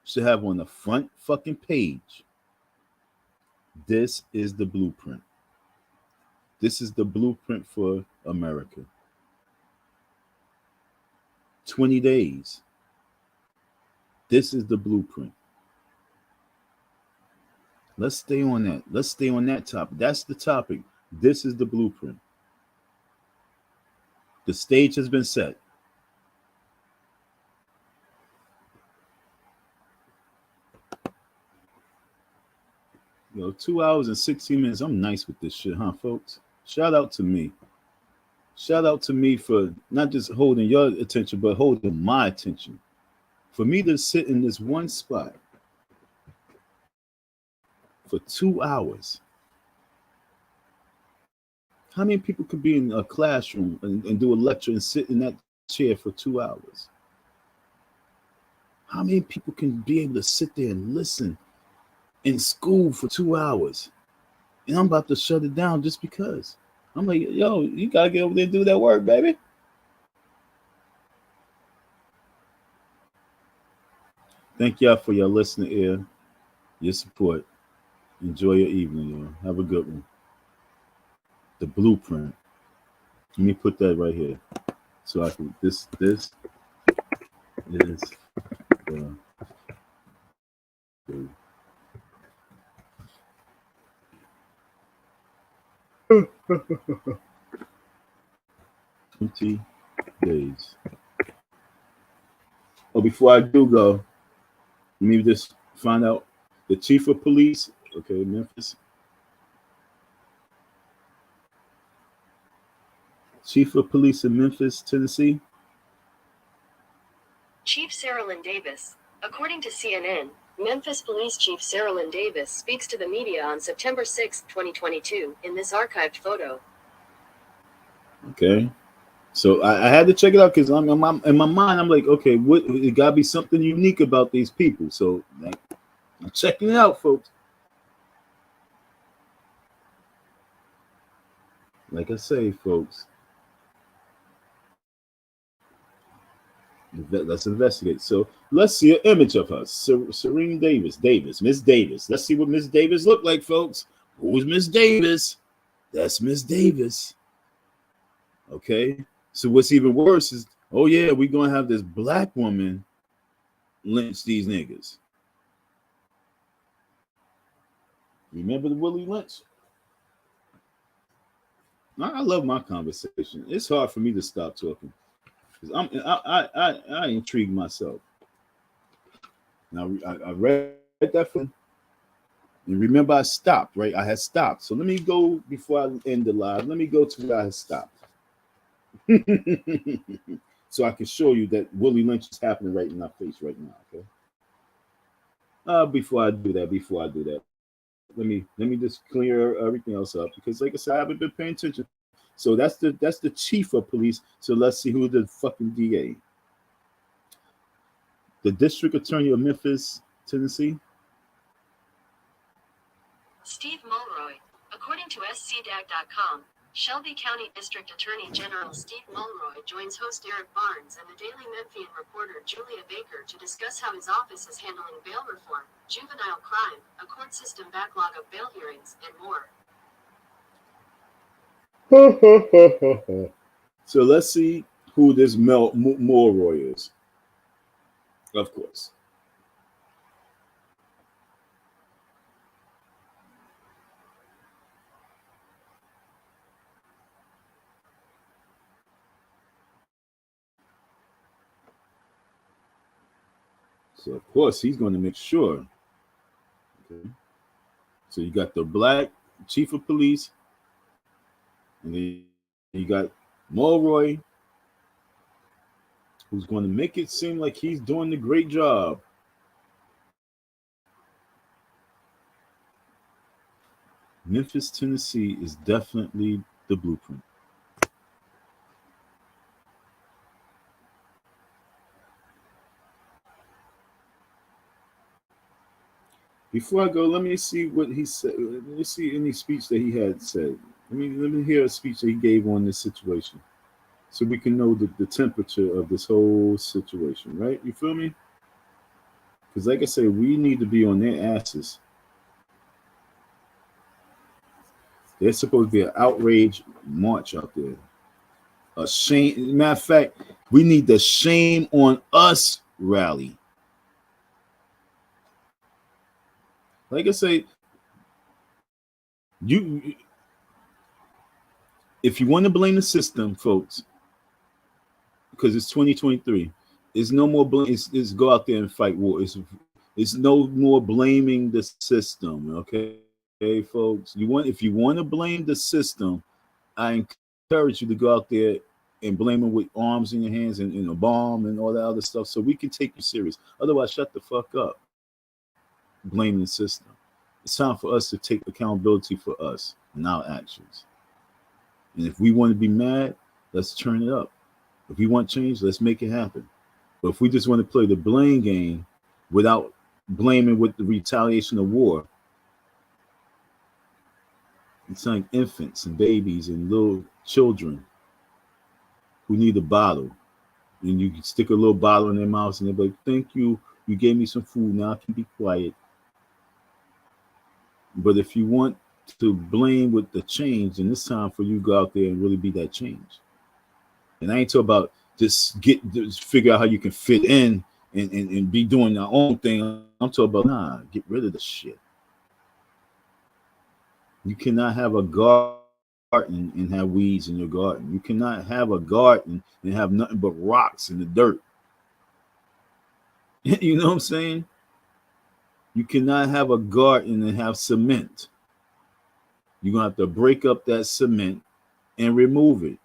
Speaker 1: should have on the front fucking page, this is the blueprint. This is the blueprint for America. 20 days. This is the blueprint. Let's stay on that. Let's stay on that topic. That's the topic. This is the blueprint. The stage has been set. You know, 2 hours and 16 minutes. I'm nice with this shit, huh, folks? Shout out to me. Shout out to me for not just holding your attention, but holding my attention. For me to sit in this one spot for 2 hours. How many people could be in a classroom and do a lecture and sit in that chair for 2 hours? How many people can be able to sit there and listen in school for 2 hours? And I'm about to shut it down just because. I'm like, yo, you gotta get over there and do that work, baby. Thank y'all for your listening ear, your support. Enjoy your evening, y'all. Have a good one. The blueprint. Let me put that right here. So I can this is the 20 days. Oh, before I do go, let me just find out the chief of police. Okay, Memphis. Chief of police in Memphis, Tennessee.
Speaker 6: Chief Saralyn Davis. According to CNN, Memphis Police Chief Saralyn Davis speaks to the media on September 6, 2022, in this archived photo.
Speaker 1: Okay. So I had to check it out because I'm in my mind, I'm like, okay, what it gotta be something unique about these people. So like, I'm checking it out, folks. Like I say, folks, let's investigate. So let's see an image of her. Serene Davis, Miss Davis. Let's see what Miss Davis looked like, folks. Who's Miss Davis? That's Miss Davis. Okay. So what's even worse is, oh yeah, we're gonna have this black woman lynch these niggas. Remember the Willie Lynch? I love my conversation. It's hard for me to stop talking because I intrigue myself. Now I read that film, and remember I stopped. Right, I had stopped. So let me go before I end the live. Let me go to where I had stopped, so I can show you that Willie Lynch is happening right in our face right now. Okay. Before I do that. Let me just clear everything else up because, like I said, I haven't been paying attention. So that's the chief of police. So let's see who the fucking DA. The district attorney of Memphis, Tennessee.
Speaker 6: Steve Mulroy. According to scdag.com, Shelby County District Attorney General Steve Mulroy joins host Eric Barnes and the Daily Memphian reporter Julia Baker to discuss how his office is handling bail reform, juvenile crime, a court system backlog of bail hearings, and more.
Speaker 1: So let's see who this Mulroy is. Of course. So of course he's going to make sure. Okay. So you got the black chief of police, and then you got Mulroy, who's going to make it seem like he's doing the great job. Memphis, Tennessee is definitely the blueprint. Before I go, let me see what he said. Let me see any speech that he had said. Let me hear a speech that he gave on this situation, so we can know the temperature of this whole situation, right? You feel me? Because like I said, we need to be on their asses. There's supposed to be an outrage march out there. A shame. Matter of fact, we need the shame on us rally. Like I say, you if you want to blame the system, folks, because it's 2023, it's no more blame. It's go out there and fight war. It's no more blaming the system. Okay, folks. If you want to blame the system, I encourage you to go out there and blame them with arms in your hands and a bomb and all that other stuff, so we can take you serious. Otherwise, shut the fuck up. Blaming the system. It's time for us to take accountability for us and our actions. And if we want to be mad, let's turn it up. If we want change, let's make it happen. But if we just want to play the blame game without blaming with the retaliation of war, it's like infants and babies and little children who need a bottle. And you can stick a little bottle in their mouths and they're like, thank you. You gave me some food. Now I can be quiet. But if you want to blame with the change, then it's time for you to go out there and really be that change. And I ain't talking about just figure out how you can fit in and be doing your own thing. I'm talking about, get rid of the shit. You cannot have a garden and have weeds in your garden. You cannot have a garden and have nothing but rocks in the dirt. You know what I'm saying? You cannot have a garden and have cement. You're going to have to break up that cement and remove it.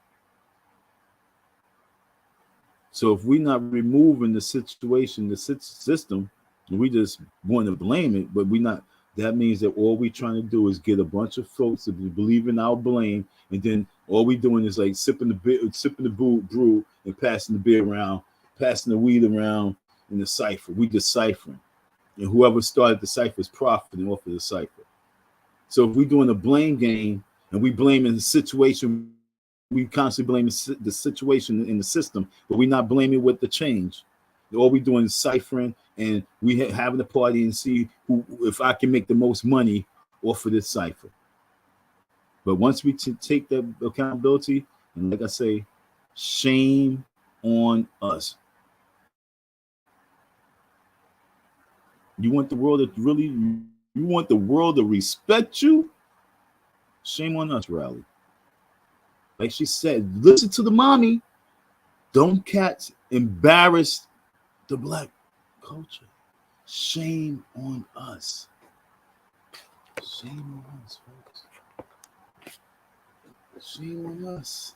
Speaker 1: So if we're not removing the situation, the system, we just want to blame it, but we're not. That means that all we're trying to do is get a bunch of folks to believe in our blame, and then all we're doing is like sipping the brew and passing the beer around, passing the weed around in the cipher. We deciphering, and whoever started the cipher is profiting off of the cipher. So if we're doing a blame game and we blaming the situation, we constantly blame the situation in the system, but we're not blaming with the change. All we're doing is ciphering, and we having a party and see if I can make the most money off of this cipher. But once we take that accountability, and like I say, shame on us. You want the world to respect you? Shame on us, Rally. Like she said, listen to the mommy. Don't cats embarrass the black culture. Shame on us. Shame on us, folks. Shame on us.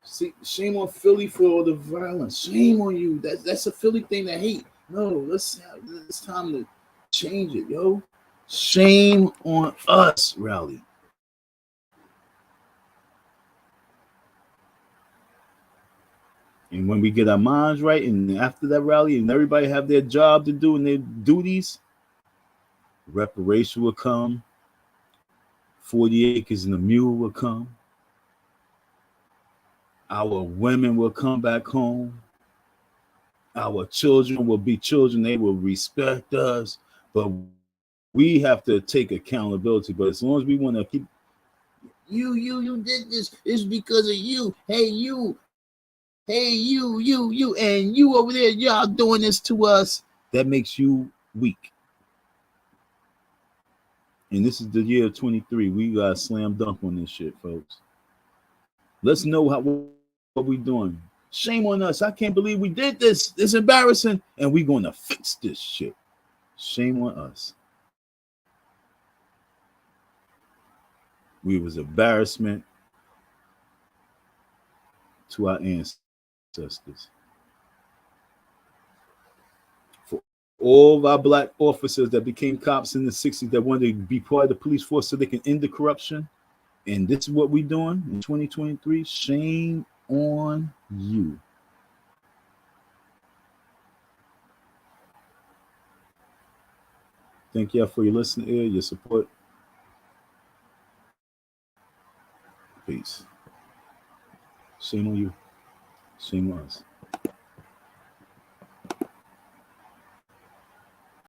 Speaker 1: See, shame on Philly for all the violence. Shame on you. That's a Philly thing to hate. No, it's time to change it, yo. Shame on us, Rally. And when we get our minds right, and after that rally, and everybody have their job to do and their duties, reparation will come. 40 acres and a mule will come. Our women will come back home. Our children will be children. They will respect us. But we have to take accountability. But as long as we want to keep, you did this, it's because of you. Hey, you, and you over there, y'all doing this to us. That makes you weak. And this is the year of 23. We got a slam dunk on this shit, folks. Let's know what we doing. Shame on us. I can't believe we did this. It's embarrassing. And we're going to fix this shit. Shame on us. We was embarrassment to our ancestors. For all of our black officers that became cops in the 60s that wanted to be part of the police force so they can end the corruption, and this is what we're doing in 2023, shame on you. Thank y'all for your listening ear, your support. Peace. Shame on you. Shame on us.